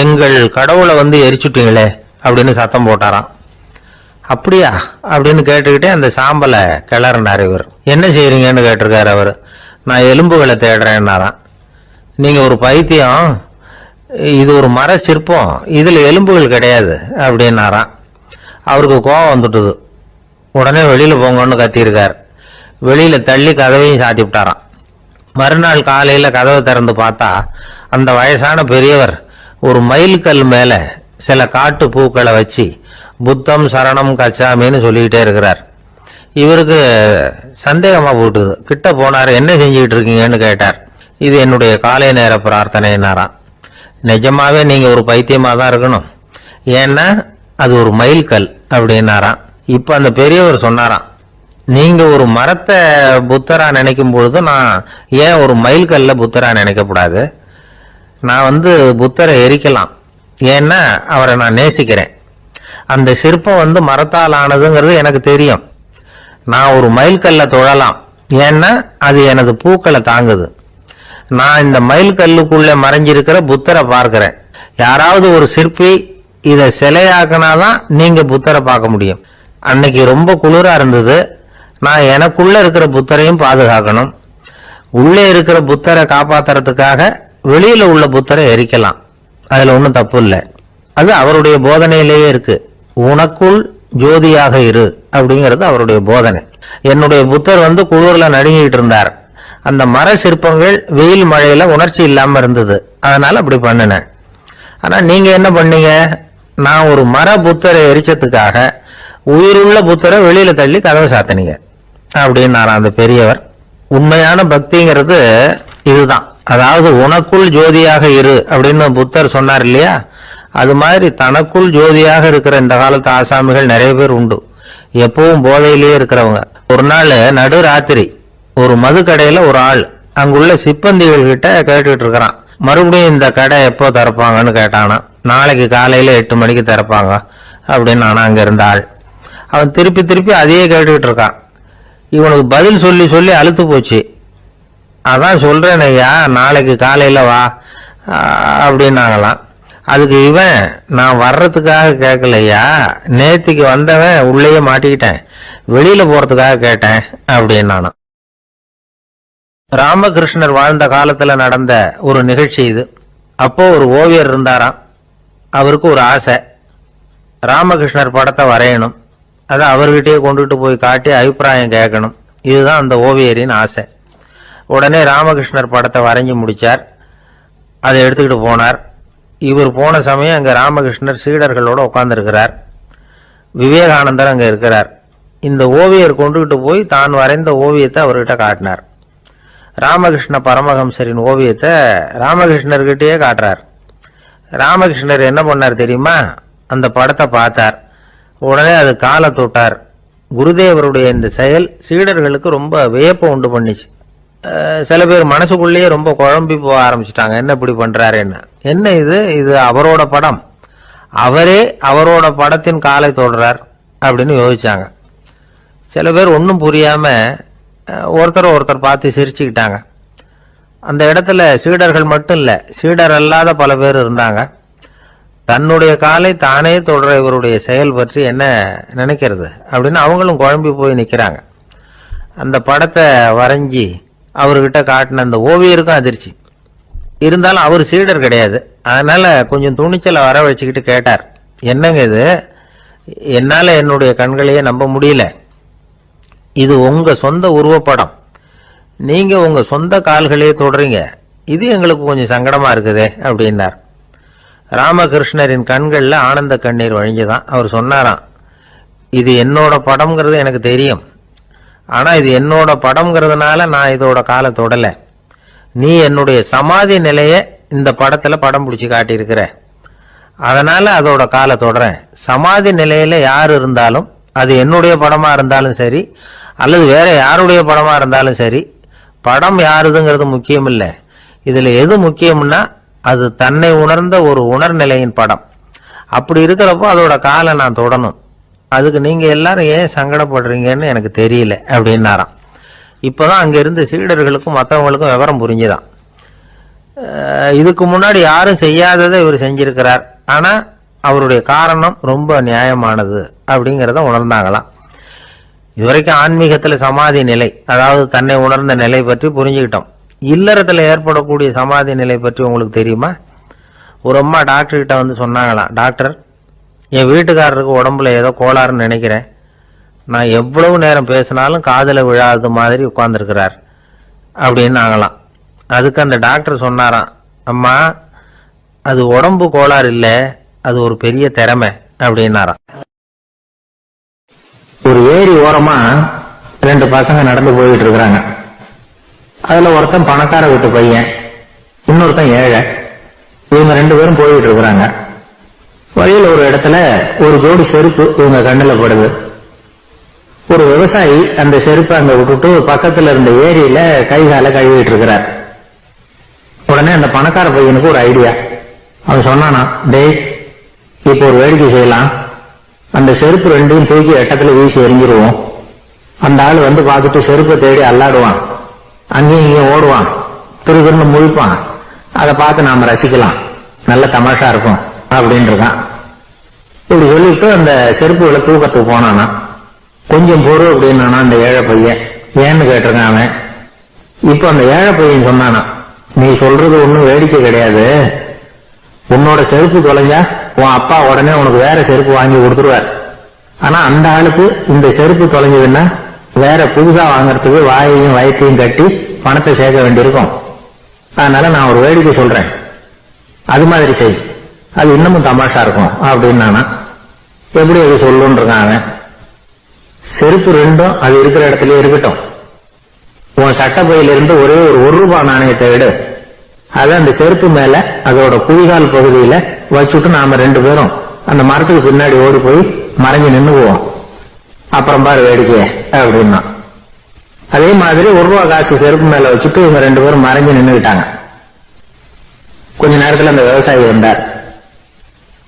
எங்கள் கடவுளை வந்து எரிச்சுட்டீங்களே அப்படின்னு சத்தம் போட்டாராம். அப்படியா அப்படின்னு கேட்டுக்கிட்டே அந்த சாம்பலை கிளறினார் இவர். என்ன செய்யறீங்கன்னு கேட்டிருக்காரு அவர். நான் எலும்புகளை தேடுறேன்னாராம். நீங்க ஒரு பைத்தியம், இது ஒரு மர சிற்பம், இதுல எலும்புகள் கிடையாது அப்படின்னாராம். அவருக்கு கோபம் வந்துட்டுது. உடனே வெளியில போங்கன்னு கத்தியிருக்கார். வெளியில தள்ளி கதவையும் சாத்தி விட்டாராம். மறுநாள் காலையில கதவை திறந்து பார்த்தா அந்த வயசான பெரியவர் ஒரு மைல்கல் மேல சில காட்டு பூக்களை வச்சு புத்தம் சரணம் கச்சாமின்னு சொல்லிக்கிட்டே இருக்கிறார். இவருக்கு சந்தேகமா போட்டுது. கிட்ட போனார். என்ன செஞ்சுக்கிட்டு இருக்கீங்கன்னு கேட்டார். இது என்னுடைய காலை நேர பிரார்த்தனைனாராம். நிஜமாவே நீங்க ஒரு பைத்தியமா தான் இருக்கணும், ஏன்னா அது ஒரு மைல்கல் அப்படின்னாராம். இப்ப அந்த பெரியவர் சொன்னாராம், நீங்க ஒரு மரத்தை புத்தரா நினைக்கும் பொழுது நான் ஏன் ஒரு மைல்கல்ல புத்தரா நினைக்கக்கூடாது? நான் வந்து புத்தரை எரிக்கலாம், ஏன்னா அவரை நான் நேசிக்கிறேன். அந்த சிற்பம் வந்து மரத்தால் ஆனதுங்கிறது எனக்கு தெரியும். நான் ஒரு மைல்கல்ல தொழலாம், ஏன்னா அது எனது பூக்களை தாங்குது. நான் இந்த மைல்கல்லுக்குள்ள மறைஞ்சிருக்கிற புத்தரை பார்க்கிறேன். யாராவது ஒரு சிற்பி இதை சிலையாக்கினாதான் நீங்க புத்தரை பார்க்க முடியும். அன்னைக்கு ரொம்ப குளிரா இருந்தது. நான் எனக்குள்ள இருக்கிற புத்தரையும் பாதுகாக்கணும். உள்ளே இருக்கிற புத்தரை காப்பாத்துறதுக்காக வெளியில உள்ள புத்தரை எரிக்கலாம், அதுல ஒன்றும் தப்பு இல்லை. அது அவருடைய போதனையிலேயே இருக்கு. உனக்குள் ஜோதியாக இரு அப்படிங்கிறது அவருடைய போதனை. என்னுடைய புத்தர் வந்து குளிர்ல நடுங்கிட்டு இருந்தார். அந்த மர சிற்பங்கள் வெயில் மழையில உணர்ச்சி இல்லாம இருந்தது, அதனால அப்படி பண்ணினேன். ஆனா நீங்க என்ன பண்ணீங்க? நான் ஒரு மர புத்தரை எரிச்சதுக்காக உயிருள்ள புத்தரை வெளியில தள்ளி கதவை சாத்தினீங்க அப்படின்னாராம் அந்த பெரியவர். உண்மையான பக்திங்கிறது இதுதான். அதாவது உனக்குள் ஜோதியாக இரு அப்படின்னு புத்தர் சொன்னார் இல்லையா, அது மாதிரி தனக்குள் ஜோதியாக இருக்கிற இந்த காலத்து ஆசாமிகள் நிறைய பேர் உண்டு. எப்பவும் போதையிலேயே இருக்கிறவங்க. ஒரு நாள் நடு ராத்திரி ஒரு மது கடையில ஒரு ஆள் அங்குள்ள சிப்பந்திகள் கிட்ட கேட்டுட்டு இருக்கிறான். மறுபடியும் இந்த கடை எப்போ திறப்பாங்கன்னு கேட்டானா. நாளைக்கு காலையில 8 மணிக்கு திறப்பாங்க அப்படின்னு நானா அங்க இருந்த ஆள். அவன் திருப்பி திருப்பி அதையே கேட்டுக்கிட்டு இருக்கான். இவனுக்கு பதில் சொல்லி சொல்லி அழுத்து போச்சு. அதான் சொல்றேன் ஐயா, நாளைக்கு காலையில வா அப்படின்னாங்களாம். அதுக்கு இவன், நான் வர்றதுக்காக கேட்கலையா, நேத்திக்கு வந்தவன் உள்ளேயே மாட்டிக்கிட்டேன், வெளியில போறதுக்காக கேட்டேன் அப்படின்னானா. ராமகிருஷ்ணர் வாழ்ந்த காலத்துல நடந்த ஒரு நிகழ்ச்சி இது. அப்போ ஒரு ஓவியர் இருந்தாராம். அவருக்கு ஒரு ஆசை, ராமகிருஷ்ணர் படத்தை வரையணும். அதை அவர்கிட்டயே கொண்டுட்டு போய் காட்டி அபிப்பிராயம் கேட்கணும். இதுதான் அந்த ஓவியரின் ஆசை. உடனே ராமகிருஷ்ணர் படத்தை வரைஞ்சி முடிச்சார். அதை எடுத்துக்கிட்டு போனார். இவர் போன சமயம் அங்க ராமகிருஷ்ணர் சீடர்களோட உட்கார்ந்துருக்கிறார். விவேகானந்தர் அங்க இருக்கிறார். இந்த ஓவியர் கொண்டுகிட்டு போய் தான் வரைந்த ஓவியத்தை அவர்கிட்ட காட்டினார். ராமகிருஷ்ண பரமஹம்சரின் ஓவியத்தை ராமகிருஷ்ணர்கிட்டயே காட்டுறார். ராமகிருஷ்ணர் என்ன பண்ணார் தெரியுமா? அந்த படத்தை பார்த்தார். உடனே அது காலை தொட்டார். குருதேவருடைய இந்த செயல் சீடர்களுக்கு ரொம்ப வியப்பை உண்டு பண்ணிச்சு. சில பேர் மனசுக்குள்ளேயே ரொம்ப குழம்பி போக ஆரம்பிச்சுட்டாங்க, என்ன இப்படி பண்றாருன்னு. என்ன இது, இது அவரோட படம், அவரே அவரோட படத்தின் காலை தொடுறார் அப்படின்னு யோசிச்சாங்க. சில பேர் ஒன்றும் புரியாம ஒருத்தர் பார்த்து சிரிச்சுக்கிட்டாங்க. அந்த இடத்துல சீடர்கள் மட்டும் இல்ல, சீடர் அல்லாத பல பேர் இருந்தாங்க. தன்னுடைய காலை தானே தொடர இவருடைய செயல் பற்றி என்ன நினைக்கிறது அப்படின்னு அவங்களும் குழம்பி போய் நிக்கிறாங்க. அந்த படத்தை வரைஞ்சி அவர்கிட்ட காட்டின அந்த ஓவியருக்கும் அதிர்ச்சி. இருந்தாலும் அவர் சீடர் கிடையாது, அதனால கொஞ்சம் துணிச்சலை வர வச்சுக்கிட்டு கேட்டார், என்னங்க இது, என்னால என்னுடைய கண்களையே நம்ப முடியல, இது உங்க சொந்த உருவப்படம், நீங்க உங்க சொந்த கால்களையே தொடுறீங்க, இது எங்களுக்கு கொஞ்சம் சங்கடமா இருக்குதே அப்படின்னார். ராமகிருஷ்ணரின் கண்கள்ல ஆனந்த கண்ணீர் வழிஞ்சுதான். அவர் சொன்னாராம், இது என்னோட படம்ங்கிறது எனக்கு தெரியும், ஆனா இது என்னோட படம்ங்கிறதுனால நான் இதோட காலை தொடல. நீ என்னுடைய சமாதி நிலைய இந்த படத்துல படம் பிடிச்சி காட்டியிருக்கிற, அதனால அதோட காலை தொடறேன். சமாதி நிலையில யார் இருந்தாலும், அது என்னுடைய படமா இருந்தாலும் சரி அல்லது வேற யாருடைய படமா இருந்தாலும் சரி, படம் யாருதுங்கிறது முக்கியம் இல்லை. இதுல எது முக்கியம்னா அது தன்னை உணர்ந்த ஒரு உணர்நிலையின் படம். அப்படி இருக்கிறப்போ அதோட காலை நான் தொடணும். அதுக்கு நீங்க எல்லாரும் ஏன் சங்கடப்படுறீங்கன்னு எனக்கு தெரியல அப்படின்னாராம். இப்பதான் அங்க இருந்து சீடர்களுக்கும் மற்றவங்களுக்கும் விவரம் புரிஞ்சுதான். இதுக்கு முன்னாடி யாரும் செய்யாததை இவர் செஞ்சிருக்கிறார், ஆனா அவருடைய காரணம் ரொம்ப நியாயமானது அப்படிங்கிறத உணர்ந்தாங்களாம். இதுவரைக்கும் ஆன்மீகத்துல சமாதி நிலை, அதாவது தன்னை உணர்ந்த நிலை பற்றி புரிஞ்சுக்கிட்டோம். இல்லறத்துல ஏற்படக்கூடிய சமாதி நிலை பற்றி உங்களுக்கு தெரியுமா? ஒரு அம்மா டாக்டர் கிட்ட வந்து சொன்னாங்களாம், டாக்டர், என் வீட்டுக்காரருக்கு உடம்புல ஏதோ கோளாறுன்னு நினைக்கிறேன். நான் எவ்வளவு நேரம் பேசினாலும் காதுல விழாத மாதிரி உட்கார்ந்துருக்கிறார் அப்படின்னு ஆகலாம். அதுக்கு அந்த டாக்டர் சொன்னாராம், அம்மா அது உடம்பு கோளாறு இல்லை, அது ஒரு பெரிய திறமை அப்படின்னாராம். ஒரு ஏரி ஓரமா 2 பசங்க நடந்து போயிட்டு இருக்கிறாங்க. அதுல ஒருத்தன் பணக்கார வீட்டு பையன், இன்னொருத்தன் ஏழை. இவங்க 2 பேரும் போயிட்டு இருக்கிறாங்க. வழியில் ஒரு இடத்துல ஒரு ஜோடி செருப்பு இவங்க கண்ணுல படுது. ஒரு விவசாயி அந்த செருப்பை அங்க விட்டுட்டு பக்கத்துல இருந்த ஏரியில கை கால கழுவிட்டு இருக்கிறார். உடனே அந்த பணக்கார பையனுக்கு ஒரு ஐடியா. அவன் சொன்னானா, டேய், இப்போ ஒரு வேடிக்கை செய்யலாம். அந்த செருப்பு 2ஐயும் தூக்கி எட்டத்துல வீசி எறிஞ்சிருவோம். அந்த ஆள் வந்து பார்த்துட்டு செருப்பை தேடி அல்லாடுவான், அங்கேயும் இங்கேயும் ஓடுவான், திருன்னு முழிப்பான். அதை பார்த்து நாம ரசிக்கலாம், நல்ல தமாஷா இருக்கும் அப்படின்னு இருக்கான். இப்படி சொல்லிட்டு அந்த செருப்புகளை தூக்கத்துக்கு போனானா. கொஞ்சம் பொறு அப்படின்னானா அந்த ஏழை பையன். ஏன்னு கேட்டிருக்கான் அவன். இப்ப அந்த ஏழை பையன் சொன்னானா, நீ சொல்றது ஒன்னும் வேடிக்கை கிடையாது. உன்னோட செருப்பு தொலைஞ்சா உன் அப்பா உடனே உனக்கு வேற செருப்பு வாங்கி கொடுத்துருவார். ஆனா அந்த ஆளுக்கு இந்த செருப்பு தொலைஞ்சதுன்னா வேற புதுசா வாங்கறதுக்கு வாயையும் வயத்தையும் கட்டி பணத்தை சேர்க்க வேண்டியிருக்கும். அதனால நான் ஒரு வேடிக்கை சொல்றேன், அது மாதிரி செய், அது இன்னமும் தமாஷா இருக்கும் அப்படின்னானா. எப்படி அது சொல்லுன்னு இருக்கான் அவன். செருப்பு 2ம் அது இருக்கிற இடத்துல இருக்கட்டும். உன் சட்டப்பையிலிருந்து ஒரே ஒரு ₹1 நாணயத்தை எடு. அதை அந்த செருப்பு மேல அதோட குதிகால் பகுதியில வச்சுட்டு நாம 2 பேரும் அந்த மரத்துக்கு பின்னாடி ஓடி போய் மறைஞ்சு நின்னுக்குவோம். அப்புறம் பாரு வேடிக்கைய அப்படின்னா. அதே மாதிரி ₹1 காசு செருப்பு மேல வச்சுட்டு இவங்க 2 பேரும் மறைஞ்சு நின்னுக்கிட்டாங்க. கொஞ்ச நேரத்துல அந்த விவசாயி வந்தார்.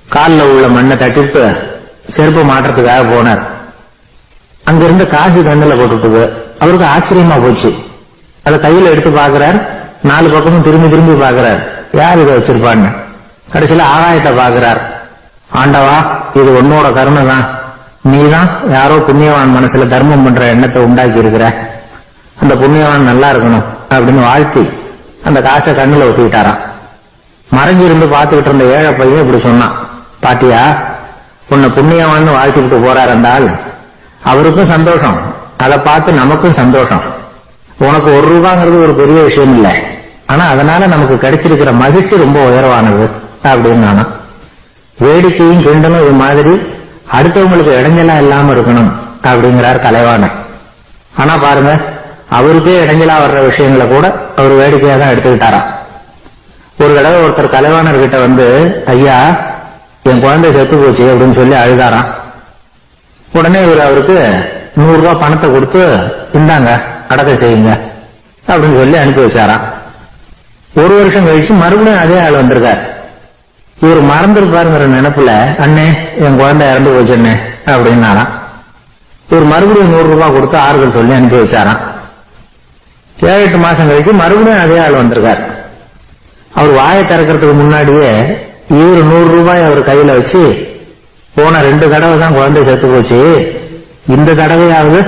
காலில் உள்ள மண்ணை தட்டிட்டு செருப்பு மாற்றத்துக்காக போனார். அங்கிருந்து காசு கண்ணுல போட்டுட்டுது. அவருக்கு ஆச்சரியமா போச்சு. அதை கையில எடுத்து பாக்குறார். 4 பக்கமும் திரும்பி திரும்பி பாக்குறார், யார் இதை வச்சிருப்பான்னு. கடைசியில ஆகாயத்தை பாக்குறார். ஆண்டவா, இது உன்னோட கருணை தான். நீதான் யாரோ புண்ணியவான் மனசுல தர்மம் பண்ற எண்ணத்தை உண்டாக்கி இருக்கிற. அந்த புண்ணியவான் நல்லா இருக்கணும் அப்படின்னு வாழ்த்தி அந்த காசை கண்ணுல ஊத்திக்கிட்டாராம். மறைஞ்சிருந்து பார்த்துக்கிட்டு இருந்த ஏழை பையன் இப்படி சொன்னான், பாத்தியா, உன்னை புண்ணியவான்னு வாழ்த்திக்கிட்டு போறாரு அந்த ஆள். அவருக்கும் சந்தோஷம், அதை பார்த்து நமக்கும் சந்தோஷம். உனக்கு ₹1 ஒரு பெரிய விஷயம் இல்லை, ஆனா அதனால நமக்கு கிடைச்சிருக்கிற மகிழ்ச்சி ரொம்ப உயர்வானது அப்படின்னு நானா. வேடிக்கையும் கிண்டலும் இது மாதிரி அடுத்தவங்களுக்கு இடைஞ்சலா இல்லாம இருக்கணும் அப்படிங்கிறார் கலைவாணர். ஆனா பாருங்க, அவருக்கே இடைஞ்சலா வர்ற விஷயங்களை கூட அவர் வேடிக்கையா தான் எடுத்துக்கிட்டாராம். ஒரு தடவை ஒருத்தர் கலைவாணர் கிட்ட வந்து, ஐயா, என் குழந்தை செத்து போச்சு அப்படின்னு சொல்லி அழுதாராம். உடனே இவர் அவருக்கு ₹100 பணத்தை கொடுத்து, இந்தாங்க அடக்கம் செய்யுங்க அப்படின்னு சொல்லி அனுப்பி வச்சாராம். 1 வருஷம் கழிச்சு மறுபடியும் அதே ஆள் வந்திருக்கார். இவர் மறந்துருப்பாருங்கிற நினைப்புல, அண்ணே, என் குழந்தை இறந்து போச்சுண்ணே அப்படின்னாராம். இவர் மறுபடியும் ₹100 கொடுத்து ஆறுதல் சொல்லி அனுப்பி வச்சாராம். 7-8 மாசம் கழிச்சு மறுபடியும் அதே ஆள் வந்திருக்கார். அவர் வாயை திறக்கிறதுக்கு முன்னாடியே இவர் ₹100 அவர் கையில வச்சு, போன 2 தடவை தான் குழந்தை செத்து போச்சு, இந்த தடவையாவது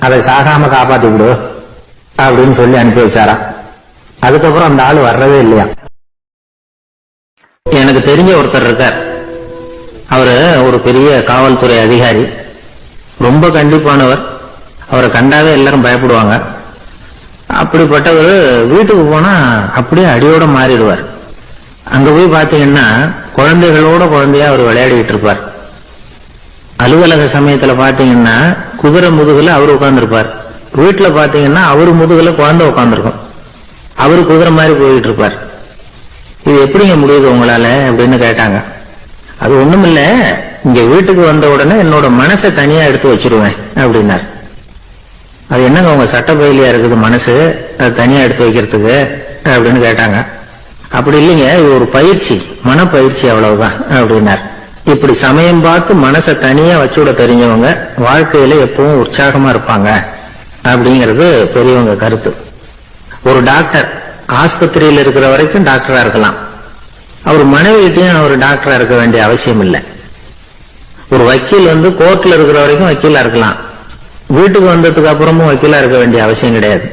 அதை சாகாம காப்பாத்தி விடு அப்படின்னு சொல்லி அனுப்பி வச்சாரா. அதுக்கப்புறம் அந்த ஆள் வர்றவே இல்லையா. எனக்கு தெரிஞ்ச ஒருத்தர் இருக்கார். அவரு ஒரு பெரிய காவல்துறை அதிகாரி, ரொம்ப கண்டிப்பானவர். அவரை கண்டாவே எல்லாரும் பயப்படுவாங்க. அப்படிப்பட்டவர் வீட்டுக்கு போனா அப்படியே அடியோட மாறிடுவார். அங்க போய் பாத்தீங்கன்னா குழந்தைகளோட குழந்தையா அவர் விளையாடிட்டு இருப்பார். அலுவலக சமயத்துல பாத்தீங்கன்னா குதிரை முதுகுல அவர் உட்கார்ந்துருப்பார். வீட்டுல பாத்தீங்கன்னா அவரு முதுகுல குழந்தை உட்கார்ந்துருக்கும். அவரு குதிரை மாதிரி போயிட்டு இருப்பார். இது எப்படிங்க முடியுது உங்களால அப்படின்னு கேட்டாங்க. அது ஒண்ணுமில்ல, இங்க வீட்டுக்கு வந்த உடனே என்னோட மனசை தனியா எடுத்து வச்சிருவேன் அப்படின்னார். அது என்னங்க உங்க சட்ட பயிலியா இருக்குது மனசு, அது தனியா எடுத்து வைக்கிறதுக்கு அப்படின்னு கேட்டாங்க. அப்படி இல்லைங்க, இது ஒரு பயிற்சி, மனப்பயிற்சி, அவ்வளவுதான் அப்படின்னார். இப்படி சமயம் பார்த்து மனசை தனியா வச்சுட தெரிஞ்சவங்க வாழ்க்கையில எப்பவும் உற்சாகமா இருப்பாங்க அப்படிங்கிறது பெரியவங்க கருத்து. ஒரு டாக்டர் ஆஸ்பத்திரியில் இருக்கிற வரைக்கும் டாக்டரா இருக்கலாம், அவர் மனைவிட்டையும் அவர் டாக்டரா இருக்க வேண்டிய அவசியம் இல்லை. ஒரு வக்கீல் கோர்ட்ல இருக்கிற வரைக்கும் வக்கீலா இருக்கலாம், வீட்டுக்கு வந்ததுக்கு அப்புறமும் வக்கீலா இருக்க வேண்டிய அவசியம் கிடையாது.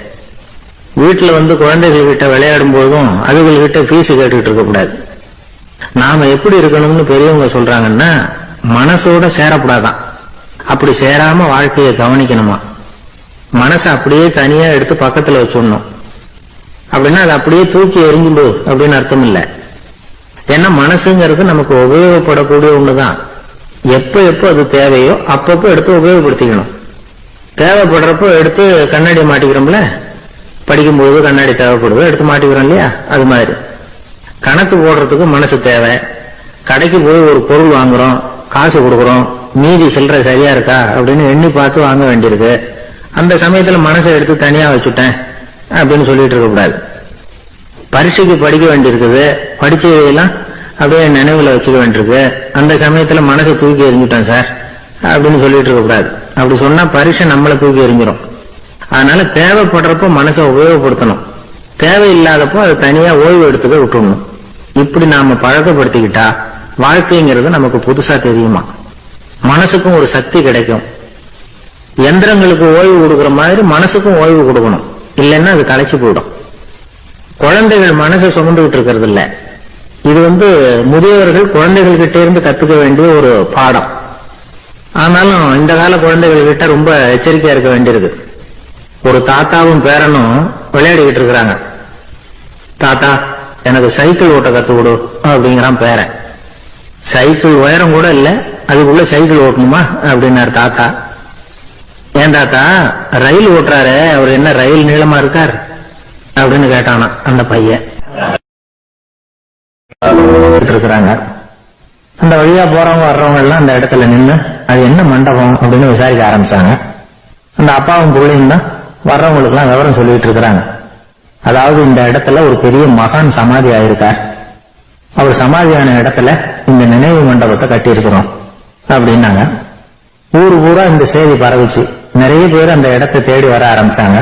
வீட்டுல குழந்தைகள் கிட்ட விளையாடும் போதும் அதுகள்கிட்ட ஃபீஸ் கேட்டுட்டு இருக்க கூடாது. நாம எப்படி இருக்கணும்னு பெரியவங்க சொல்றாங்கன்னா, மனசோட சேரக்கூடாதான், அப்படி சேராம வாழ்க்கையை கவனிக்கணுமா. மனசை அப்படியே தனியா எடுத்து பக்கத்துல வச்சுடணும். அப்படின்னா அது அப்படியே தூக்கி எறிஞ்சுடு அப்படின்னு அர்த்தம் இல்லை. ஏன்னா மனசுங்கிறது நமக்கு உபயோகப்படக்கூடிய ஒண்ணுதான். எப்ப எப்போ அது தேவையோ அப்பப்போ எடுத்து உபயோகப்படுத்திக்கணும். தேவைப்படுறப்போ எடுத்து கண்ணாடி மாட்டிக்கிறோம்ல, படிக்கும்போது கண்ணாடி தேவைப்படுது, எடுத்து மாட்டிக்கிறோம் இல்லையா, அது மாதிரி கணக்கு போடுறதுக்கு மனசு தேவை. கடைக்கு போய் ஒரு பொருள் வாங்குறோம், காசு கொடுக்குறோம், மீதி சில்லறை சரியா இருக்கா அப்படின்னு எண்ணி பார்த்து வாங்க வேண்டியிருக்கு. அந்த சமயத்துல மனசை எடுத்து தனியா வச்சுட்டேன் அப்படின்னு சொல்லிட்டு இருக்க கூடாது. பரீட்சைக்கு படிக்க வேண்டியிருக்குது, படிச்சதையெல்லாம் அப்படியே நினைவுல வச்சுக்க வேண்டியிருக்கு, அந்த சமயத்துல மனசை தூக்கி எறிஞ்சுட்டேன் சார் அப்படின்னு சொல்லிட்டு இருக்க கூடாது. அப்படி சொன்னா பரீட்சை நம்மளை தூக்கி எறிஞ்சிடும். அதனால தேவைப்படுறப்போ மனசை உபயோகப்படுத்தணும், தேவையில்லாதப்போ அதை தனியா ஓய்வு எடுத்துக்க விட்டுடணும். இப்படி நாம பழக்கப்படுத்திக்கிட்டா வாழ்க்கைங்கிறது நமக்கு புதுசா தெரியுமா. மனசுக்கும் ஒரு சக்தி கிடைக்கும். எந்திரங்களுக்கு ஓய்வு கொடுக்கிற மாதிரி மனசுக்கும் ஓய்வு கொடுக்கணும், இல்லைன்னா அது களைச்சு போயிடும். குழந்தைகள் மனசை சுமந்துகிட்டு இருக்கிறது இல்ல, இது முதியவர்கள் குழந்தைகள் கிட்ட இருந்து கத்துக்க வேண்டிய ஒரு பாடம். ஆனாலும் இந்த கால குழந்தைகள் கிட்ட ரொம்ப எச்சரிக்கையா இருக்க வேண்டியிருக்கு. ஒரு தாத்தாவும் பேரனும் விளையாடிக்கிட்டு இருக்கிறாங்க. தாத்தா எனக்கு சைக்கிள் ஓட்ட கத்து கொடு அப்படிங்கிறான் பேரன். சைக்கிள் உயரம் கூட இல்ல, அதுக்குள்ள சைக்கிள் ஓட்டணுமா அப்படின்னாரு தாத்தா. ஏன் தாத்தா, ரயில் ஓட்டுறாரு, அவர் என்ன ரயில் நீளமா இருக்கார் அப்படின்னு கேட்டானா அந்த பையன். இருக்கிறாங்க அந்த வழியா போறவங்க வர்றவங்க எல்லாம் அந்த இடத்துல நின்று அது என்ன மண்டபம் அப்படின்னு விசாரிக்க ஆரம்பிச்சாங்க. அந்த அப்பாவும் பிள்ளையும் தான் வர்றவங்களுக்கு எல்லாம் விவரம் சொல்லிட்டு இருக்கிறாங்க. அதாவது இந்த இடத்துல ஒரு பெரிய மகான் சமாதி ஆயிருக்கார், அவர் சமாதியான இடத்துல இந்த நினைவு மண்டபத்தை கட்டி இருக்கிறோம் அப்படின்னாங்க. ஊரு பூரா இந்த செய்தி பரவிச்சு. நிறைய பேர் அந்த இடத்தை தேடி வர ஆரம்பிச்சாங்க.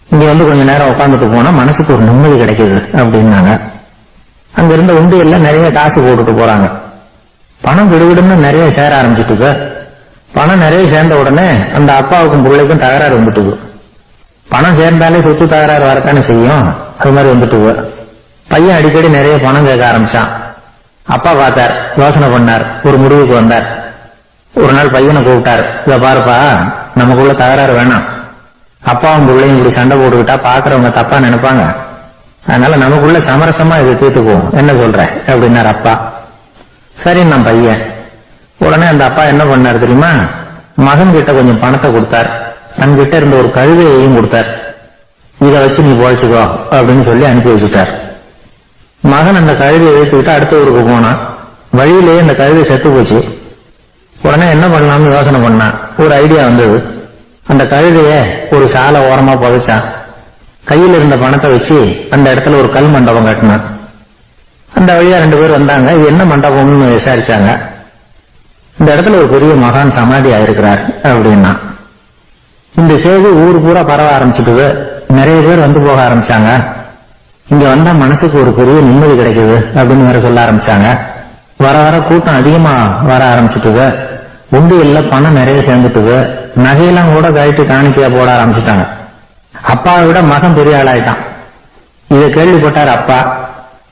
இங்க கொஞ்ச நேரம் உட்காந்துட்டு போனா மனசுக்கு ஒரு நிம்மதி கிடைக்குது அப்படின்னாங்க. அங்க இருந்த உண்டியல்ல நிறைய காசு போட்டுட்டு போறாங்க. பணம் விடுவிடுன்னு நிறைய சேர ஆரம்பிச்சுட்டுது. பணம் நிறைய சேர்ந்த உடனே அந்த அப்பாவுக்கும் பிள்ளைக்கும் தகராறு வந்துட்டுது. பணம் சேர்ந்தாலே சொத்து தகராறு வரத்தானே செய்யும், அது மாதிரி வந்துட்டுது. பையன் அடிக்கடி நிறைய பணம் கேட்க ஆரம்பிச்சான். அப்பா பார்த்தார், யோசனை பண்ணார், ஒரு முடிவுக்கு வந்தார். ஒரு நாள் பையனை கூப்பிட்டார், இத பாருப்பா, நமக்குள்ள தகராறு வேணாம், அப்பாவும் பிள்ளையும் இப்படி சண்டை போட்டுக்கிட்டா பாக்குறவங்க தப்பா நினைப்பாங்க, அதனால நமக்குள்ள சமரசமா இதை தீர்த்துக்குவோம், என்ன சொல்ற அப்படின்னாரு அப்பா. சரி நான் பையன். உடனே அந்த அப்பா என்ன பண்ணாரு தெரியுமா, மகன் கிட்ட கொஞ்சம் பணத்தை கொடுத்தார், தன்கிட்ட இருந்த ஒரு கழுதையையும் கொடுத்தார். இதை வச்சு நீ பொழைச்சுக்கோ அப்படின்னு சொல்லி அனுப்பி வச்சுட்டார். மகன் அந்த கழுதையை எடுத்துக்கிட்டு அடுத்த ஊருக்கு போனான். வழியிலேயே அந்த கழுதை செத்து போச்சு. உடனே என்ன பண்ணலாம்னு யோசனை பண்ணான். ஒரு ஐடியா வந்தது. அந்த கழுதைய ஒரு சாலை ஓரமா புதைச்சான். கையில் இருந்த பணத்தை வச்சு அந்த இடத்துல ஒரு கல் மண்டபம் கட்டினான். அந்த வழியா 2 பேர் வந்தாங்க. இது என்ன மண்டபம்னு விசாரிச்சாங்க. இந்த இடத்துல ஒரு பெரிய மகான் சமாதி ஆயிருக்கிறார் அப்படின்னா. இந்த செய்தி ஊர் பூரா பரவ ஆரம்பிச்சுட்டு நிறைய பேர் வந்து போக ஆரம்பிச்சாங்க. இங்க வந்தா மனசுக்கு ஒரு பெரிய நிம்மதி கிடைக்குது அப்படின்னு வேற சொல்ல ஆரம்பிச்சாங்க. வர வர கூட்டம் அதிகமா வர ஆரம்பிச்சுட்டுது. உண்டியல்ல பணம் நிறைய சேர்ந்துட்டுது. நகையெல்லாம் கூட கழட்டி காணிக்கையா போட ஆரம்பிச்சுட்டாங்க. அப்பாவை விட மகன் பெரிய ஆளாயிட்டான். இதை கேள்விப்பட்டார் அப்பா.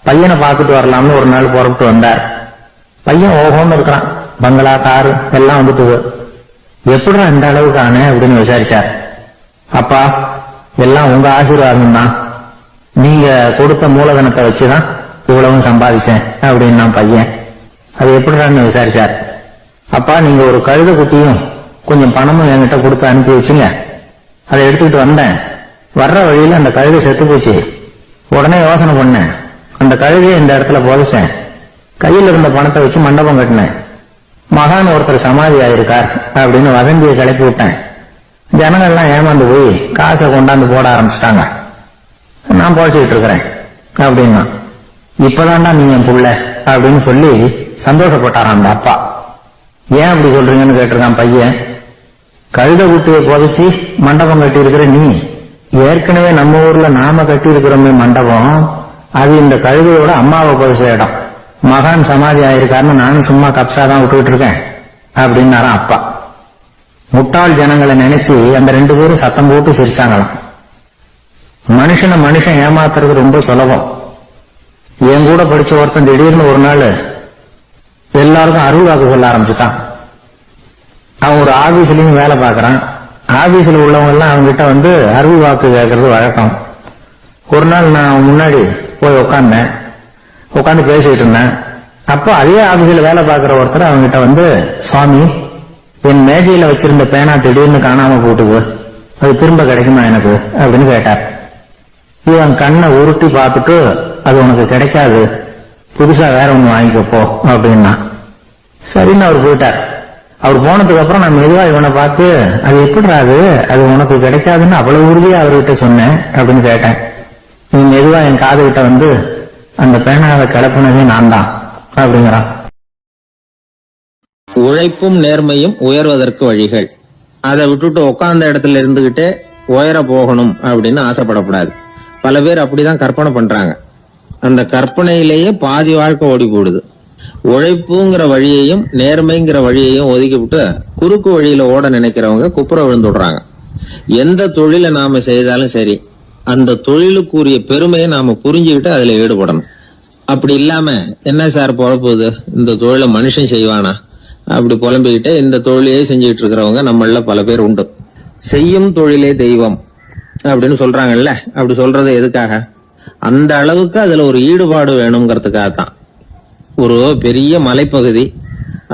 பையனை பார்த்துட்டு வரலாம்னு ஒரு நாள் புறப்பட்டு வந்தார். பையன் ஓஹோன்னு இருக்கிறான். பங்களா, காரு எல்லாம் வந்துட்டுது. எப்படிடா இந்த அளவுக்கு ஆனே அப்படின்னு விசாரிச்சார். அப்பா, எல்லாம் உங்க ஆசீர்வாதம் தான், நீங்க கொடுத்த மூலதனத்தை வச்சுதான் இவ்வளவும் சம்பாதிச்சேன் அப்படின்னு பையன். அது எப்படிடான்னு விசாரிச்சார். அப்பா, நீங்க ஒரு கழுத குட்டியும் கொஞ்சம் பணமும் என்கிட்ட கொடுத்து அனுப்பி வச்சுங்க, அதை எடுத்துக்கிட்டு வந்தேன். வர்ற வழியில அந்த கழுதை செத்து போச்சு. உடனே யோசனை பண்ணேன், அந்த கழுதையை இந்த இடத்துல புதைச்சேன், கையில் இருந்த பணத்தை வச்சு மண்டபம் கட்டினேன், மகான் ஒருத்தர் சமாதி ஆயிருக்கார் அப்படின்னு வதந்தியை கிளப்பி விட்டேன். ஜனங்கள்லாம் ஏமாந்து போய் காசை கொண்டாந்து போட ஆரம்பிச்சிட்டாங்க. நான் பொழைச்சிக்கிட்டு இருக்கிறேன் அப்படின்னா, இப்பதான்டா நீ என் புள்ள அப்படின்னு சொல்லி சந்தோஷப்பட்டாராம் அந்த அப்பா. ஏன் அப்படி சொல்றீங்கன்னு கேட்டிருக்கான் பையன். கழுத குட்டியை புதைச்சி மண்டபம் கட்டி இருக்கிற நீ, ஏற்கனவே நம்ம ஊர்ல நாம கட்டி இருக்கிறோமே மண்டபம், அது இந்த கழுதையோட அம்மாவை புதைச்ச இடம். மகான் சமாதி ஆயிருக்காருன்னு நானும் சும்மா கப்சா தான் விட்டுக்கிட்டு இருக்கேன் அப்படின்னாராம் அப்பா. முட்டாள் ஜனங்களை நினைச்சு அந்த 2 பேரும் சத்தம் போட்டு சிரிச்சாங்களாம். மனுஷனை மனுஷன் ஏமாத்துறது ரொம்ப சுலபம். என் கூட படிச்ச ஒருத்தன் திடீர்னு ஒரு நாள் எல்லாருக்கும் அருள் வாக்கு சொல்ல ஆரம்பிச்சுட்டான். அவன் ஒரு ஆபீஸ்லயும் வேலை பார்க்கறான். ஆபீஸ்ல உள்ளவங்க எல்லாம் அவன்கிட்ட வந்து அருள் வாக்கு கேட்கறது வழக்கம். ஒரு நாள் நான் முன்னாடி போய் உட்காந்து பேசிட்டு இருந்தேன். அப்போ அதே ஆபீஸ்ல வேலை பார்க்கிற ஒருத்தர் அவன்கிட்ட வந்து, சுவாமி, என் மேஜையில வச்சிருந்த பேனா திடீர்னு காணாம போட்டுது, அது திரும்ப கிடைக்குமா எனக்கு அப்படின்னு கேட்டார். இவன் கண்ணை உருட்டி பார்த்துட்டு, அது உனக்கு கிடைக்காது, புதுசா வேற ஒண்ணு வாங்கிக்கப்போ அப்படின்னா. சரின்னு அவர் போயிட்டார். அவர் போனதுக்கு அப்புறம் நான் மெதுவா இவனை பார்த்து, அது எப்படிடா அது உனக்கு கிடைக்காதுன்னு அவ்வளவு உறுதியா அவர்கிட்ட சொன்னேன் அப்படின்னு கேட்டேன். இவன் மெதுவா என் காது கிட்ட வந்து, அந்த பேனாவை கிளப்புனதே நான் தான் அப்படிங்கிறான். உழைப்பும் நேர்மையும் உயர்வதற்கு வழிகள். அதை விட்டுட்டு உட்கார்ந்த இடத்துல இருந்துகிட்டே உயர போகணும் அப்படின்னு ஆசைப்படக்கூடாது. பல பேர் அப்படிதான் கற்பனை பண்றாங்க. அந்த கற்பனையிலேயே பாதி வாழ்க்கை ஓடி போடுது. உழைப்புங்கிற வழியையும் நேர்மைங்கிற வழியையும் ஒதுக்கி விட்டு குறுக்கு வழியில ஓட நினைக்கிறவங்க குப்புற விழுந்துடுறாங்க. எந்த தொழிலை நாம செய்தாலும் சரி, அந்த தொழிலுக்குரிய பெருமையை நாம புரிஞ்சுக்கிட்டு அதுல ஈடுபடணும். அப்படி இல்லாம, என்ன சார் பொழப்புது, இந்த தொழிலை மனுஷன் செய்வானா அப்படி புலம்பிக்கிட்டு இந்த தொழிலையே செஞ்சுக்கிட்டு இருக்கிறவங்க நம்மள பல பேர் உண்டு. செய்யும் தொழிலே தெய்வம் அப்படின்னு சொல்றாங்கல்ல, அப்படி சொல்றது எதுக்காக? அந்த அளவுக்கு அதுல ஒரு ஈடுபாடு வேணுங்கிறதுக்காகத்தான். ஒரு பெரிய மலைப்பகுதி,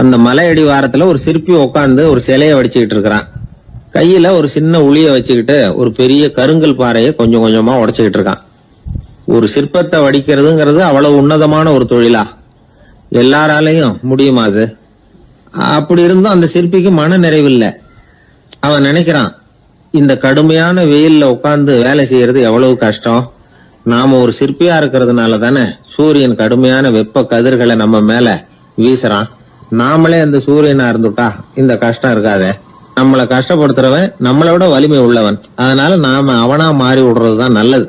அந்த மலை அடிவாரத்துல ஒரு சிற்பி உட்காந்து ஒரு சிலையை வடிச்சுக்கிட்டு இருக்கிறான். கையில ஒரு சின்ன உளிய வச்சுக்கிட்டு ஒரு பெரிய கருங்கல் பாறையை கொஞ்சம் கொஞ்சமா உடைச்சுக்கிட்டு இருக்கான். ஒரு சிற்பத்தை வடிக்கிறதுங்கிறது அவ்வளவு உன்னதமான ஒரு தொழிலா? எல்லாராலையும் முடியுமா அது? அப்படி இருந்தும் அந்த சிற்பிக்கு மன நிறைவில்லை. அவன் நினைக்கிறான், இந்த கடுமையான வெயில்ல உட்கார்ந்து வேலை செய்யறது எவ்வளவு கஷ்டம். நாம ஒரு சிற்பியா இருக்கிறதுனால தானே சூரியன் கடுமையான வெப்ப கதிர்களை நம்ம மேல வீசுறான். நாமளே அந்த சூரியனா இருந்துட்டா இந்த கஷ்டம் இருக்காதே. நம்மளை கஷ்டப்படுத்துறவன் நம்மளை விட வலிமை உள்ளவன், அதனால நாம அவனா மாறி விடுறதுதான் நல்லது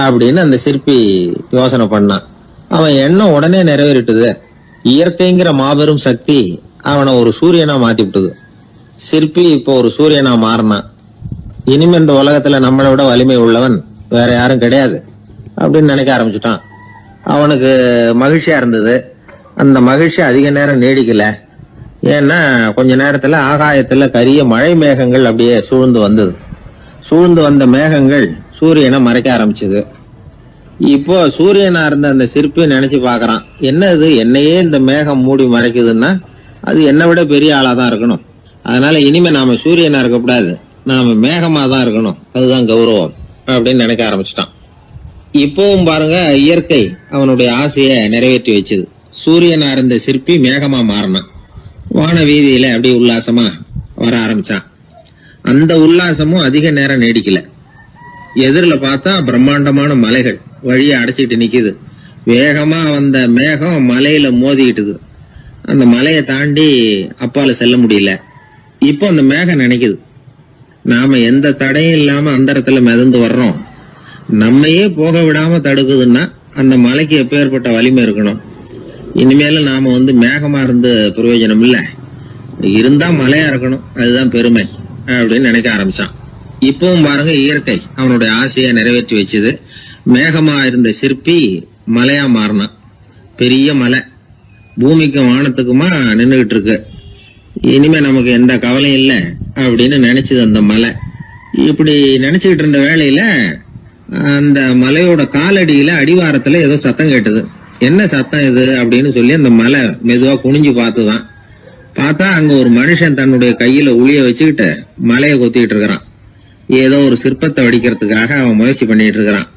அப்படின்னு அந்த சிற்பி யோசனை பண்ணான். அவன் எண்ணம் உடனே நிறைவேறிட்டுது. இயற்கைங்கிற மாபெரும் சக்தி அவனை ஒரு சூரியனா மாத்தி விட்டுது. சிற்பி இப்போ ஒரு சூரியனா மாறினான். இனிமே இந்த உலகத்துல நம்மளை விட வலிமை உள்ளவன் வேற யாரும் கிடையாது அப்படின்னு நினைக்க ஆரம்பிச்சுட்டான். அவனுக்கு மகிழ்ச்சியா இருந்தது. அந்த மகிழ்ச்சி அதிக நேரம் நீடிக்கல. ஏன்னா கொஞ்ச நேரத்துல ஆகாயத்துல கரிய மழை மேகங்கள் அப்படியே சூழ்ந்து வந்தது. சூழ்ந்து வந்த மேகங்கள் சூரியனை மறைக்க ஆரம்பிச்சது. இப்போ சூரியனா இருந்த அந்த சிற்பி நினைச்சு பாக்குறான், என்ன இது, என்னையே இந்த மேகம் மூடி மறைக்குதுன்னா அது என்னை விட பெரிய ஆளாதான் இருக்கணும். அதனால இனிமே நாம சூரியனா இருக்கக்கூடாது, நாம மேகமா தான் இருக்கணும், அதுதான் கௌரவம் அப்படின்னு நினைக்க ஆரம்பிச்சிட்டான். இப்பவும் பாருங்க, இயற்கை அவனுடைய ஆசைய நிறைவேற்றி வச்சது. சூரியனா இருந்த சிற்பி மேகமா மாறினான். வான வீதியில அப்படி உல்லாசமா வர ஆரம்பிச்சான். அந்த உல்லாசமும் அதிக நேரம் நீடிக்கல. எதிரில பார்த்தா பிரம்மாண்டமான மலைகள் வழியை அடைச்சிட்டு நிக்குது. வேகமா வந்த மேகம் மலையில மோதிக்கிட்டுது. அந்த மலையை தாண்டி அப்பால செல்ல முடியல. இப்போ அந்த மேகம் நினைக்குது, நாம எந்த தடையும் இல்லாம அந்தரத்துல மிதந்து வர்றோம். நம்மையே போக விடாம தடுக்குதுன்னா அந்த மலைக்கு எப்பேற்பட்ட வலிமை இருக்கணும். இனிமேல நாம மேகமா இருந்து பிரயோஜனம் இல்ல, இருந்தா மலையா இருக்கணும், அதுதான் பெருமை அப்படின்னு நினைக்க ஆரம்பிச்சான். இப்பவும் பாருங்க, இயற்கை அவனுடைய ஆசையை நிறைவேற்றி வச்சது. மேகமா இருந்த சிற்பி மலையா மாறினான். பெரிய மலை பூமிக்கும் வானத்துக்குமா நின்றுகிட்டு இருக்கு. இனிமே நமக்கு எந்த கவலையும் இல்லை அப்படின்னு நினைச்சது அந்த மலை. இப்படி நினைச்சுக்கிட்டு இருந்த வேளையில அந்த மலையோட காலடியில அடிவாரத்துல ஏதோ சத்தம் கேட்டது. என்ன சத்தம் இது அப்படின்னு சொல்லி அந்த மலை மெதுவா குனிஞ்சு பார்த்துதான். பார்த்தா அங்க ஒரு மனுஷன் தன்னுடைய கையில உளிய வச்சுக்கிட்டு மலையை கொத்திக்கிட்டு இருக்கிறான். ஏதோ ஒரு சிற்பத்தை வடிக்கிறதுக்காக அவன் முயற்சி பண்ணிட்டு இருக்கிறான்.